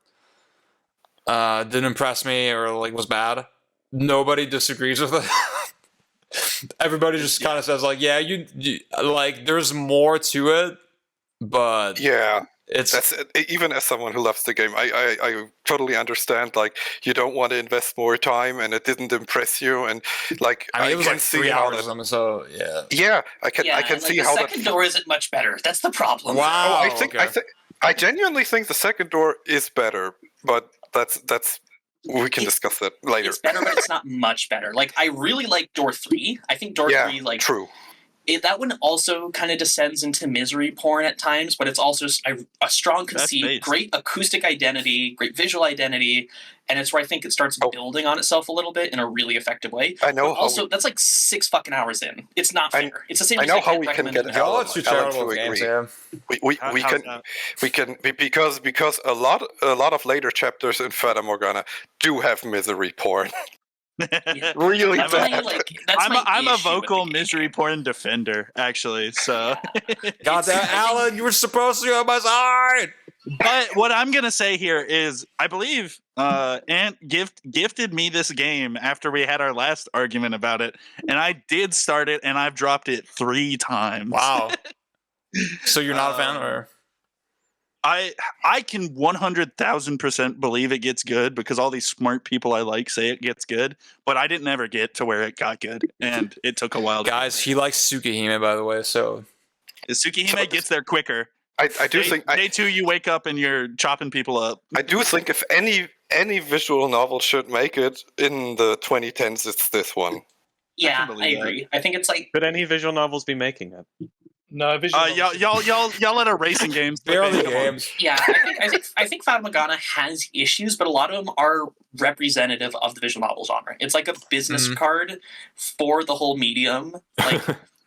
didn't impress me or like was bad, nobody disagrees with it. Everybody just kind of says like, you like there's more to it, but that's even as someone who loves the game, I totally understand. Like you don't want to invest more time, and it didn't impress you, and like I mean, it was like 3 hours or something. So I can see the how second door isn't much better. That's the problem. Wow. I genuinely think the second door is better, but that's we can discuss that later. It's better, but it's not much better. Like I really like door 3. I think door 3 like true. That one also kind of descends into misery porn at times, but it's also a strong conceit, great acoustic identity, great visual identity, and it's where I think it starts building on itself a little bit in a really effective way. I know. But also, that's like 6 fucking hours in. It's not fair. It's the same. I know how we can get Alan to agree. We can because a lot of later chapters in Fata Morgana do have misery porn. Really bad. I'm a vocal misery porn defender, actually. So, goddamn, Alan, you were supposed to be on my side. But what I'm gonna say here is, I believe Ant gifted me this game after we had our last argument about it, and I did start it, and I've dropped it 3 times. Wow. So you're not a fan, or? I can 100,000% believe it gets good because all these smart people I like say it gets good, but I didn't ever get to where it got good, and it took a while. Guys, he likes Tsukihime, by the way, so Tsukihime gets there quicker. I do think day 2 you wake up and you're chopping people up. I do think if any visual novel should make it in the 2010s, it's this one. Yeah, I agree. I think it's like. Could any visual novels be making it? No, visual. Y'all let a racing games. Barely games. Yeah, I think Fata Morgana has issues, but a lot of them are representative of the visual novel genre. It's like a business card for the whole medium. Like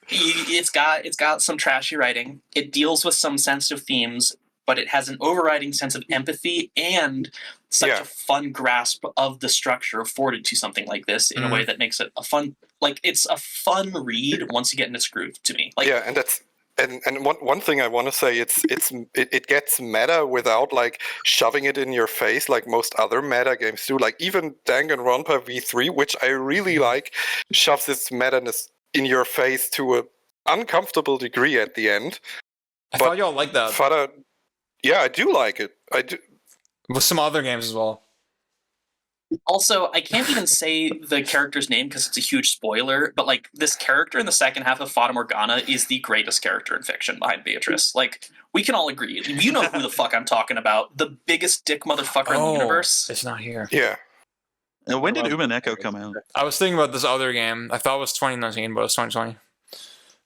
it's got some trashy writing. It deals with some sensitive themes, but it has an overriding sense of empathy and such a fun grasp of the structure afforded to something like this in a way that makes it a fun. Like it's a fun read once you get in its groove. To me, like and that's. And one thing I want to say, it gets meta without like shoving it in your face like most other meta games do. Like even Danganronpa V3, which I really like, shoves its meta-ness in your face to an uncomfortable degree at the end. I thought y'all liked that. Yeah, I do like it. I do. With some other games as well. Also, I can't even say the character's name because it's a huge spoiler, but like this character in the second half of Fata Morgana is the greatest character in fiction behind Beatrice. Like, we can all agree. You know who the fuck I'm talking about. The biggest dick motherfucker in the universe. It's not here. Yeah. And when did Umaneko come out? I was thinking about this other game. I thought it was 2019, but it's 2020.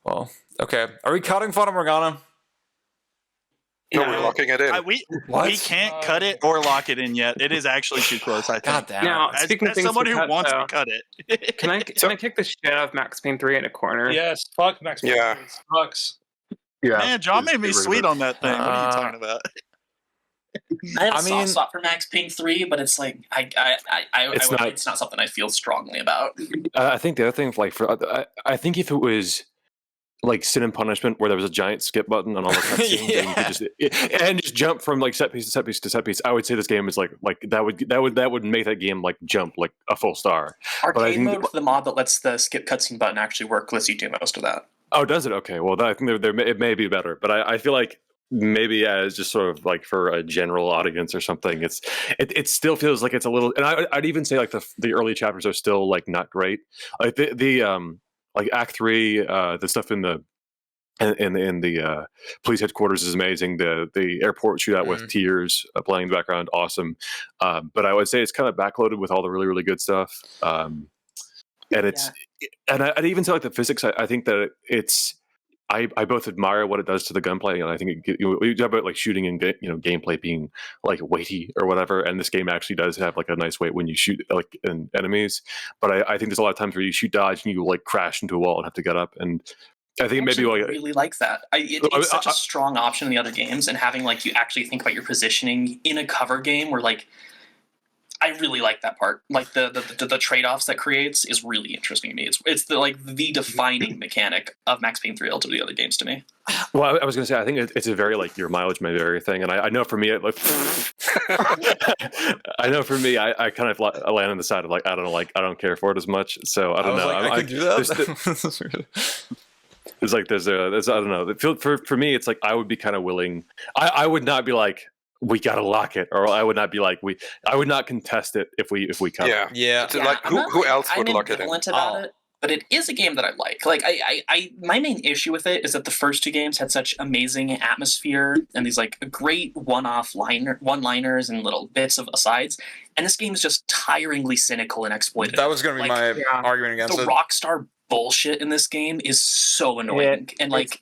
Well, okay. Are we cutting Fata Morgana? No, we're locking it in. We can't cut it or lock it in yet. It is actually too close, I think. God damn it. Now, As speaking of things someone to who cut, wants though, to cut it. Can I kick the shit out of Max Payne 3 in a corner? Yes, fuck Max Payne. Yeah. It sucks. Yeah. Man, John made me Get rid of sweet it. on that thing. What are you talking about? I have a soft spot for Max Payne 3, but it's like it's not something I feel strongly about. I think the other thing, like I think if it was like Sin and Punishment, where there was a giant skip button on all the cutscenes, and you could just jump from like set piece to set piece to set piece, I would say this game is like that would make that game like jump like a full star. Arcade mode with the mod that lets the skip cutscene button actually work lets you do most of that. Oh, does it? Okay, well, I think it may be better, but I feel like maybe as just sort of like for a general audience or something, it still feels like it's a little. And I'd even say like the early chapters are still like not great. Like the like Act 3, the stuff in the police headquarters is amazing. The airport shootout with Tears playing in the background, awesome. But I would say it's kind of backloaded with all the really, really good stuff. And it's and I'd even say like the physics. I think that it's. I both admire what it does to the gunplay, and I think we talk about like shooting and gameplay being like weighty or whatever. And this game actually does have like a nice weight when you shoot like enemies. But I think there's a lot of times where you shoot dodge and you like crash into a wall and have to get up. And I think maybe like really like that. It's such a strong option in the other games, and having like you actually think about your positioning in a cover game where like. I really like that part. Like the trade-offs that creates is really interesting to me. It's the defining mechanic of Max Payne 3 relative to the other games to me. Well, I was going to say I think it's a very like your mileage may vary thing, and I know for me, like, I know for me, I kind of land on the side of like I don't know, like I don't care for it as much. So I don't know. Like, I could do that. There's like there's I don't know. For me, it's like I would be kind of willing. I would not be like. We gotta lock it, or I would not be like I would not contest it if we cut it. Yeah. Like who else would lock it in? About it, but it is a game that I like. Like I my main issue with it is that the first two games had such amazing atmosphere and these like great one-liners and little bits of asides, and this game is just tiringly cynical and exploitative. That was gonna be my argument against the it. Rockstar bullshit in this game is so annoying, and like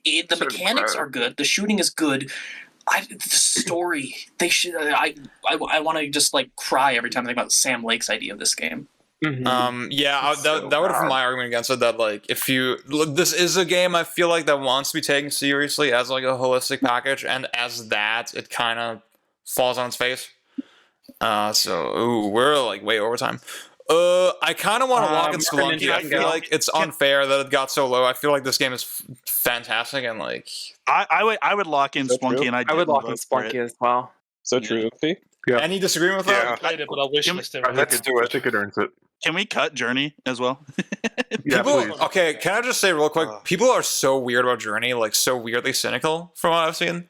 the mechanics are good, the shooting is good. The story, they should. I want to just like cry every time I think about Sam Lake's idea of this game. That would have been my argument against it. That like if you look, this is a game I feel like that wants to be taken seriously as like a holistic package, and as that, it kind of falls on its face. We're like way over time. I kind of want to lock in Spelunky. I feel like it's unfair that it got so low. I feel like this game is fantastic, and like I would lock in Spelunky, and I would lock in Spelunky as well. So true. Yeah. Any disagreement with that? I played it, but I'll wish list it. Let's do it. I think it earns it. Can we cut Journey as well? Okay, can I just say real quick? People are so weird about Journey, like so weirdly cynical from what I've seen.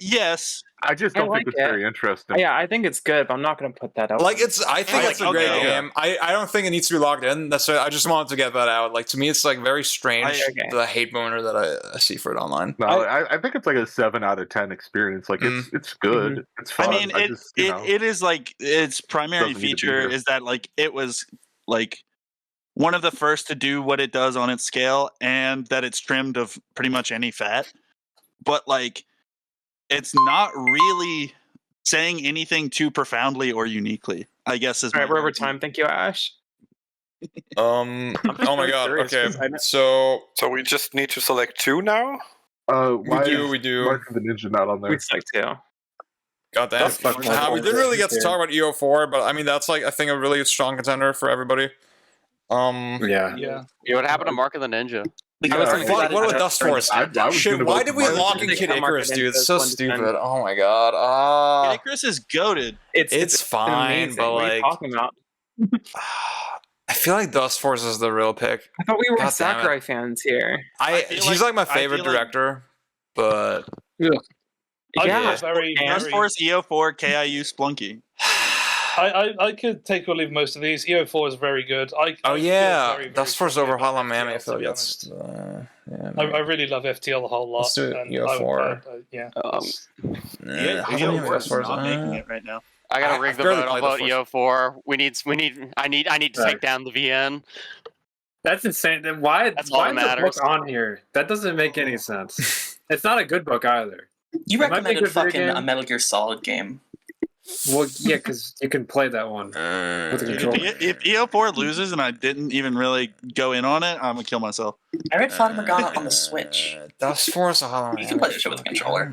Yes. I just I don't like think it's it. very interesting. Yeah, I think it's good, but I'm not going to put that out. Like I think it's a great okay. game. I don't think it needs to be locked in. Necessarily. I just wanted to get that out. Like to me, it's like very strange the hate boner that I see for it online. No, I think it's like a 7 out of 10 experience. Like it's good. It's fun. I mean, it is like its primary Doesn't need to be feature here. is that like it was like one of the first to do what it does on its scale, and that it's trimmed of pretty much any fat. But like, it's not really saying anything too profoundly or uniquely, I guess is All right, we're over argument. time. Thank you, Ash. Oh my god. Okay. So we just need to select 2 now? Why we do. Mark of the Ninja not on there? We select 2. God damn. We didn't really get to talk about EO4, but I mean that's like I think a really strong contender for everybody. Yeah. What happened to Mark of the Ninja? What about Dust Force? Shit, why did we lock in Kid Icarus, dude? It's so stupid. Oh my god. Kid Icarus is goated. It's fine, amazing. but What are you like talking about? I feel like Dust Force is the real pick. I thought we were God damn it. Sakurai fans here. He's like my favorite director, but Yeah, very, Dust Force, EO4, KIU, Splunky. I could take or leave most of these. EO4 is very good. I feel very, Dust Force over Hollow Mammy. I feel like that's. I really love FTL a whole lot. Let's do it, and EO4. EO4 is not making it right now. I gotta rig the vote. I'll vote EO4. I need to take down the VN. That's insane. Then why is That's all that the matters. book on here? That doesn't make any sense. It's not a good book either. You It might be a recommended good video fucking game. a Metal Gear Solid game. Well, yeah, because you can play that one with the controller. If EO4 loses and I didn't even really go in on it, I'm gonna kill myself. I read Fata Morgana on the Switch. Dust Force or Hollow You can play the shit with a controller.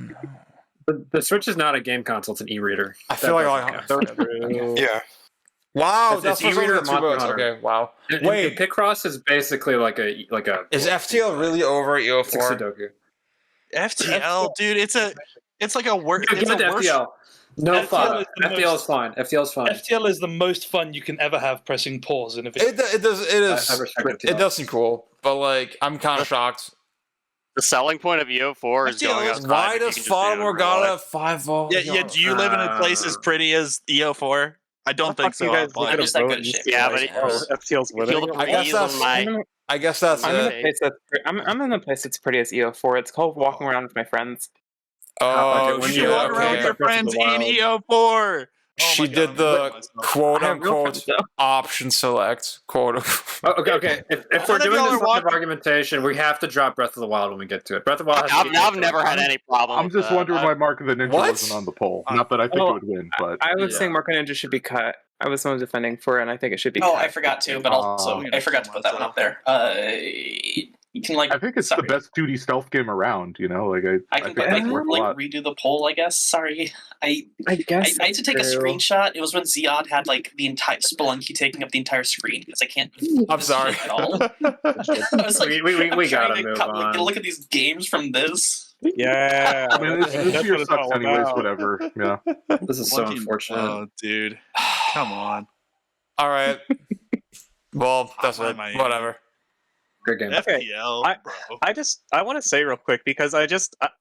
The Switch is not a game console; it's an e-reader. I feel like Yeah. Wow, It's Dust Force e-reader over 2 Monster votes. Hunter. Okay, wow. Wait, Picross is basically like a Is FTL really over it's a EO4? Sudoku. FTL, dude, it's like a work. Give It's it to a worse. FTL. No FTL fun. is the FTL is most- fine. FTL is fine. FTL is the most fun you can ever have pressing pause in a video. It is. I respect FTL. It does seem cool, but like I'm kind of shocked. The selling point of EO4 is going outside. Why if you does can just do it Fata in real Morgana life. have 5 votes? Yeah. Do you live in a place as pretty as EO4? I don't think so. I'm just that good at shit. Yeah, but FTL's feel winning. the I guess breeze that's- on my. I guess that's I'm in it. a place that's I'm in a place that's pretty as EO4. It's called walking around with my friends. Oh, when You shit, walk around with okay. your friends in Wild. EO4. She my did God, I'm the myself. quote I have real unquote friends, though. option select quote. Okay. If we're None of doing y'all this are line of watching- argumentation, we have to drop Breath of the Wild when we get to it. Breath of the Wild. I've never had any problem. I'm with just that. wondering why Mark of the Ninja What? wasn't on the poll. Not that I think Oh, it would win, but I was saying Marco Ninja should be cut. I was the one defending for it, and I think it should be Oh, cut. I forgot to, but also I forgot to put that one up there. You can like I think it's the best 2D stealth game around. You know, like I can think put, that's worth a lot. redo the poll, I guess. Sorry, I guess I had to take a true. screenshot. It was when Ziad had like the entire Spelunky taking up the entire screen because I can't. I'm this sorry. shit at all. I was like, We I'm trying gotta to move cut, on. look at these games from this. Yeah. I mean, this That's year what it's sucks all anyways. about. Whatever. Yeah. This is so Fucking- unfortunate. Oh, dude. Come on. All right. Well, that's it. my- Whatever. Good game. FPL, bro. I want to say real quick because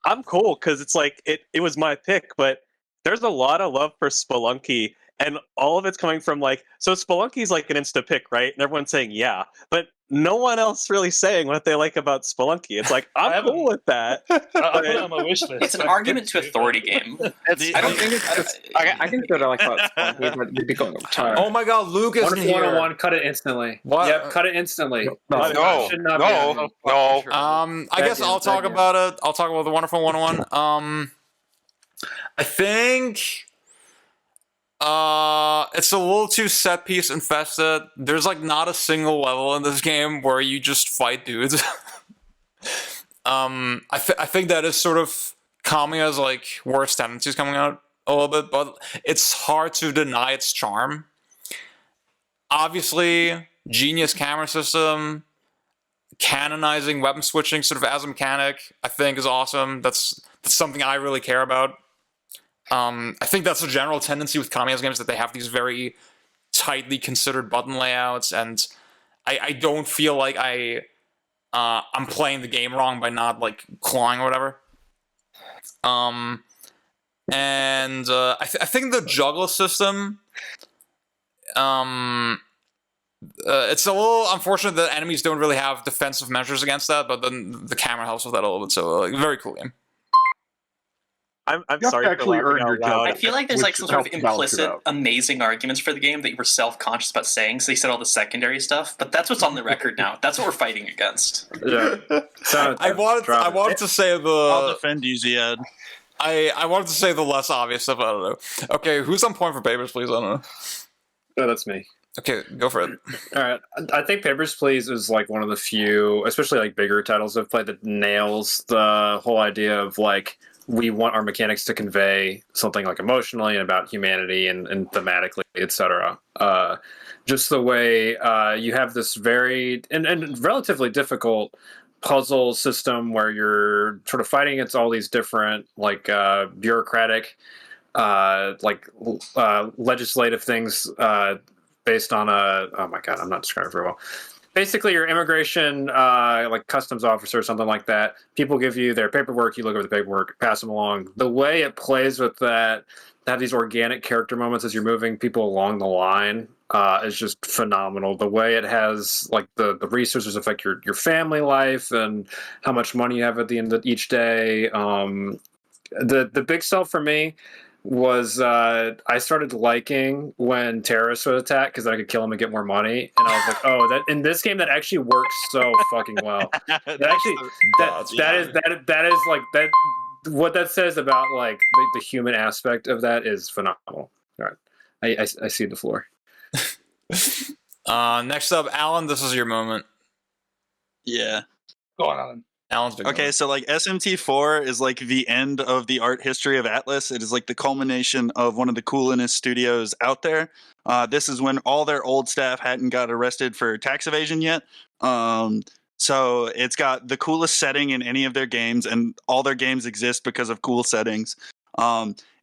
I'm cool because it's like it was my pick, but there's a lot of love for Spelunky, and all of it's coming from like so Spelunky's like an insta pick, right? And everyone's saying yeah, but no one else really saying what they like about Spelunky. It's like I'm cool with that. I put it on my wish list. It's an argument to authority game. I don't think it's. I think that I like about Spelunky, but you'd be going over time. Oh my God, Lucas One in if here. 101, cut it instantly. What? Yep, cut it instantly. No, Should not be on. no. I guess I'll talk about it. I'll talk about the Wonderful 101. I think it's a little too set piece infested. There's like not a single level in this game where you just fight dudes. I think that is sort of Kamiya's like worst tendencies coming out a little bit, but it's hard to deny its charm. Obviously, genius camera system, canonizing weapon switching sort of as a mechanic, I think is awesome. That's something I really care about. I think that's a general tendency with Kamiya's games that they have these very tightly considered button layouts, and I don't feel like I'm playing the game wrong by not like clawing or whatever. And I think the juggle system, it's a little unfortunate that enemies don't really have defensive measures against that, but then the camera helps with that a little bit. So, very cool game. I'm You have sorry to for actually laughing earn out your loud. I feel like there's like which some sort of helps balance it implicit, out. amazing arguments for the game that you were self-conscious about saying, so you said all the secondary stuff, but that's what's on the record now. That's what we're fighting against. Yeah. So I wanted to say I'll defend you, Ziad. I wanted to say the less obvious stuff. I don't know. Okay, who's on point for Papers, Please? I don't know. No, that's me. Okay, go for it. All right. I think Papers, Please is like one of the few, especially like bigger titles I've played, that nails the whole idea of like, we want our mechanics to convey something like emotionally and about humanity and thematically, etc. Just the way you have this very and relatively difficult puzzle system where you're sort of fighting against all these different like bureaucratic legislative things based on oh my god, I'm not describing it very well. Basically, your immigration, like customs officer or something like that, people give you their paperwork, you look over the paperwork, pass them along. The way it plays with that, have these organic character moments as you're moving people along the line is just phenomenal. The way it has, like, the resources affect your family life and how much money you have at the end of each day. The big sell for me was I started liking when terrorists would attack because I could kill them and get more money, and I was like, oh, that in this game that actually works so fucking well. That is like that. What that says about like the human aspect of that is phenomenal. All right, I see the floor. Next up, Alan. This is your moment. Yeah. Go on, Alan. Alan's big Okay, moment. so like SMT4 is like the end of the art history of Atlas. It is like the culmination of one of the coolest studios out there. This is when all their old staff hadn't got arrested for tax evasion yet. So it's got the coolest setting in any of their games, and all their games exist because of cool settings.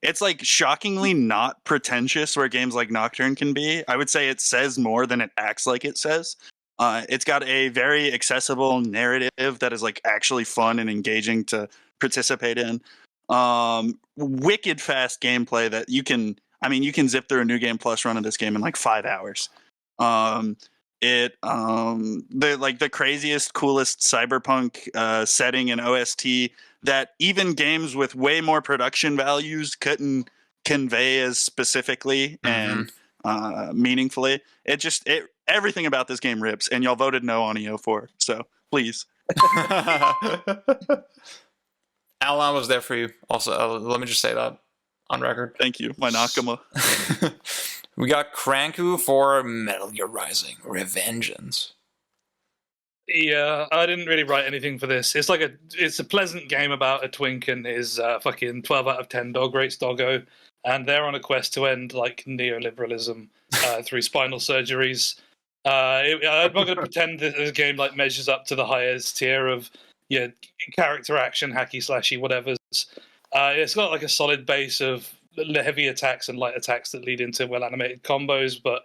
It's like shockingly not pretentious where games like Nocturne can be. I would say it says more than it acts like it says. It's got a very accessible narrative that is like actually fun and engaging to participate in. Wicked fast gameplay that you can zip through a New Game Plus run of this game in like 5 hours. The craziest, coolest cyberpunk setting and OST that even games with way more production values couldn't convey as specifically and meaningfully. Everything about this game rips, and y'all voted no on EO4, so please. Alan was there for you. Also, let me just say that on record. Thank you, my Nakama. We got Cranku for Metal Gear Rising: Revengeance. Yeah, I didn't really write anything for this. It's a pleasant game about a twink and his fucking 12 out of 10 dog rates doggo, and they're on a quest to end like neoliberalism through spinal surgeries. I'm not going to pretend that this game like measures up to the highest tier of character action, hacky slashy, whatever. It's got like a solid base of heavy attacks and light attacks that lead into well animated combos, but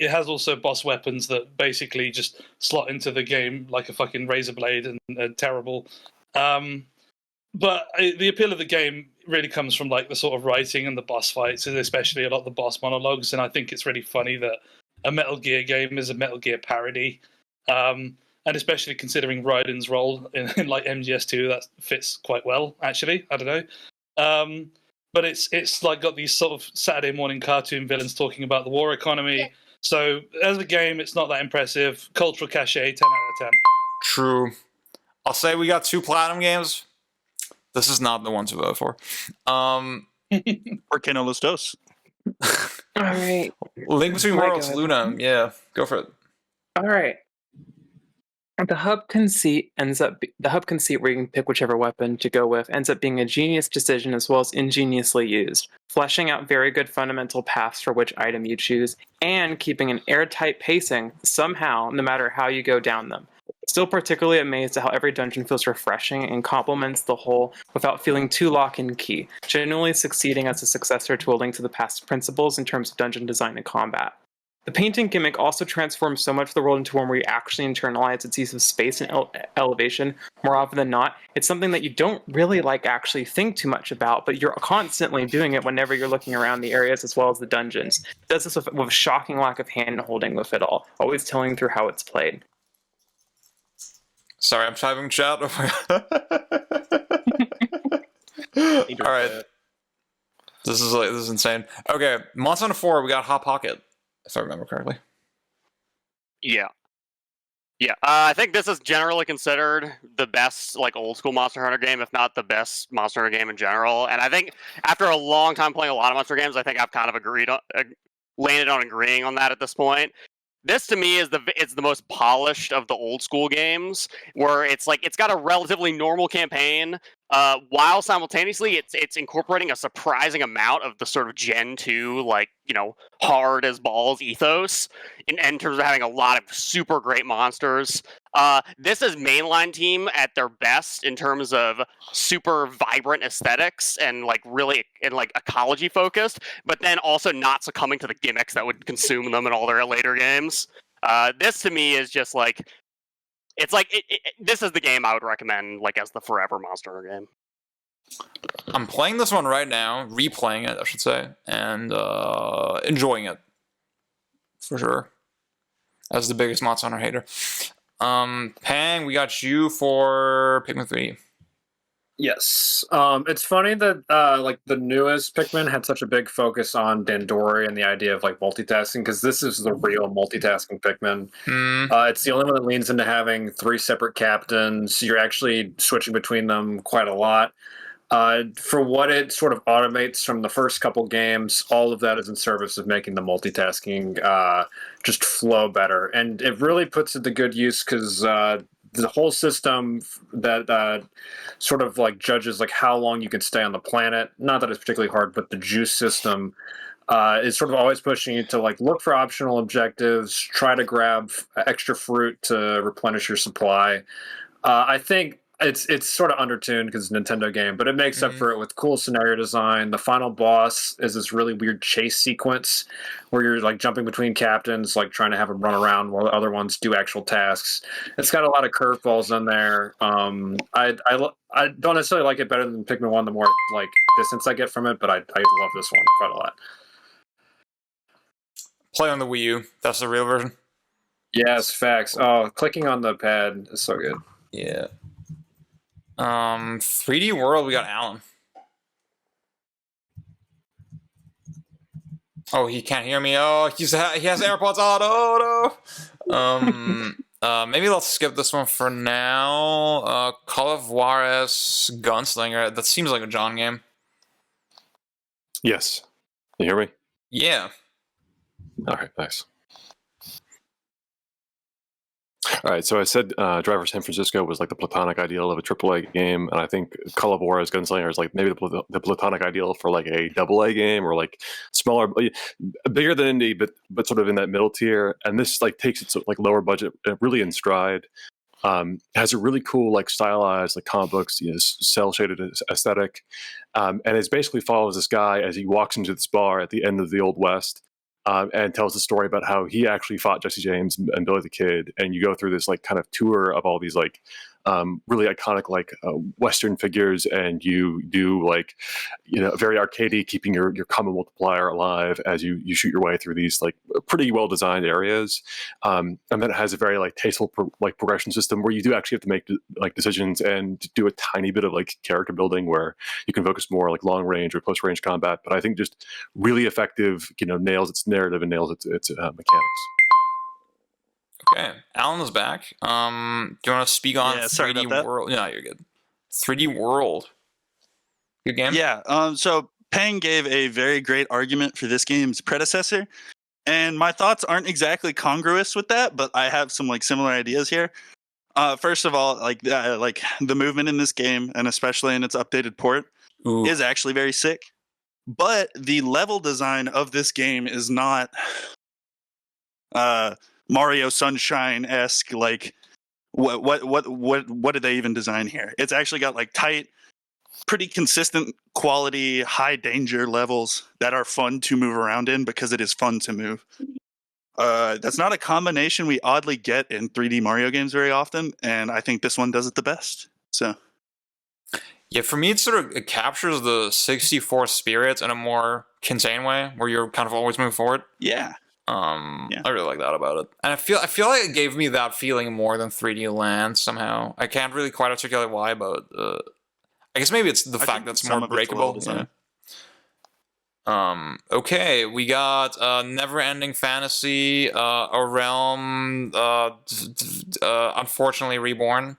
it has also boss weapons that basically just slot into the game like a fucking razor blade and terrible. But the appeal of the game really comes from like the sort of writing and the boss fights, and especially a lot of the boss monologues. And I think it's really funny that a Metal Gear game is a Metal Gear parody. And especially considering Raiden's role in like MGS2, that fits quite well, actually. I don't know. But it's like got these sort of Saturday morning cartoon villains talking about the war economy. Yeah. So as a game, it's not that impressive. Cultural cachet, 10 out of 10. True. I'll say we got 2 platinum games. This is not the one to vote for. Por qué no los dos? All right. Link Between Worlds, Luna. Yeah, go for it. All right. The hub conceit where you can pick whichever weapon to go with ends up being a genius decision as well as ingeniously used, fleshing out very good fundamental paths for which item you choose, and keeping an airtight pacing somehow, no matter how you go down them. Still particularly amazed at how every dungeon feels refreshing and complements the whole without feeling too lock and key, genuinely succeeding as a successor to A Link to the Past principles in terms of dungeon design and combat. The painting gimmick also transforms so much of the world into one where you actually internalize its use of space and elevation more often than not. It's something that you don't really actually think too much about, but you're constantly doing it whenever you're looking around the areas as well as the dungeons. It does this with a shocking lack of hand-holding with it all, always telling through how it's played. Sorry, I'm typing chat. All right. This is insane. Okay, Monster Hunter 4, we got Hot Pocket, if I remember correctly. Yeah. Yeah, I think this is generally considered the best old school Monster Hunter game, if not the best Monster Hunter game in general. And I think after a long time playing a lot of Monster games, I think I've kind of landed on agreeing on that at this point. This to me is the most polished of the old school games, where it's got a relatively normal campaign, while simultaneously it's incorporating a surprising amount of the sort of Gen 2 hard as balls ethos in terms of having a lot of super great monsters. This is mainline team at their best in terms of super vibrant aesthetics and really ecology focused, but then also not succumbing to the gimmicks that would consume them in all their later games. This to me is just this is the game I would recommend as the forever Monster Hunter game. I'm playing this one right now, replaying it, I should say, and enjoying it for sure. As the biggest Monster Hunter hater. Pang, we got you for Pikmin 3. Yes. It's funny that the newest Pikmin had such a big focus on Dandori and the idea of multitasking, because this is the real multitasking Pikmin. It's the only one that leans into having 3 separate captains. You're actually switching between them quite a lot. For what it sort of automates from the first couple games, all of that is in service of making the multitasking just flow better. And it really puts it to good use, because the whole system that sort of judges how long you can stay on the planet, not that it's particularly hard, but the juice system is sort of always pushing you to look for optional objectives, try to grab extra fruit to replenish your supply. I think it's sort of undertuned because it's a Nintendo game, but it makes up for it with cool scenario design. The final boss is this really weird chase sequence where you're jumping between captains, trying to have them run around while the other ones do actual tasks. It's got a lot of curveballs in there. I don't necessarily like it better than Pikmin 1 the more distance I get from it, but I love this one quite a lot. Play on the Wii U. That's the real version. Yes, facts. Oh, clicking on the pad is so good. Yeah. 3D World, we got Alan. Oh, he can't hear me. Oh, he has AirPods on. Oh no. Maybe let's skip this one for now. Call of Juarez Gunslinger. That seems like a John game. Yes. You hear me? Yeah. All right, nice. All right, so I said Driver San Francisco was the platonic ideal of a AAA game, and I think Call of Juarez Gunslinger is maybe the platonic ideal for a AA game, or smaller, bigger than indie, but sort of in that middle tier. And this takes its lower budget really in stride. Has a really cool stylized comic books, cell shaded aesthetic, and it basically follows this guy as he walks into this bar at the end of the Old West. And tells the story about how he actually fought Jesse James and Billy the Kid, and you go through this kind of tour of all these really iconic Western figures, and you do very arcadey, keeping your common multiplier alive as you shoot your way through these pretty well designed areas, and then it has a very tasteful progression system where you do actually have to make decisions and do a tiny bit of character building where you can focus more long range or close range combat. But I think just really effective, nails its narrative and nails its mechanics. Okay, Alan is back. Do you want to speak on 3D World? Yeah, you're good. 3D World. Good game? Yeah, so Pang gave a very great argument for this game's predecessor, and my thoughts aren't exactly congruous with that, but I have some similar ideas here. First of all, the movement in this game, and especially in its updated port, is actually very sick. But the level design of this game is not Mario Sunshine-esque. What did they even design here? It's actually got tight, pretty consistent quality, high danger levels that are fun to move around in because it is fun to move. That's not a combination we oddly get in 3D Mario games very often, and I think this one does it the best. So, yeah, for me, it captures the 64 spirit in a more contained way, where you're kind of always moving forward. Yeah. I really like that about it, and I feel like it gave me that feeling more than 3D Land somehow. I can't really quite articulate why, but I guess maybe it's the fact that it's more breakable. Okay, we got Never-Ending Fantasy, A Realm, Unfortunately Reborn.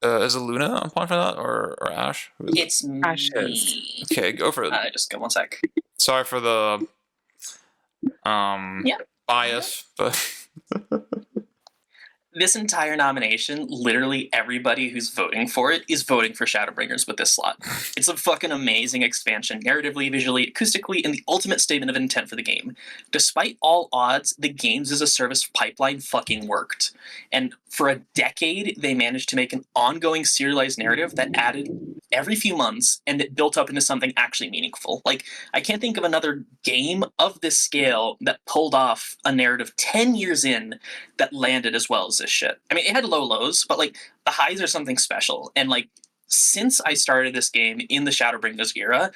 Is it Luna on point for that, or Ash? It's me. Okay, go for it. Just go one sec. Sorry for the bias, but This entire nomination, literally everybody who's voting for it is voting for Shadowbringers with this slot. It's a fucking amazing expansion, narratively, visually, acoustically, and the ultimate statement of intent for the game. Despite all odds, the games as a service pipeline fucking worked. And for a decade, they managed to make an ongoing serialized narrative that added every few months and it built up into something actually meaningful. Like, I can't think of another game of this scale that pulled off a narrative 10 years in that landed as well as this shit. I mean, it had low lows, but like the highs are something special. And like, since I started this game in the Shadowbringers era,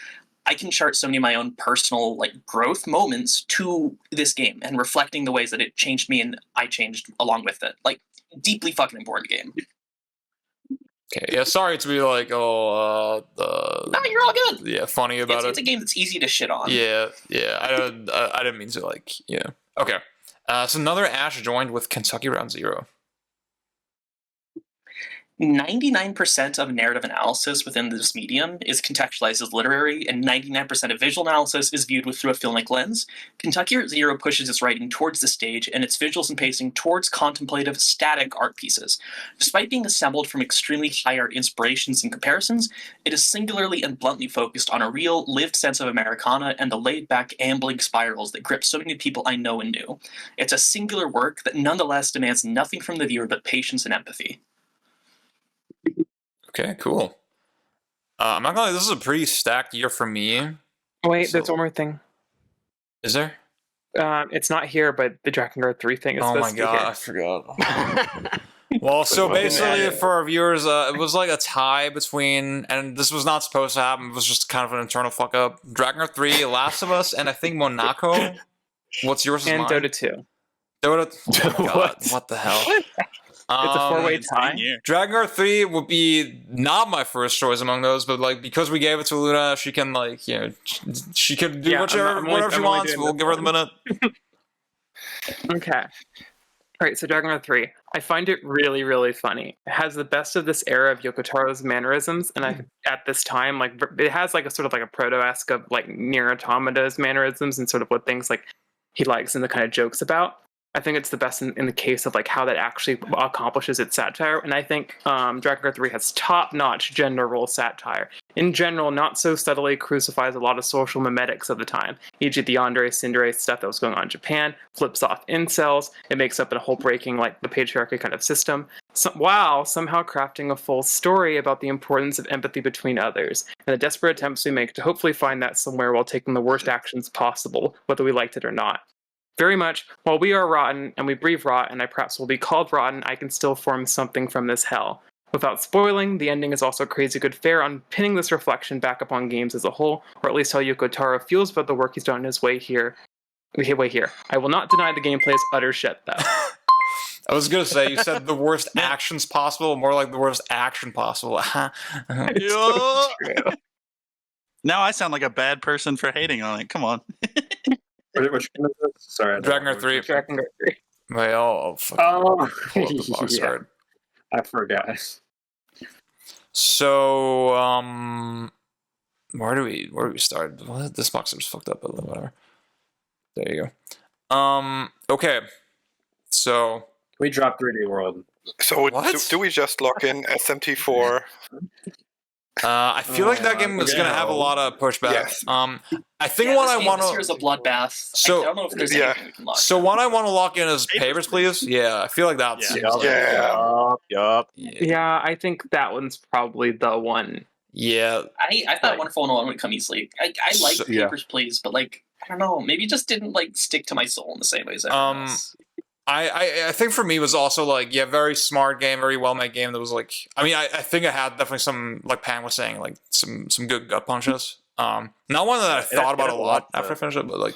I can chart so many of my own personal like growth moments to this game and reflecting the ways that it changed me and I changed along with it. Like, deeply fucking important game. okay, yeah. Sorry to be like, No, you're all good. Yeah, funny about It's a game that's easy to shit on. Yeah. I didn't mean to like, yeah. Okay. So another Ash joined with Kentucky Round Zero. 99% of narrative analysis within this medium is contextualized as literary, and 99% of visual analysis is viewed through a filmic lens. Kentucky Route Zero pushes its writing towards the stage and its visuals and pacing towards contemplative, static art pieces. Despite being assembled from extremely high art inspirations and comparisons, it is singularly and bluntly focused on a real, lived sense of Americana and the laid-back, ambling spirals that grip so many people I know and knew. It's a singular work that nonetheless demands nothing from the viewer but patience and empathy. Okay, cool. I'm not gonna lie, this is a pretty stacked year for me. Wait, there's one more thing. Is there? It's not here, but the Drakengard 3 thing is supposed to be here. I forgot. Well, so basically, for our viewers, it was like a tie between, and this was not supposed to happen. It was just kind of an internal fuck up. Drakengard 3, Last of Us, and I think Monaco. What's yours? And mine? Dota 2. Dota. Oh my God, what the hell? It's a four-way tie. Drakengard 3 would be not my first choice among those, but like because we gave it to Luna, she can like she could do whatever she wants. We'll give her the minute. Okay. All right, so Drakengard 3. I find it really, really funny. It has the best of this era of Yoko Taro's mannerisms, and at this time, like it has like a sort of like a proto-esque of like Nier Automata's mannerisms and sort of what things like he likes and the kind of jokes about. I think it's the best in the case of like how that actually accomplishes its satire, and I think Drakengard 3 has top-notch gender role satire. In general, not so subtly crucifies a lot of social memetics of the time, e.g. the Yandere Tsundere stuff that was going on in Japan, flips off incels, it makes up a whole breaking like the patriarchy kind of system, while somehow crafting a full story about the importance of empathy between others, and the desperate attempts we make to hopefully find that somewhere while taking the worst actions possible, whether we liked it or not. Very much, while we are rotten, and we breathe rot, and I perhaps will be called rotten, I can still form something from this hell. Without spoiling, the ending is also crazy good fare on pinning this reflection back upon games as a whole, or at least how Yoko Taro feels about the work he's done in his way here. I will not deny the gameplay is utter shit, though. I was gonna say, you said the worst actions possible, more like the worst action possible. Now I sound like a bad person for hating on it. Come on. Which game is this? Sorry. Drakengard 3. Drakengard 3. Wait, I'll fucking pull up the box art. I forgot. So, where do we start? Well, this box is fucked up, but whatever. There you go. Okay. So we dropped 3D World. So do we just lock in SMT4? I feel like that game is going to have a lot of pushback. Yes. I think what I want to... This here's a bloodbath. So, I don't know if there's anything we can lock. So what I want to lock in is Papers, Please. Yeah, I feel like that's... Yup. Yeah, I think that one's probably the one. Yeah. I thought Wonderful 101 would come easily. I like So- Papers, Please, but like I don't know, maybe it just didn't like stick to my soul in the same way as everyone else. I think for me it was also like, yeah, very smart game, very well made game that was like, I mean, I think I had definitely some, like Pam was saying, like some good gut punches. Not one that I thought about a lot after I finished it, but like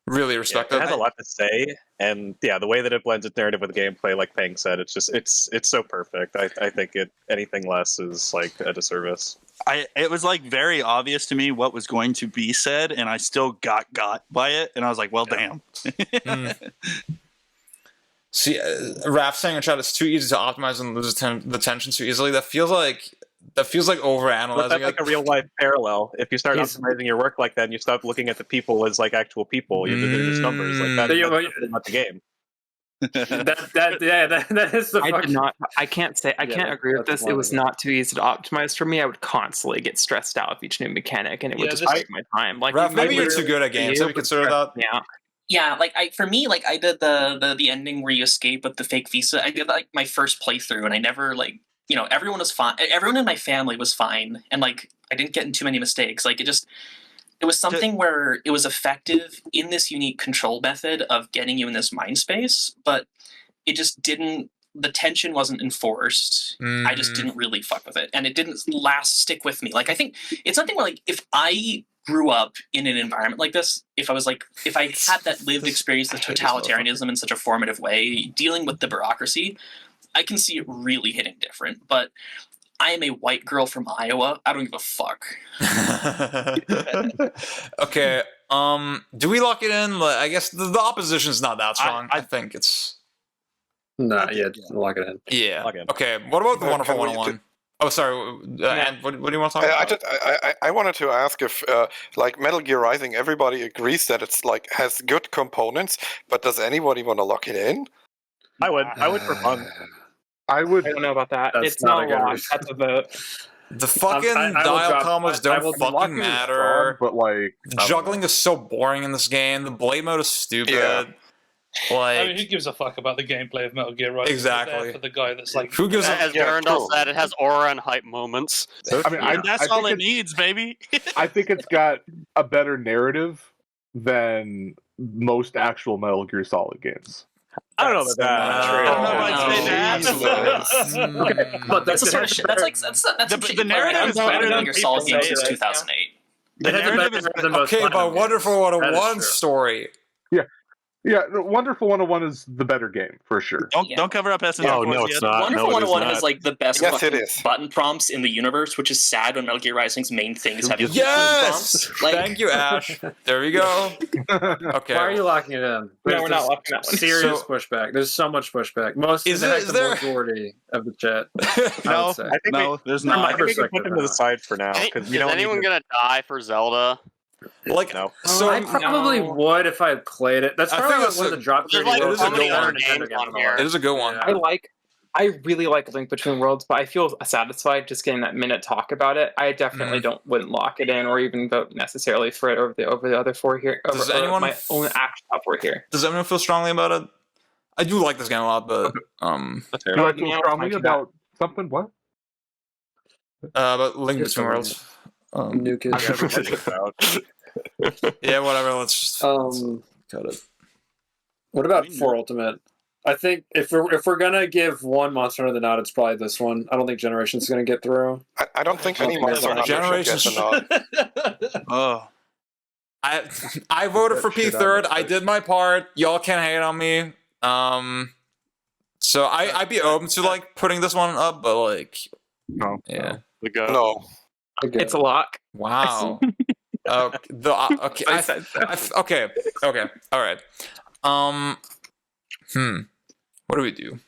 really respect It it. has a lot to say, and yeah, the way that it blends its narrative with gameplay, like Peng said, it's just it's so perfect. I think anything less is like a disservice. It was like very obvious to me what was going to be said, and I still got by it, and I was like, well, damn. See, Raph saying in chat, it's too easy to optimize and lose the tension too easily. That feels like overanalyzing But that's like a real life parallel. If you start optimizing your work like that, and you stop looking at the people as like actual people, they're just numbers. Like that's not the game. That is the. I can't agree with this. It was not too easy to optimize for me. I would constantly get stressed out with each new mechanic, and it would just break my time. Like, Raph, maybe you're too good at games. Have you considered that? Yeah. Yeah, like for me, like I did the ending where you escape with the fake visa. I did like my first playthrough, and I never like everyone was fine. Everyone in my family was fine, and like I didn't get in too many mistakes. Like it was something where it was effective in this unique control method of getting you in this mind space, but it just didn't. The tension wasn't enforced. I just didn't really fuck with it, and it didn't stick with me. Like I think it's something where like if I grew up in an environment like this, if I had that lived experience of totalitarianism in such a formative way, dealing with the bureaucracy, I can see it really hitting different. But I am a white girl from Iowa. I don't give a fuck. Okay. Do we lock it in? Like, I guess the opposition's not that strong. I think it's. Nah, yeah, lock it in. Yeah. Okay. What about the Wonderful 101? Oh, sorry. And what do you want to talk about? I wanted to ask if, like Metal Gear Rising, everybody agrees that it's like has good components, but does anybody want to lock it in? I would for fun. I would. I don't know about that. That's It's not not a a good lot. reason. That's a vote. The fucking I will dial drop- combos I don't will- fucking Locking is matter. strong, but like Juggling is so boring in this game. The blade mode is stupid. Yeah. Like, I mean, who gives a fuck about the gameplay of Metal Gear Rising? Exactly. They're there for the guy that's like, who gives a As Yeah, Durandal true. said, it has aura and hype moments. I mean, I That's think all it it's- needs, baby. I think it's got a better narrative than most actual Metal Gear Solid games. I don't know about that. I don't know if I'd say that. Okay, but That's a sort of shit. That's some shit the narrative is better than your solid people games say, since right? 2008. The narrative is Okay, but Wonderful 101 story. Yeah, Wonderful 101 is the better game for sure. Don't cover up SNL. Oh, no, it's not. Wonderful No, it is 101 not. has like the best Yes, it fucking is. button prompts in the universe, which is sad when Metal Gear Rising's main thing is having button Yes! prompts. Like, Thank you, Ash. There we go. Okay. Why are you locking it in? No, we're not locking that one. Serious So- pushback. There's so much pushback. Most Is is it- is the there- majority of the chat. I No, would say. I think no, there's From not. my I think we can put perspective, them to the side for now because we Is don't. anyone need to- gonna die for Zelda? Like, No. so I probably would if I had played it. That's I probably think like it's one of a- the drop There's shitty like worlds so I've many ever other Nintendo games game on in my here. life. it is a good one. Yeah. I really like Link Between Worlds, but I feel satisfied just getting that minute talk about it. I definitely wouldn't lock it in or even vote necessarily for it over the other four here. Does over anyone my f- own actual top four here? Does anyone feel strongly about it? I do like this game a lot, but Do I feel strongly about something? What? but Link Between Worlds. New kids. Yeah, whatever. Let's just cut it. What about For Ultimate? I think if we're gonna give one Monster Hunter the nod, it's probably this one. I don't think Generations is gonna get through. I don't think any Okay, Monster Hunter should Generations- get the nod. Oh, I voted for P Shit, third. I'm I did my part. Y'all can't hate on me. So I'd be open to like putting this one up, but like, No. yeah. The go. No. It's a lock. Wow. Okay. Okay. Okay. All right. What do we do?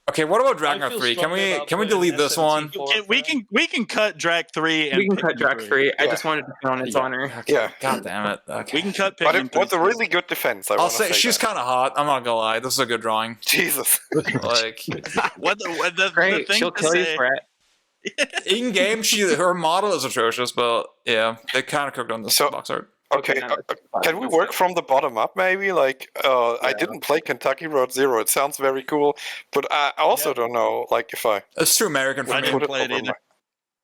Okay. What about Dragon I feel 3? strongly about Can we putting delete this one? S17 we can cut Drag 3 and We can cut Pikmin Drac 3. 3. I Yeah. just wanted to put on its honor. Yeah. God damn it. Okay. We can cut But Pikmin it was 3. a really good defense. I I'll want to say she's that. kind of hot. I'm not gonna lie. This is a good drawing. Jesus. Like the Great. thing She'll to kill you say, for it. in game, her model is atrocious, but yeah, they kind of cooked on this So- box art. Okay, can we work from the bottom up maybe? Like, I didn't play Kentucky Road Zero. It sounds very cool, but I also don't know, like, if I... It's too American for I me. didn't put play it over either.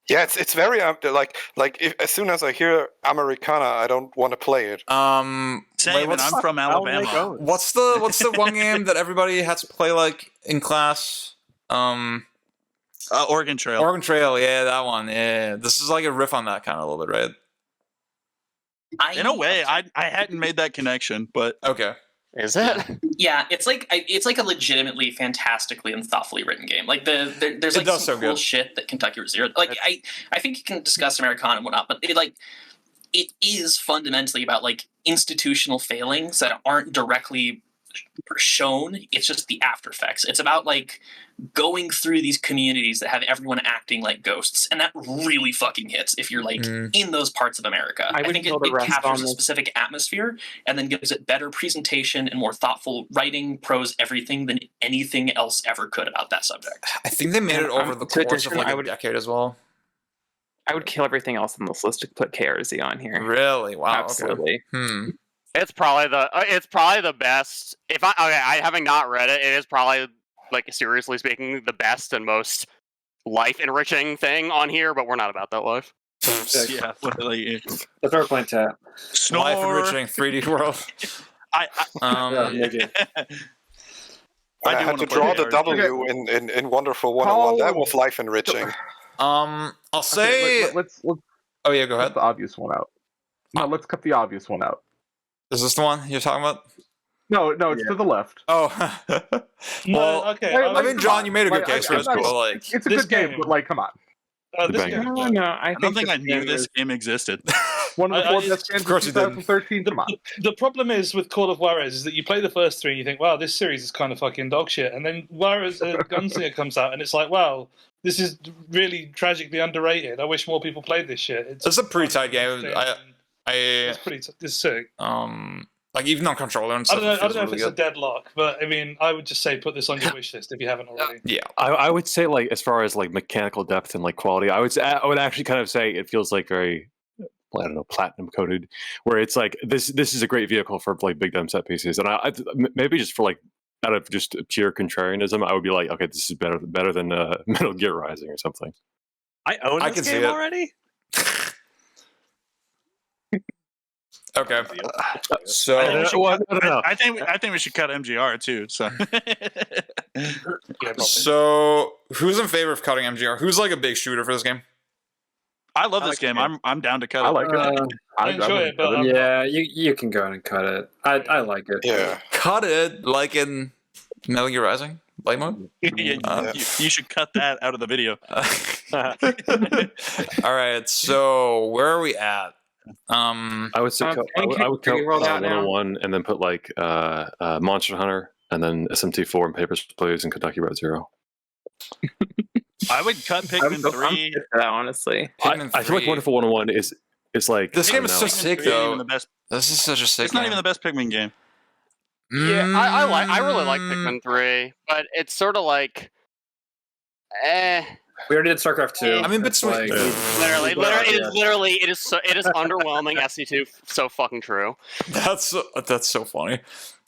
Yeah, it's very as soon as I hear Americana, I don't want to play it. Same, and I'm from Alabama. What's the one game that everybody has to play like in class? Oregon Trail. Oregon Trail, yeah, that one. Yeah, this is like a riff on that kind of a little bit, right? In a way, I hadn't made that connection, but okay. Is it? Yeah, it's like a legitimately fantastically and thoughtfully written game. Like there's like some cool shit that Kentucky Route Zero. Like I think you can discuss Americana and whatnot, but it is fundamentally about like institutional failings that aren't directly shown. It's just the after effects. It's about like going through these communities that have everyone acting like ghosts, and that really fucking hits if you're like in those parts of America. I think it captures a specific atmosphere and then gives it better presentation and more thoughtful writing, prose, everything than anything else ever could about that subject. I think they made it over the course of like a decade as well. I would kill everything else on this list to put KRZ on here. Really? Wow. Absolutely. Okay. It's probably the best. I having not read it, it is probably, like, seriously speaking, the best and most life enriching thing on here. But we're not about that life. Yeah, literally. That's our plan, Tap. Life enriching 3D world. I had to draw the W in Wonderful 101. That was life enriching. I'll say. Let's oh yeah, go ahead. Cut the obvious one out. No, let's cut the obvious one out. Is this the one you're talking about? No, it's to the left. Oh, well, okay. I mean, John, you made a good case for it. Like, it's a good game, but like, come on. I don't think I knew this game existed. One of the four best games of 2013. Come on. The problem is with Call of Juarez is that you play the first three and you think, wow, this series is kind of fucking dog shit. And then Juarez Gunslinger comes out and it's like, wow, this is really tragically underrated. I wish more people played this shit. It's a pretty tight game. It's sick. Like even on controller and stuff. I don't know if it's a deadlock, but I mean, I would just say put this on your wish list if you haven't already. Yeah, I would say like as far as like mechanical depth and like quality, I would actually kind of say it feels like very, I don't know, platinum coated, where it's like this is a great vehicle for like big dumb set pieces, and I maybe just for like out of just pure contrarianism, I would be like, okay, this is better than Metal Gear Rising or something. I own this game already. Okay, so I think we should cut MGR too. So, so who's in favor of cutting MGR? Who's like a big shooter for this game? I love this game. I'm down to cut it. I like it. I enjoy it, but yeah, you can go and cut it. I like it. Yeah, cut it like in Metal Gear Rising light mode. You should cut that out of the video. All right, so where are we at? I would say I would cut 101 and then put like Monster Hunter and then SMT4 and Papers, Please and Kentucky Route Zero. I would cut Pikmin 3. Honestly, I feel like Wonderful 101 is like this game is so sick though. This is such a sick. It's not even the best Pikmin game. Yeah, I really like Pikmin 3, but it's sort of like, We already did Starcraft 2. I mean, but like, it is underwhelming. SC2, so fucking true. That's so funny.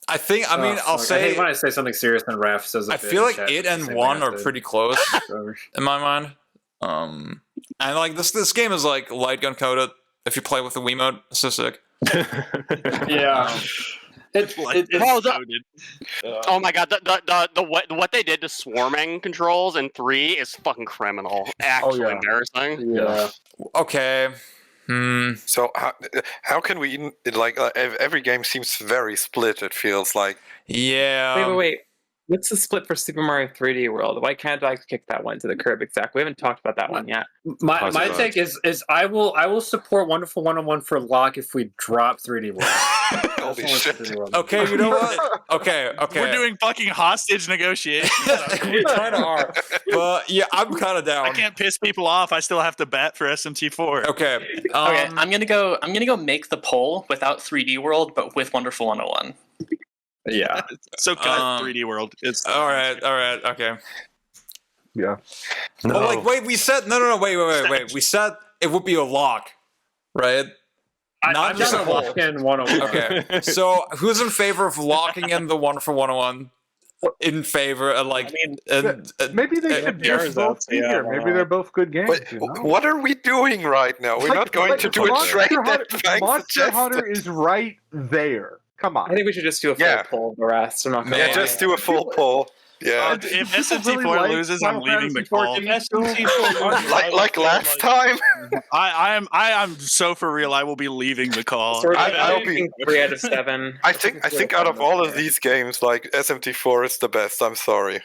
I think. I mean, I'll say. I hate when I say something serious and Raph says. I feel like it and 1 are pretty close in my mind. And like this game is like light gun coded. If you play with the Wiimote, it's so sick. Yeah. Oh my god, what they did to swarming controls in 3 is fucking criminal. Actually embarrassing. Yeah. Okay. So how can we like every game seems very split? It feels like. Yeah. Wait. What's the split for Super Mario 3D World? Why can't I kick that one to the curb? Exactly. We haven't talked about that one yet. My take is I will support Wonderful 101 for lock if we drop 3D World. Holy shit. Okay, you know what? Okay. We're doing fucking hostage negotiations. We kind of are. But yeah, I'm kind of down. I can't piss people off. I still have to bat for SMT4. Okay. Okay, I'm gonna go make the poll without 3D World, but with Wonderful 101. Yeah. So cut 3D World. It's all right. Okay. Yeah. No. Oh, like wait, we said no. Wait. We said it would be a lock, right? Not just a lock in 101. Okay. So who's in favor of locking in the Wonderful 101 in favor of like. Maybe they should just both be here. Maybe they're both good games. But You know? what are we doing right now? We're not going to do a trade that Monster Hunter is right there. Come on. I think we should just do a full poll of the rest. I'm not gonna lie. just do a full poll. Yeah. If SMT4 loses, I'm leaving the call. like last time. I am so for real. I will be leaving the call. I'll be 3 out of 7. I think out of all of these games, like SMT4 is the best. I'm sorry.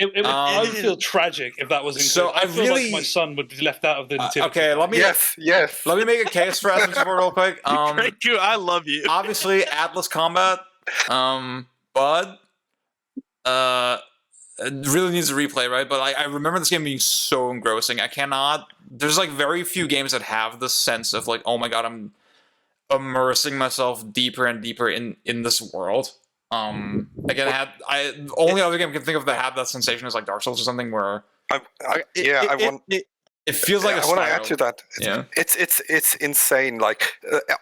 I would feel tragic if that was included. So I feel like my son would be left out of the nativity. Okay, let me. Yes. Let me make a case for SMT4 real quick. Thank you. I love you. Obviously, Atlas Combat, but it really needs a replay, right? But I remember this game being so engrossing. I cannot. There's like very few games that have the sense of like, oh my god, I'm immersing myself deeper and deeper in this world. Again, only other game I can think of that had that sensation is like Dark Souls or something where. It feels like I want to add to that. It's insane. Like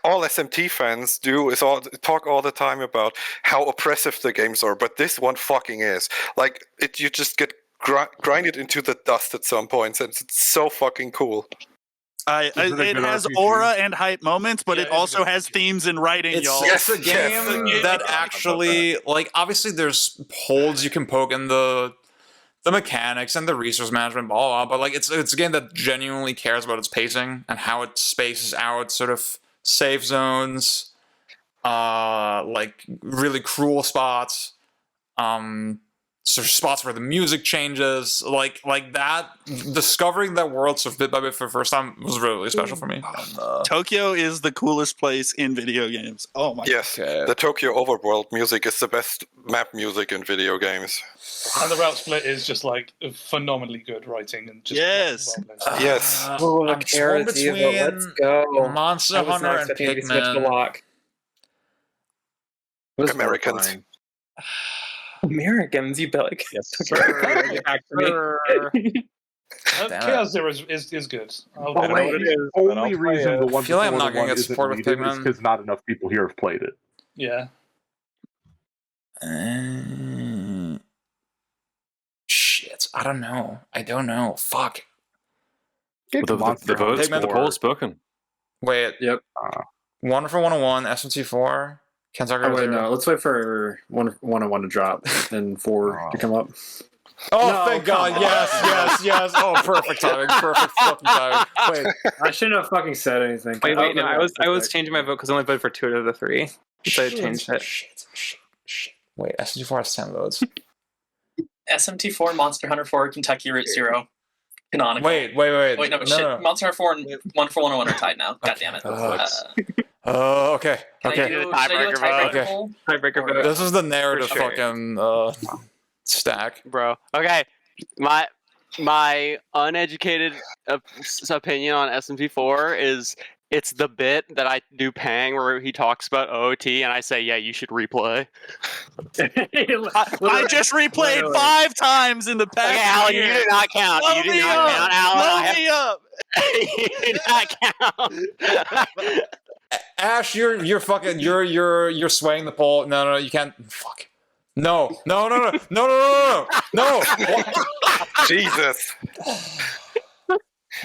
all SMT fans do is talk all the time about how oppressive the games are, but this one fucking is. Like you just get grinded into the dust at some points, and it's so fucking cool. It has aura and hype moments, but it also has themes and writing, y'all. It's a game that actually, like, obviously there's holes you can poke in the mechanics and the resource management, blah, blah, blah, but like it's a game that genuinely cares about its pacing and how it spaces out sort of safe zones, like really cruel spots, sort of spots where the music changes, like that. Discovering that world sort of bit by bit for the first time was really special for me. Tokyo is the coolest place in video games. Oh my! Yes, the Tokyo overworld music is the best map music in video games. And the route split is just like phenomenally good writing and just yes. I'm torn between let's go. Monster Hunter and Pikmin. Americans. Americans, you bet like Chaos Zero is good. The only reason the one I feel like I'm not going to get support with Pikmin is because not enough people here have played it. Yeah. Shit, I don't know. Fuck. The poll is spoken. Wait. Yep. Wonderful 101, SMT4. No. Let's wait for 101 to drop and 4 to come up. Oh, no, thank God. Yes. Oh, perfect timing. Perfect fucking timing. Wait. I shouldn't have fucking said anything. Wait, no, I was changing my vote because I only voted for 2 out of the 3. So I changed it. Shit. Wait, SMT4 has 10 votes. SMT4, Monster Hunter 4, Kentucky Route Zero. Canonical. Wait. Wait, no, shit. Monster Hunter 4 and 14101 are tied now. God damn it. Okay. Tiebreaker vote. This is the narrative fucking stack. Bro. Okay. My uneducated opinion on SMT4 is it's the bit that I do Pang where he talks about OOT and I say, yeah, you should replay. I just replayed 5 times in the past. Okay, Alan, you did not count. Blow me up, Alan. You did not count. Ash, you're fucking you're swaying the poll. No, you can't. Fuck. No. Jesus.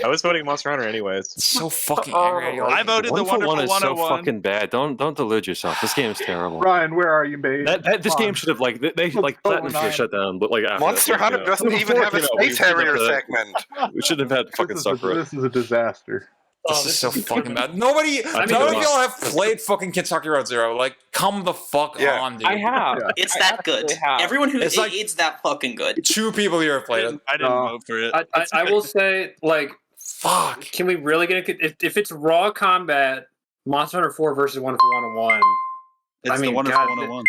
I was voting Monster Hunter anyways. It's so fucking angry. I voted the Wonderful 101. Is so fucking bad. Don't delude yourself. This game is terrible. Ryan, where are you, babe? This game should have they flattened for a shutdown, but like after Monster Hunter doesn't even have a Space Harrier segment. We shouldn't have had fucking stuff for it. This is a disaster. This is so fucking bad. None of y'all have played fucking Kentucky Route Zero. Like, come the fuck on, dude. I have. Yeah. It's that good. Everyone who it's that fucking good. 2 people here have played it. I didn't vote for it. I will say, like, fuck. Can we really get it? If it's raw combat, Monster Hunter 4 versus Wonderful 101. It's the Wonderful 101.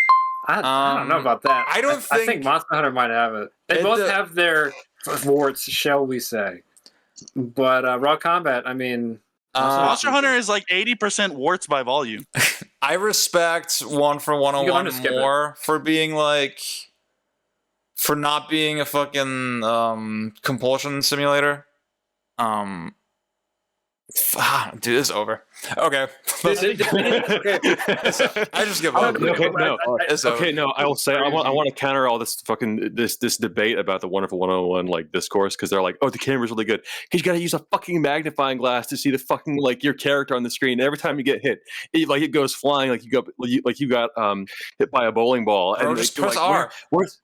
I don't know about that. I think Monster Hunter might have it. They both have their warts, shall we say. But raw combat, I mean... Monster Hunter is like 80% warts by volume. I respect 14101 more for being like... For not being a fucking compulsion simulator. Dude, it's over. Okay. Okay. I just give up. I will say I want to counter all this fucking this debate about the Wonderful 101 like discourse, because they're like, oh, the camera's really good because you got to use a fucking magnifying glass to see the fucking like your character on the screen. Every time you get hit, it goes flying like you got hit by a bowling ball. Bro, and just like, press R. Where's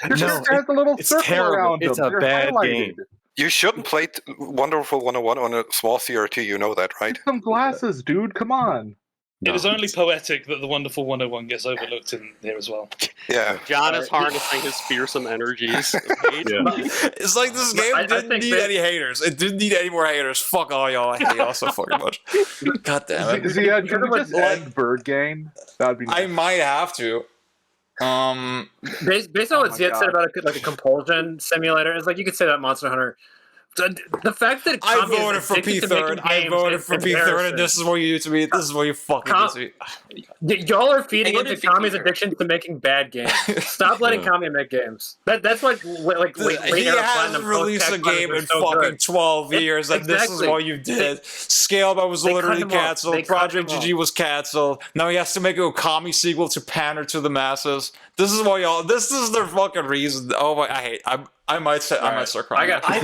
Your character has a little it's circle terrible. around It's him. a They're bad highlighted. game. You shouldn't play Wonderful 101 on a small CRT, you know that, right? Get some glasses, dude. Come on. It is only poetic that the Wonderful 101 gets overlooked in here as well. Yeah. John is harnessing his fearsome energies. It's like this game didn't need any haters. It didn't need any more haters. Fuck all y'all. I hate y'all so fucking much. God damn it. Ziad, can we just end Bird Game? That'd be nice. I might have to. Based on what Ziad said about a compulsion simulator, it's like you could say that Monster Hunter. The fact that I voted for P3rd. I voted for P3rd, and this is what you do to me. This is what you fucking do to me. Y'all are feeding I into voted for Kami's P3rd. addiction to making bad games. Stop letting Kami make games. That's what He hasn't released a game in fucking 12 years, and this is what you did. Scalebound was literally canceled. Project GG was canceled. Now he has to make a Kami sequel to pander to the masses. This is what y'all. This is their fucking reason. Oh my! I might start crying. I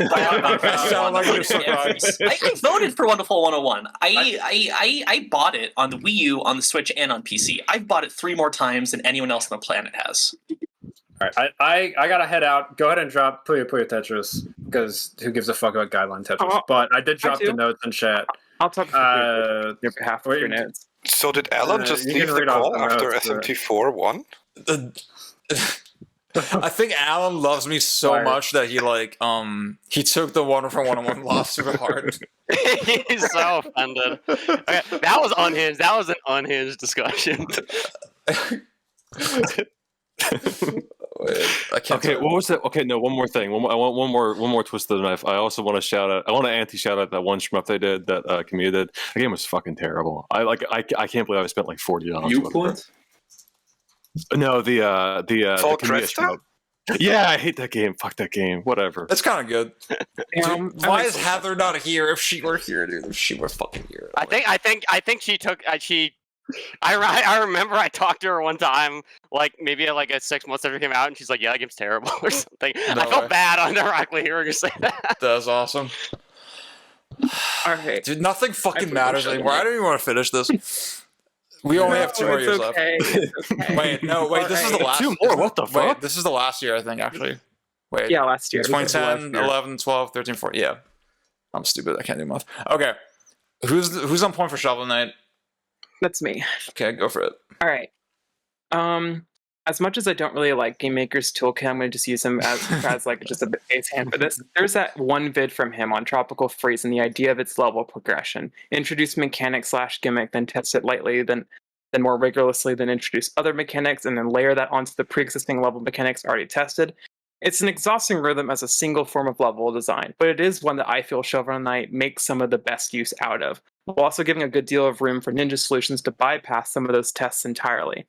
voted for Wonderful 101. I bought it on the Wii U, on the Switch, and on PC. I've bought it 3 more times than anyone else on the planet has. All right, I gotta head out. Go ahead and drop Puyo Puyo Tetris, because who gives a fuck about guideline Tetris? But I did drop the notes in chat. I'll talk on your behalf with your notes. So did Alan just you leave can the read off call the after notes, SMT4 won? I think Alan loves me so much that he he took the Wonderful 101 loss to heart. He's so offended. Okay, that was unhinged. That was an unhinged discussion. Okay, what was that? Okay, no, one more thing. I want one more twist of the knife. I also want to shout out. I want to anti-shout out that one shmup they did that Camille did. The game was fucking terrible. I can't believe I spent like $40. Viewpoint? No, the Camille Cresta? shmup. Yeah, I hate that game. Fuck that game. Whatever. It's kind of good. Dude, why is Heather not here? If she were here, dude, if she were fucking here. I think she took she. I remember I talked to her one time, like maybe like 6 months after it came out, and she's like, "Yeah, that game's terrible" or something. No I felt way. bad indirectly hearing her say that. That's awesome. Alright. Dude, nothing fucking I matters should anymore. I don't even want to finish this. We only have 2 more years left. It's okay. Wait, this is the last. 2 more? What the Wait, fuck? this is the last year, I think, actually. Wait. Yeah, last year. 2010, 11, 12, 13, 14. Yeah. I'm stupid. I can't do math. Okay. Who's on point for Shovel Knight? That's me. Okay, go for it. All right. As much as I don't really like Game Maker's Toolkit, I'm going to just use him as like just a base hand for this. There's that one vid from him on Tropical Freeze and the idea of its level progression. Introduce mechanic/gimmick, then test it lightly, then more rigorously, then introduce other mechanics, and then layer that onto the pre-existing level mechanics already tested. It's an exhausting rhythm as a single form of level design, but it is one that I feel Shovel Knight makes some of the best use out of, while also giving a good deal of room for Ninja Solutions to bypass some of those tests entirely.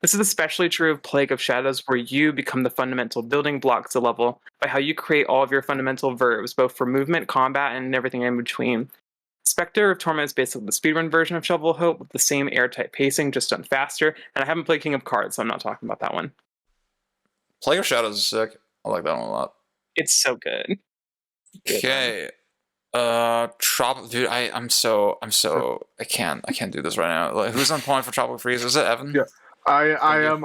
This is especially true of Plague of Shadows, where you become the fundamental building blocks of the level by how you create all of your fundamental verbs, both for movement, combat, and everything in between. Spectre of Torment is basically the speedrun version of Shovel Hope with the same airtight pacing, just done faster, and I haven't played King of Cards, so I'm not talking about that one. Plague of Shadows is sick. I like that one a lot. It's so good. Okay. Dude, I can't do this right now. Like, who's on point for Tropical Freeze? Is it Evan? Yeah. I am.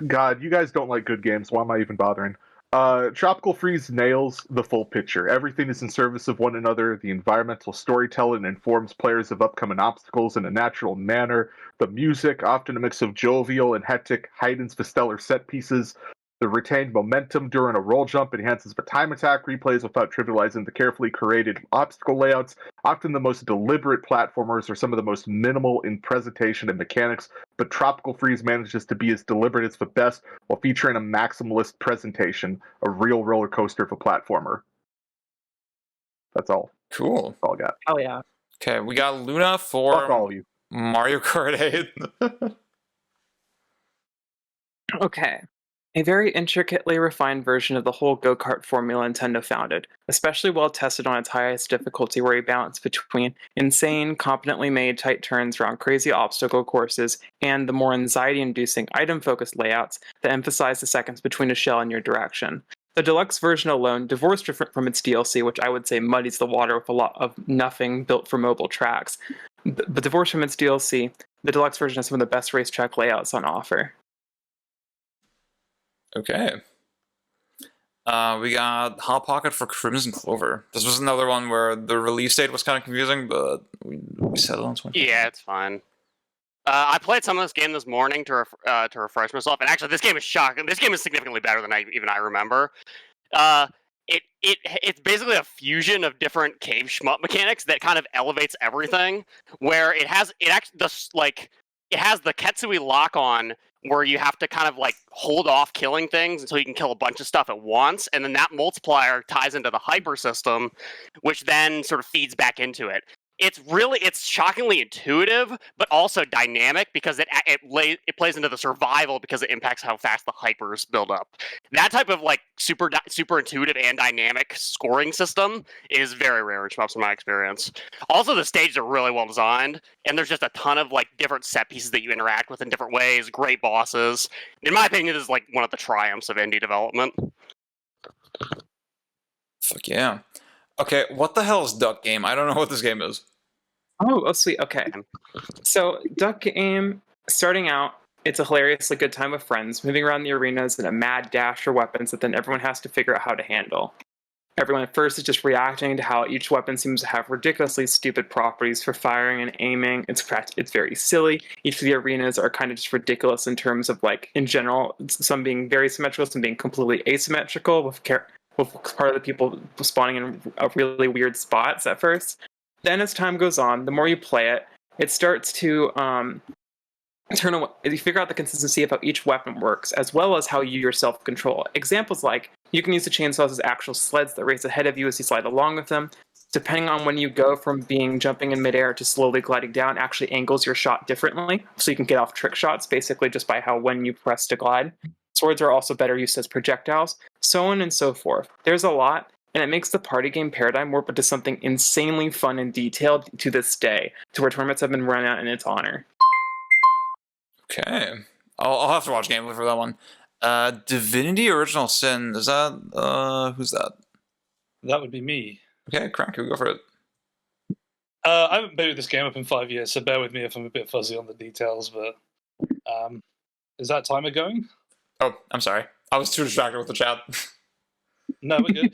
God, you guys don't like good games. Why am I even bothering? Tropical Freeze nails the full picture. Everything is in service of one another. The environmental storytelling informs players of upcoming obstacles in a natural manner. The music, often a mix of jovial and hectic, heightens the stellar set pieces. The retained momentum during a roll jump enhances the time attack replays without trivializing the carefully curated obstacle layouts. Often the most deliberate platformers are some of the most minimal in presentation and mechanics, but Tropical Freeze manages to be as deliberate as the best while featuring a maximalist presentation, a real roller coaster of a platformer. That's all. Cool. That's all I got. Oh yeah. Okay, we got Luna for Fuck all of you. Mario Kart 8. Okay. A very intricately refined version of the whole go-kart formula Nintendo founded, especially well tested on its highest difficulty, where a balance between insane, competently made tight turns around crazy obstacle courses and the more anxiety-inducing item-focused layouts that emphasize the seconds between a shell in your direction. The deluxe version alone, divorced from its DLC, which I would say muddies the water with a lot of nothing built for mobile tracks, but divorced from its DLC, the deluxe version has some of the best racetrack layouts on offer. Okay. We got Hot Pocket for Crimson Clover. This was another one where the release date was kind of confusing, but we settled on 20. Yeah, it's fine. I played some of this game this morning to refresh myself, and actually, this game is shocking. This game is significantly better than I remember. It's basically a fusion of different cave shmup mechanics that kind of elevates everything. Where it has the Ketsui lock on, where you have to kind of like hold off killing things until you can kill a bunch of stuff at once, and then that multiplier ties into the hyper system, which then sort of feeds back into it. It's shockingly intuitive, but also dynamic because it plays into the survival because it impacts how fast the hypers build up. That type of like super intuitive and dynamic scoring system is very rare in shmups in my experience. Also, the stages are really well designed, and there's just a ton of like different set pieces that you interact with in different ways. Great bosses. In my opinion, this is like one of the triumphs of indie development. Fuck yeah. Okay, what the hell is Duck Game? I don't know what this game is. Oh, sweet. Okay. So, Duck Game, starting out, it's a hilariously good time with friends, moving around the arenas in a mad dash for weapons that then everyone has to figure out how to handle. Everyone at first is just reacting to how each weapon seems to have ridiculously stupid properties for firing and aiming. It's very silly. Each of the arenas are kind of just ridiculous in terms of, like, in general, some being very symmetrical, some being completely asymmetrical, with part of the people spawning in really weird spots at first. Then as time goes on, the more you play it, it starts to turn away. You figure out the consistency of how each weapon works, as well as how you yourself control. Examples like, you can use the chainsaws as actual sleds that race ahead of you as you slide along with them. Depending on when you go from jumping in midair to slowly gliding down, actually angles your shot differently, so you can get off trick shots, basically just by when you press to glide. Swords are also better used as projectiles, so on and so forth. There's a lot, and it makes the party game paradigm warp into something insanely fun and detailed to this day, to where tournaments have been run out in its honor. Okay. I'll have to watch gameplay for that one. Divinity Original Sin, is that, who's that? That would be me. Okay, Crank, go for it. I haven't booted this game up in 5 years, so bear with me if I'm a bit fuzzy on the details, but is that timer going? Oh, I'm sorry. I was too distracted with the chat. No, we're good.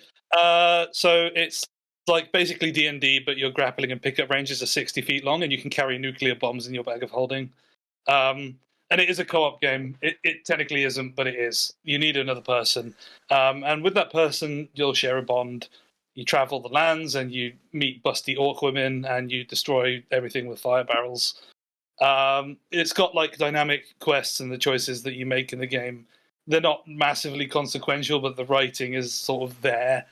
So it's like basically D&D, but your grappling and pickup ranges are 60 feet long, and you can carry nuclear bombs in your bag of holding. And it is a co-op game. It technically isn't, but it is. You need another person. And with that person, you'll share a bond. You travel the lands, and you meet busty orc women, and you destroy everything with fire barrels. It's got like dynamic quests, and the choices that you make in the game, they're not massively consequential, but the writing is sort of there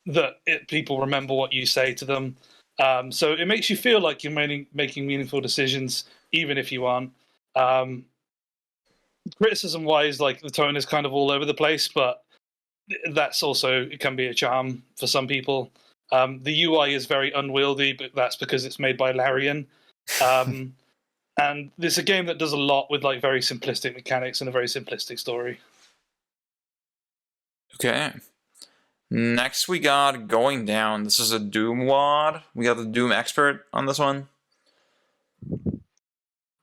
that people remember what you say to them. So it makes you feel like you're making meaningful decisions, even if you aren't. Criticism-wise, like the tone is kind of all over the place, but that's also, it can be a charm for some people. The UI is very unwieldy, but that's because it's made by Larian. And it's a game that does a lot with like very simplistic mechanics and a very simplistic story. Okay. Next we got Going Down. This is a Doom WOD. We got the Doom expert on this one.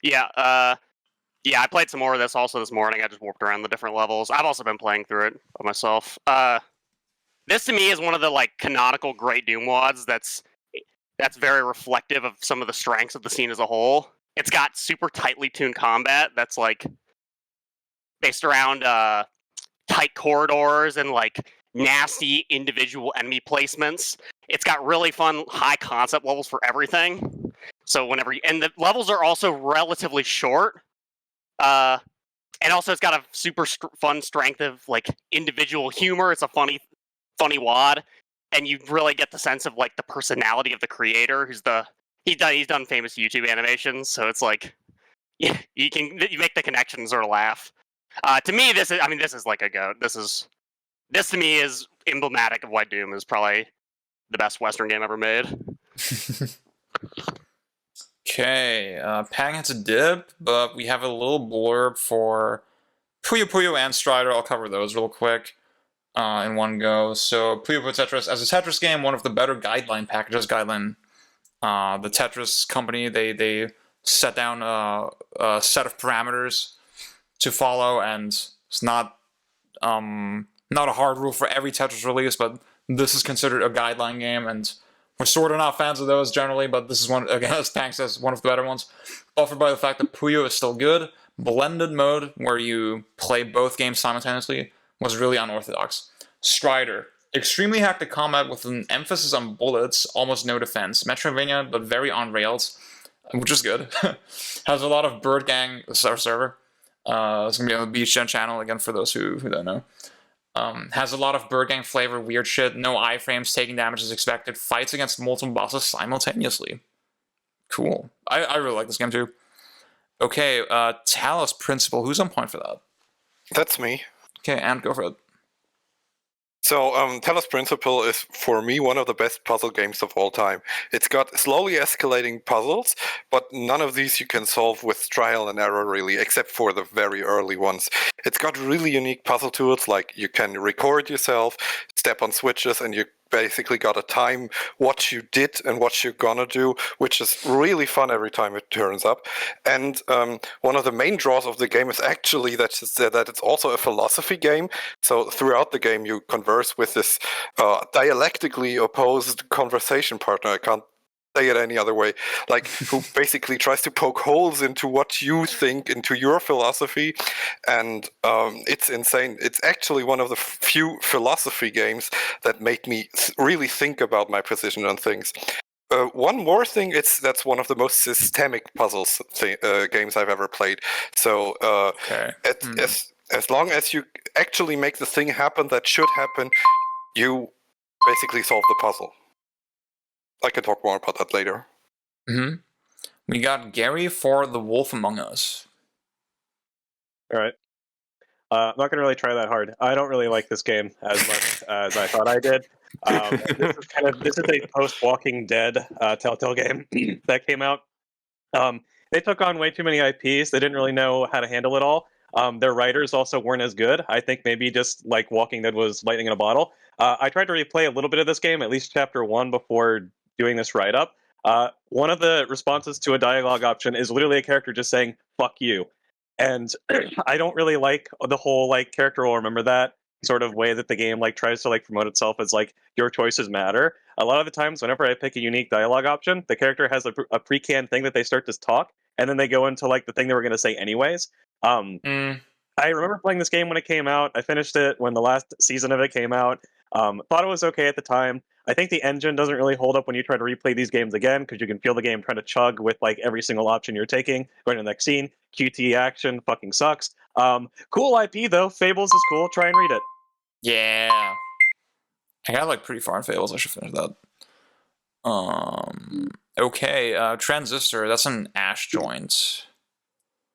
Yeah, I played some more of this also this morning. I just warped around the different levels. I've also been playing through it by myself. This to me is one of the like canonical great Doom WODs that's very reflective of some of the strengths of the scene as a whole. It's got super tightly tuned combat that's like based around tight corridors and like nasty individual enemy placements. It's got really fun high concept levels for everything. So and the levels are also relatively short. And also it's got a super fun strength of like individual humor. It's a funny WOD, and you really get the sense of like the personality of the creator, he's done famous YouTube animations, so it's like you make the connections or laugh. To me, this is like a goat. This to me is emblematic of why Doom is probably the best Western game ever made. Okay, Pang has a dip, but we have a little blurb for Puyo Puyo and Strider. I'll cover those real quick in one go. So Puyo Puyo Tetris, as a Tetris game, one of the better guideline packages. The Tetris company, they set down a set of parameters to follow, and it's not a hard rule for every Tetris release, but this is considered a guideline game, and we're sort of not fans of those generally, but this is one, again, as Pang says, one of the better ones. Offered by the fact that Puyo is still good. Blended mode, where you play both games simultaneously, was really unorthodox. Strider, extremely hectic combat with an emphasis on bullets, almost no defense. Metroidvania, but very on rails, which is good. Has a lot of Bird Gang, this is our server. It's going to be on the Beach Gen channel, again, for those who don't know. Has a lot of Bird Gang flavor, weird shit, no iframes, taking damage as expected, fights against multiple bosses simultaneously. Cool. I really like this game too. Okay, Talos Principle, who's on point for that? That's me. Okay, and go for it. So, Talos Principle is, for me, one of the best puzzle games of all time. It's got slowly escalating puzzles, but none of these you can solve with trial and error, really, except for the very early ones. It's got really unique puzzle tools, like you can record yourself, step on switches, and you basically got to time what you did and what you're gonna do, which is really fun every time it turns up. And one of the main draws of the game is actually that it's also a philosophy game. So throughout the game you converse with this dialectically opposed conversation partner. I can't say it any other way, like who basically tries to poke holes into what you think, into your philosophy, and it's insane. It's actually one of the few philosophy games that make me really think about my position on things. One more thing, that's one of the most systemic puzzles games I've ever played. So as long as you actually make the thing happen that should happen, you basically solve the puzzle. I can talk more about that later. Mm-hmm. We got Gary for The Wolf Among Us. All right. I'm not going to really try that hard. I don't really like this game as much as I thought I did. This is a post-Walking Dead Telltale game that came out. They took on way too many IPs. They didn't really know how to handle it all. Their writers also weren't as good. I think maybe just like Walking Dead was lightning in a bottle. I tried to replay a little bit of this game, at least chapter 1, before doing this write-up. One of the responses to a dialogue option is literally a character just saying, fuck you. And I don't really like the whole like character will remember that sort of way that the game like tries to like promote itself as like your choices matter. A lot of the times whenever I pick a unique dialogue option, the character has a pre-canned thing that they start to talk, and then they go into like the thing they were going to say anyways. I remember playing this game when it came out. I finished it when the last season of it came out. Thought it was okay at the time. I think the engine doesn't really hold up when you try to replay these games again, because you can feel the game trying to chug with like every single option you're taking. Going to the next scene, QT action fucking sucks. Cool IP though. Fables is cool. Try and read it. Yeah. I got like pretty far in Fables. I should finish that. Okay, Transistor. That's an Ash joint.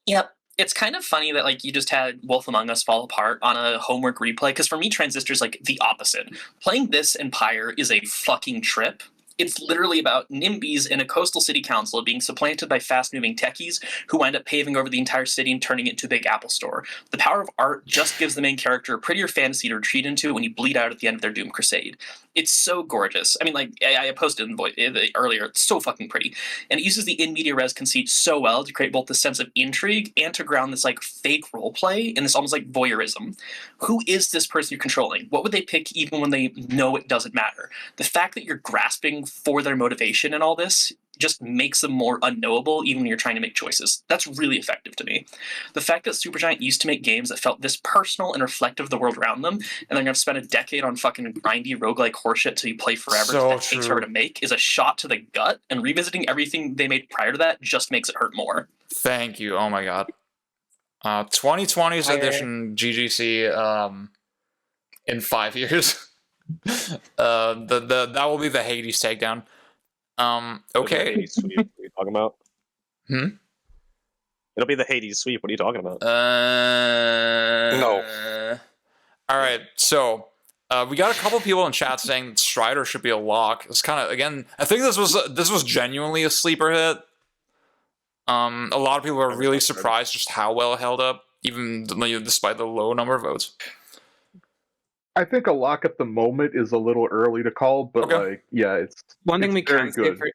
Yep. It's kind of funny that like you just had Wolf Among Us fall apart on a homework replay, because for me Transistor's like the opposite. Playing this and Pyre is a fucking trip. It's literally about NIMBYs in a coastal city council being supplanted by fast-moving techies who wind up paving over the entire city and turning it into a big Apple store. The power of art just gives the main character a prettier fantasy to retreat into when you bleed out at the end of their doomed crusade. It's so gorgeous. I mean, like, I posted earlier, it's so fucking pretty. And it uses the in-media res conceit so well to create both the sense of intrigue and to ground this, like, fake roleplay in this almost, like, voyeurism. Who is this person you're controlling? What would they pick even when they know it doesn't matter? The fact that you're grasping for their motivation and all this just makes them more unknowable even when you're trying to make choices. That's really effective to me. The fact that Supergiant used to make games that felt this personal and reflective of the world around them, and they're going to spend a decade on fucking grindy roguelike horseshit till you play forever that takes forever to make, is a shot to the gut, and revisiting everything they made prior to that just makes it hurt more. Thank you. Oh my god. 2020's edition GGC in 5 years. That will be the Hades takedown. Okay. What are you talking about? It'll be the Hades sweep. What are you talking about? No. All right, so we got a couple people in chat saying that Strider should be a lock. It's kind of, again, I think this was genuinely a sleeper hit. A lot of people are really surprised just how well it held up, even despite the low number of votes. I think a lock at the moment is a little early to call, but it's one thing we very can say good. for,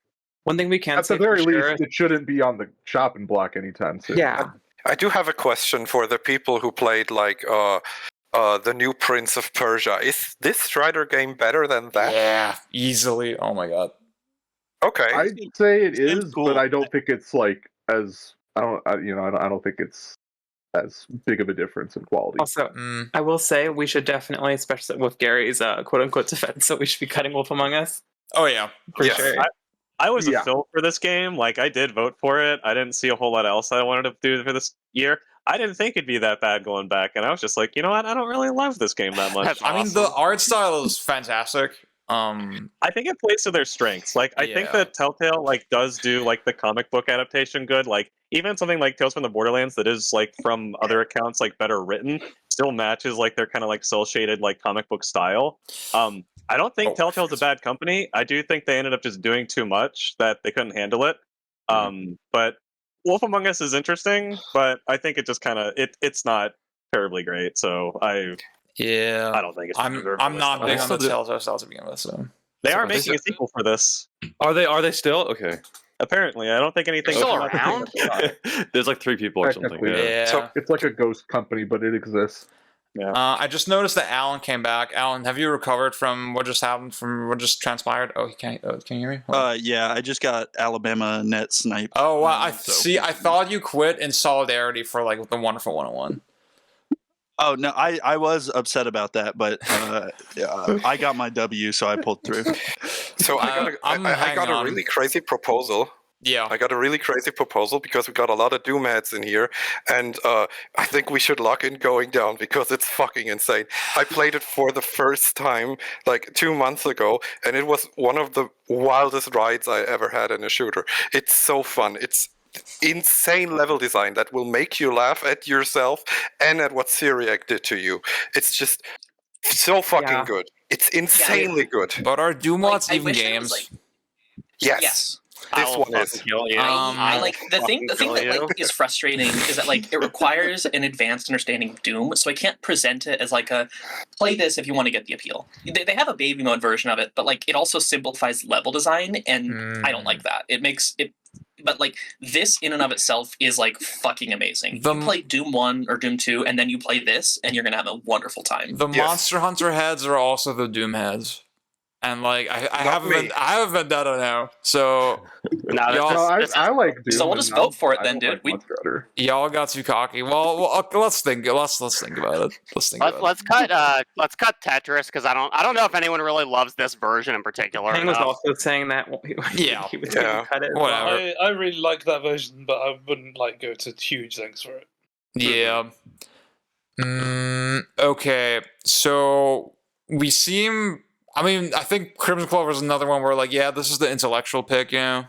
one thing we can At say the very for least, sure, it shouldn't be on the chopping block anytime soon. yeah. I do have a question for the people who played the new Prince of Persia. Is this Strider game better than that? Yeah, easily. Oh my god. Okay. I'd say it is, cool. but I don't think it's like as I don't think it's as big of a difference in quality. Also, I will say we should definitely, especially with Gary's quote-unquote defense, that we should be cutting Wolf Among Us. Oh yeah, for sure. I was a fill for this game. Like, I did vote for it. I didn't see a whole lot else I wanted to do for this year. I didn't think it'd be that bad going back, and I was just like, you know what? I don't really love this game that much. I mean, the art style is fantastic. I think it plays to their strengths. Like, I think that Telltale does do the comic book adaptation good. Like, even something like Tales from the Borderlands that is from other accounts better written still matches their kind of cel shaded comic book style. I don't think Telltale's a bad company. I do think they ended up just doing too much that they couldn't handle it. But Wolf Among Us is interesting, but I think it just kind of it's not terribly great. So I don't think it's. I'm not big on the Telltale style to begin with. So they are making a sequel for this. Are they still okay? Apparently, I don't think anything. Still around? There's 3 people or something. Yeah. So it's like a ghost company, but it exists. Yeah. I just noticed that Alan came back. Alan, have you recovered from what just happened? From what just transpired? Oh, he can't. Can you hear me? Yeah, I just got Alabama net sniped. Oh, wow. I thought you quit in solidarity for the Wonderful 101. Oh no, I was upset about that, but I got my W, so I pulled through. So I got a really crazy proposal. Yeah. I got a really crazy proposal because we got a lot of Doom heads in here, and I think we should lock in Going Down because it's fucking insane. I played it for the first time 2 months ago, and it was one of the wildest rides I ever had in a shooter. It's so fun. It's insane level design that will make you laugh at yourself and at what Syriac did to you. It's just so fucking good. It's insanely good. But are Doom mods even games? Yes. This one is. The thing that is frustrating is that it requires an advanced understanding of Doom, so I can't present it as a play this if you want to get the appeal. They have a baby mode version of it, but it also simplifies level design, and I don't like that. It makes it. But this in and of itself is fucking amazing. You play Doom 1 or Doom 2, and then you play this, and you're gonna have a wonderful time. The Monster Hunter heads are also the Doom heads. And I have a vendetta now, so I like Doom. So we'll just vote for it then, dude. Y'all got too cocky. Well, let's think. Let's think about it. Let's cut Tetris because I don't know if anyone really loves this version in particular. Hank was also saying that. He was gonna cut it. Whatever. I really like that version, but I wouldn't go to huge lengths for it. Yeah. Okay. So we seem. I mean, I think Crimson Clover is another one where, this is the intellectual pick, no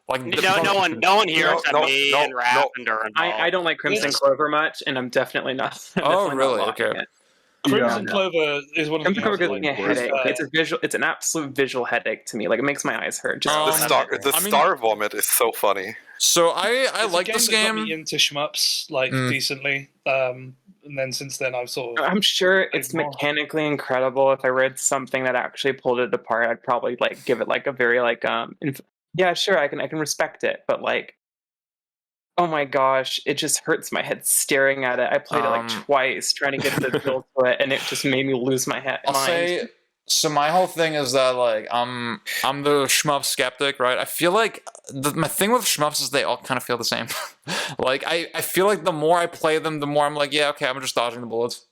one here except me and Raph and Duran. I don't like Crimson Clover much, and I'm definitely not. Oh, really? Okay. Crimson Clover is one of Crimson Clover gives me a headache. It's an absolute visual headache to me. It makes my eyes hurt. The Star Vomit is so funny. So I like this game. Got me into shmups decently. And then since then, I'm sure it's mechanically incredible. If I read something that actually pulled it apart, I'd probably give it a very yeah, sure, I can respect it, but oh my gosh, it just hurts my head staring at it. I played it twice trying to get the feel to it, and it just made me lose my head. I'll say. So my whole thing is that I'm the shmup skeptic, right? I feel my thing with shmups is they all kind of feel the same. I feel the more I play them, the more I'm yeah, okay, I'm just dodging the bullets.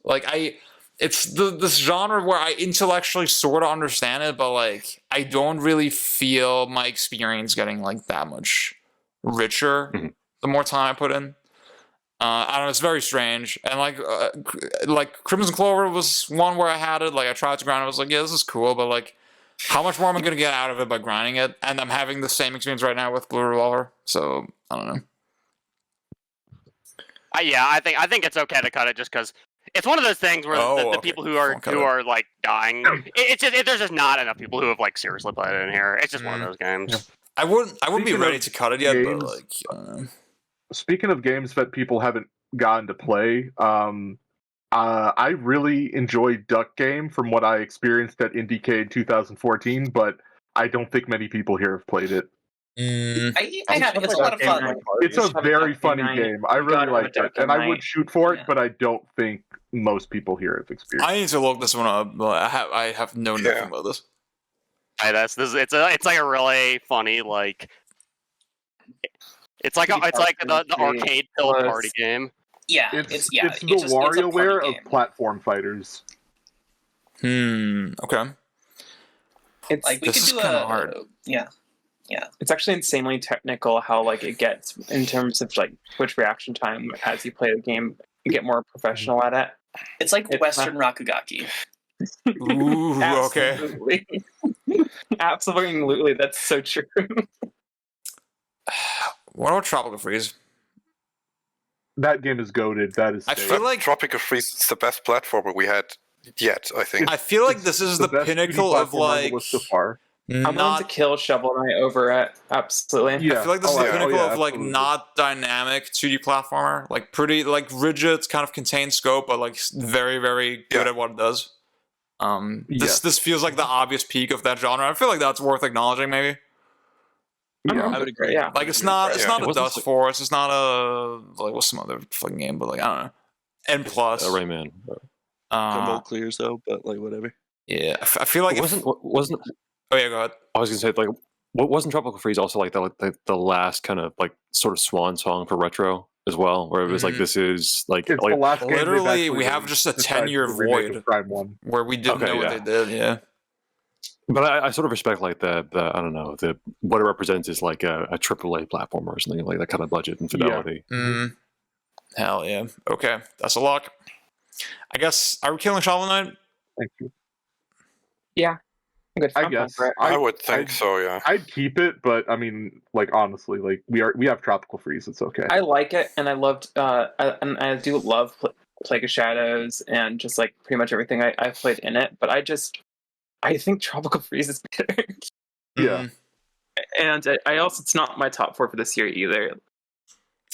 It's this genre where I intellectually sort of understand it, but I don't really feel my experience getting that much richer the more time I put in. I don't know, it's very strange. And Crimson Clover was one where I had it, I tried to grind, I was yeah, this is cool, but how much more am I gonna get out of it by grinding it? And I'm having the same experience right now with Blue Revolver, so I don't know. I think it's okay to cut it just because it's one of those things where the people who are like dying, there's just not enough people who have like seriously played it in here. It's just one of those games. Yeah. I wouldn't be ready to cut it yet, but like. Speaking of games that people haven't gotten to play, I really enjoyed Duck Game from what I experienced at IndieCade 2014, but I don't think many people here have played it. I have it. It's a lot of fun. It's a very funny game. I really liked it, and I would shoot for it, but I don't think most people here have experienced. I need to look this one up, but I have nothing about this. It's like a really funny like. It's like the arcade pill party game. Yeah, it's the WarioWare of platform fighters. Okay. It's like we this could is do kind a of hard. Yeah. It's actually insanely technical how like it gets in terms of like Twitch reaction time as you play the game. You get more professional at it. It's like Western Rakugaki. Ooh, Absolutely. Absolutely, that's so true. What about Tropical Freeze? That game is goated. That is. I feel like Tropical Freeze is the best platformer we had yet. I think. I feel like this is the pinnacle of like. So far. I'm willing to kill Shovel Knight over it. Absolutely. Yeah. I feel like this is the pinnacle of like not dynamic 2D platformer. Like pretty like rigid, kind of contained scope, but like very very good at what it does. This feels like the obvious peak of that genre. I feel like that's worth acknowledging, maybe. Yeah, I would agree. Yeah, like it's not a Dust Force. It's not a like what's some other fucking game, but like I don't know. N plus Rayman. Both clears though, but like whatever. Yeah, I feel like wasn't. Oh yeah, go ahead. I was gonna say like, wasn't Tropical Freeze also like the last kind of like sort of swan song for retro as well, where it was like this is like it's the last game literally we have just a 10-year void where we didn't know what they did. Yeah. But I sort of respect like the I don't know what it represents is like a AAA platformer or something like that kind of budget and fidelity. Hell yeah. Okay, that's a lock. I guess are we killing Shovel Knight? Thank you. Yeah. I guess I would think so. Yeah, I'd keep it, but I mean, like honestly, like we have Tropical Freeze. It's okay. I like it, and I loved. And I do love Plague of Shadows and just like pretty much everything I've played in it. But I think Tropical Freeze is better. Yeah. And I also it's not my top 4 for this year either.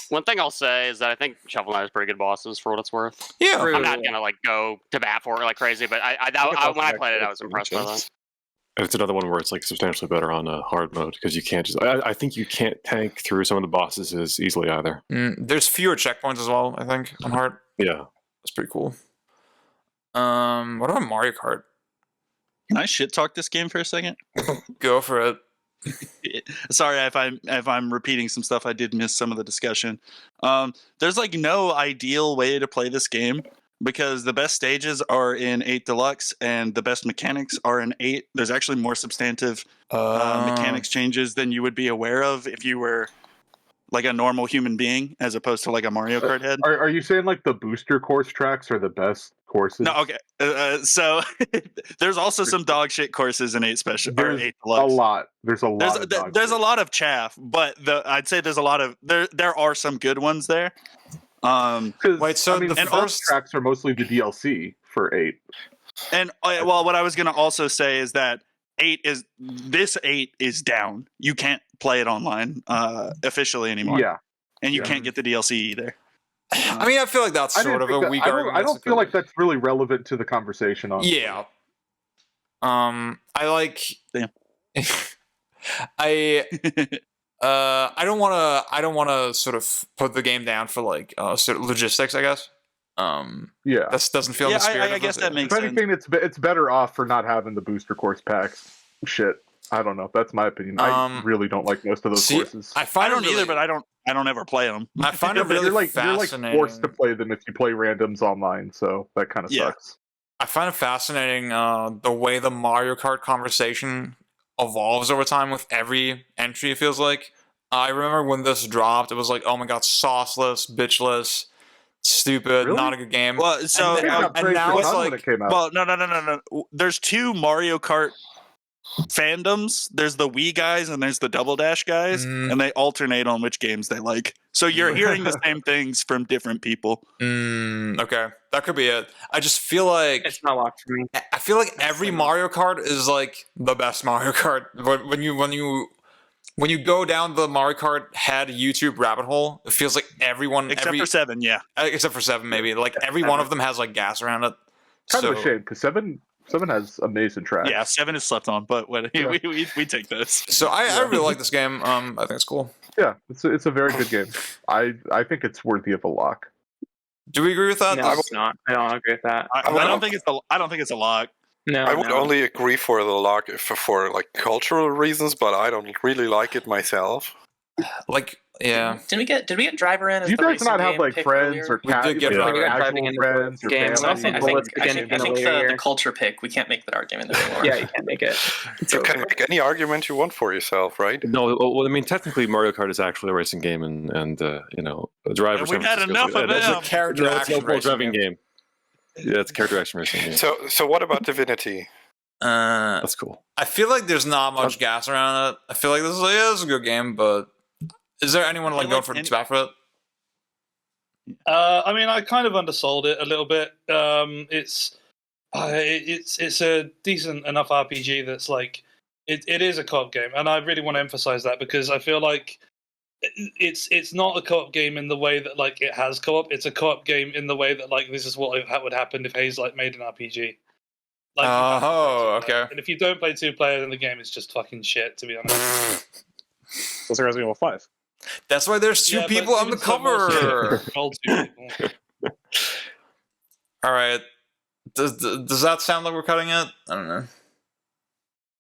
One thing I'll say is that I think Shovel Knight has pretty good bosses for what it's worth. Yeah, I'm not gonna like go to bat for it like crazy, but when I played it, I was impressed by that. It's another one where it's like substantially better on hard mode because you can't just. I think you can't tank through some of the bosses as easily either. There's fewer checkpoints as well. I think on hard. Yeah, that's pretty cool. What about Mario Kart? Can I shit talk this game for a second? Go for it. Sorry if I'm repeating some stuff. I did miss some of the discussion. There's like no ideal way to play this game because the best stages are in 8 Deluxe and the best mechanics are in 8. There's actually more substantive mechanics changes than you would be aware of if you were like a normal human being as opposed to like a Mario Kart head. Are you saying like the booster course tracks are the best courses? No, okay. So there's also some dog shit courses in 8 Special or 8 Deluxe. A lot. There's a lot. There's a lot of chaff, but I'd say there's a lot of there are some good ones there. Wait, so the first tracks are mostly the DLC for 8. And well, what I was going to also say is that 8 is down. You can't play it online officially anymore. Yeah, and you can't get the DLC either. I mean, I feel like that's sort of a weak argument. I don't feel like that's really relevant to the conversation. Honestly. Yeah. I like. Damn. I don't want to sort of put the game down for like sort of logistics, I guess. Yeah, that doesn't feel. Yeah, the spirit I guess that makes sense. sense. If anything, it's better off for not having the booster course packs. Shit, I don't know. That's my opinion. I really don't like most of those courses. I don't either, but I don't ever play them. I find it really fascinating. You're like forced to play them if you play randoms online, so that kind of sucks. I find it fascinating the way the Mario Kart conversation evolves over time with every entry. It feels like I remember when this dropped, it was like, oh my god, sauceless, bitchless, stupid, not a good game. Well, so and now it's like, well, no. There's 2 Mario Kart fandoms. There's the Wii guys and there's the Double Dash guys, and they alternate on which games they like. So you're hearing the same things from different people. Okay, that could be it. I just feel like It's not locked for me. I feel like every Mario Kart is like the best Mario Kart. When you go down the Mario Kart head YouTube rabbit hole, it feels like everyone, Except for 7, yeah. Except for 7, maybe. Like every one of them has like gas around it. Kind of a shame because seven has amazing tracks. Yeah, 7 is slept on, but we take those. So I really like this game. I think it's cool. Yeah, it's a very good game. I think it's worthy of a lock. Do we agree with that? No, it's not. I don't agree with that. I don't think it's a lock. No, I would only agree for the lock for like cultural reasons, but I don't really like it myself. Like, yeah. Did we get Driver in? As Do you the guys racing not have game like pick friends earlier? or cats? did get like, Driver in. actual Driving into friends or games. family? I think the culture pick. We can't make that argument anymore. Yeah, you can't make it. You can make any argument you want for yourself, right? No, well, I mean, technically, Mario Kart is actually a racing game, and you know, Driver. And we've had enough of It's a them. character No, it's action no full racing driving game. Yeah, it's a character action racing game. So what about Divinity? That's cool. I feel like there's not much gas around it. I feel like this is a good game, but is there anyone like going for back for it? I mean, I kind of undersold it a little bit. It's a decent enough RPG that's like it is a co-op game, and I really want to emphasize that because I feel like it's not a co-op game in the way that like it has co-op. It's a co-op game in the way that like this is what would happen if Hazelight made an RPG. Like, okay. And if you don't play 2-player, then the game is just fucking shit. To be honest. What's Resident Evil 5? That's why there's two people on the cover. All 2 people. All right. Does that sound like we're cutting it? I don't know.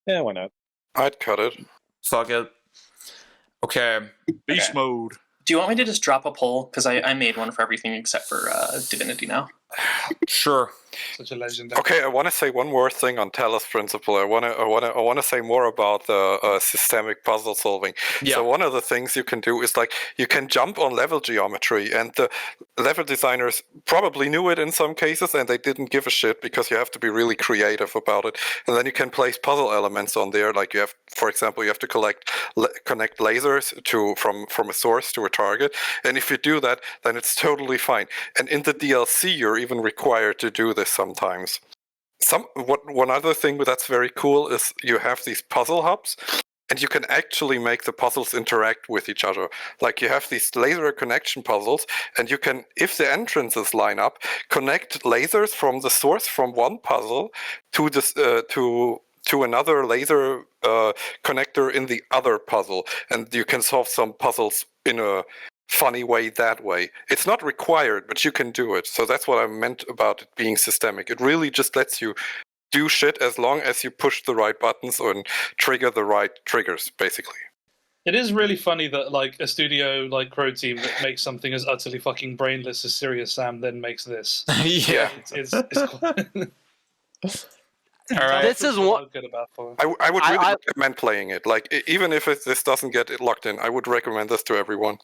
Yeah, why not? I'd cut it. Fuck it. Okay. Beast mode. Do you want me to just drop a poll? Because I made one for everything except for Divinity now. Sure. Such a legend. Okay, I want to say one more thing on Talos Principle. I want to say more about the systemic puzzle solving. Yeah. So one of the things you can do is like you can jump on level geometry, and the level designers probably knew it in some cases, and they didn't give a shit because you have to be really creative about it. And then you can place puzzle elements on there, like you have, for example, you have to connect lasers from a source to a target, and if you do that, then it's totally fine. And in the DLC, you're even required to do this sometimes. One other thing that's very cool is you have these puzzle hubs, and you can actually make the puzzles interact with each other. Like you have these laser connection puzzles, and you can, if the entrances line up, connect lasers from the source from one puzzle to this to another laser connector in the other puzzle, and you can solve some puzzles in a funny way that way. It's not required, but you can do it. So that's what I meant about it being systemic. It really just lets you do shit as long as you push the right buttons and trigger the right triggers, basically. It is really funny that like a studio like Crow Team that makes something as utterly fucking brainless as Serious Sam then makes this. Yeah. It's All right. This is what good about for. I would really recommend playing it. Like even if this doesn't get it locked in, I would recommend this to everyone.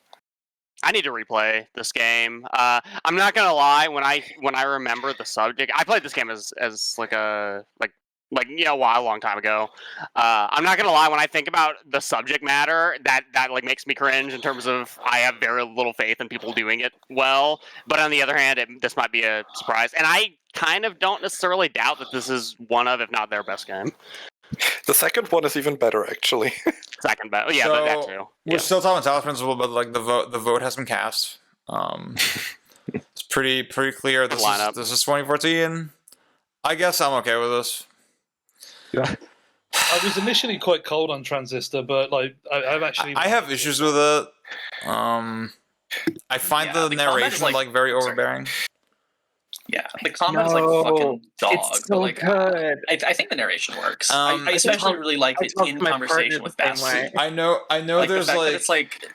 I need to replay this game. I'm not gonna lie. When I remember the subject, I played this game as a long time ago. I'm not gonna lie. When I think about the subject matter, that like makes me cringe in terms of I have very little faith in people doing it well. But on the other hand, this might be a surprise, and I kind of don't necessarily doubt that this is one of, if not their best game. The second one is even better, actually. Second best, yeah, So, that too. We're still talking Talos Principle, but like the vote has been cast. It's pretty clear. This is 2014. I guess I'm okay with this. Yeah. I was initially quite cold on Transistor, but like I've actually I have issues with it. I find the narration like very overbearing. Yeah, the combat is like fucking dog. It's so but, like, good. I think the narration works. I I especially really like it in conversation with Bastille. I know. There's the fact like. that it's like.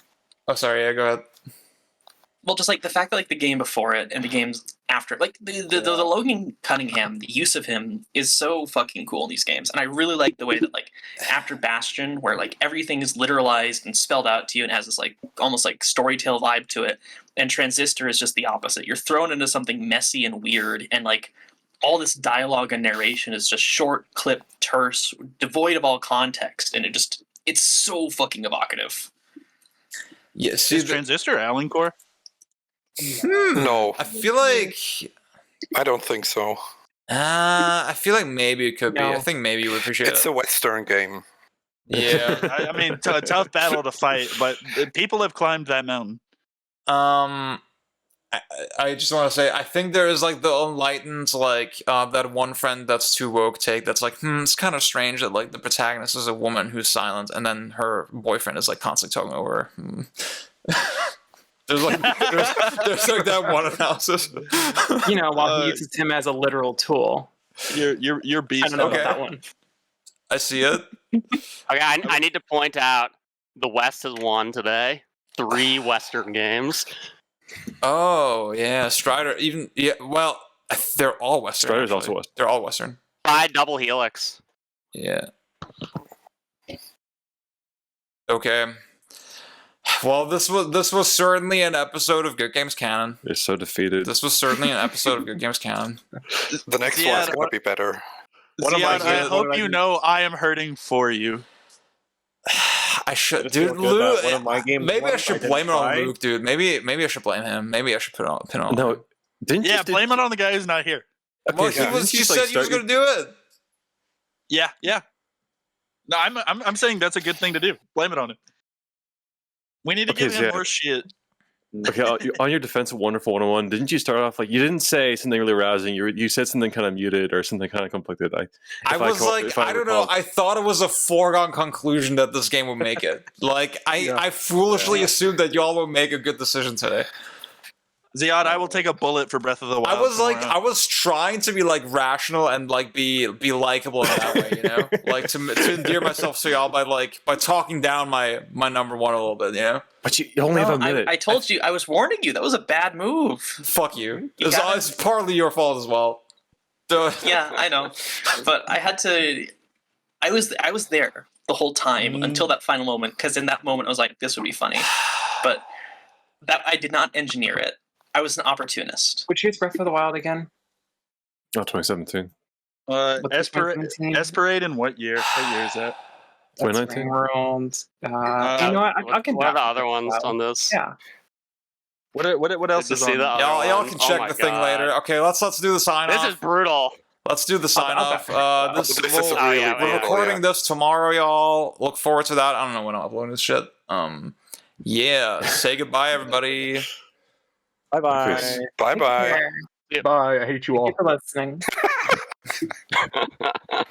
Oh, sorry. Yeah, go ahead. Well, just like the fact that like the game before it and the games after, like the Logan Cunningham, the use of him is so fucking cool in these games, and I really like the way that like after Bastion, where like everything is literalized and spelled out to you and has this like almost like storytale vibe to it, and Transistor is just the opposite. You're thrown into something messy and weird, and like all this dialogue and narration is just short, clipped, terse, devoid of all context, and it's so fucking evocative. Yeah, see, Is Transistor Allen Core? No, I feel like I don't think so. I feel like maybe it could be. No. I think maybe you would appreciate It's it. a Western game. Yeah. I mean, tough battle to fight, but people have climbed that mountain. I just want to say, I think there is like the enlightened, like that one friend that's too woke take that's like, it's kind of strange that like the protagonist is a woman who's silent, and then her boyfriend is like constantly talking over her. There's like there's like that one analysis. While he uses him as a literal tool. You're beast. I don't know Okay. about that one. I see it. Okay, I need to point out the West has won today. 3 Western games. Oh yeah, Strider. Even well, they're all Western. Strider's actually. also Western. They're all Western. By Double Helix. Yeah. Okay. Well, this was certainly an episode of Good Games Canon. They're so defeated. This was certainly an episode of Good Games Canon. The next Yeah, one's gonna be better. Ziad, I hope you know I am hurting for you. I should, Just feel dude. good Luke. that one of my games Maybe won. I should didn't blame it on try. Luke, dude. Maybe I should blame him. Maybe I should pin on. No, didn't Yeah, you blame it on the guy who's not here. Well, Okay, he said he was going to do it. Yeah. No, I'm saying that's a good thing to do. Blame it on him. We need to Okay, give him Ziad. more shit. Okay, on your defense of Wonderful 101, didn't you start off like you didn't say something really rousing? You said something kind of muted or something kind of conflicted. I don't know. I thought it was a foregone conclusion that this game would make it. Like I foolishly assumed that y'all would make a good decision today. Ziad, I will take a bullet for Breath of the Wild. I was trying to be like rational and like be likable in that way, you know, like to endear myself to y'all by talking down my number one a little bit, you know. But you only have a minute. I told you, I was warning you. That was a bad move. Fuck you. It's partly your fault as well. Yeah, I know, but I had to. I was there the whole time until that final moment, because in that moment I was like, this would be funny, but that I did not engineer it. I was an opportunist. Which year's Breath of the Wild again? Oh, 2017. Esperade in what year? What year is that? 2019. Around. I'll get What are the other ones on this? Yeah. What else is on? Y'all can check the thing later. Okay, let's do the sign off. This is brutal. Let's do the sign off. This is really we're brutal, recording this tomorrow, y'all. Look forward to that. I don't know when I'm uploading this shit. Yeah. Say goodbye, everybody. Bye-bye. Bye-bye. Bye. I hate you all. Thank you for listening.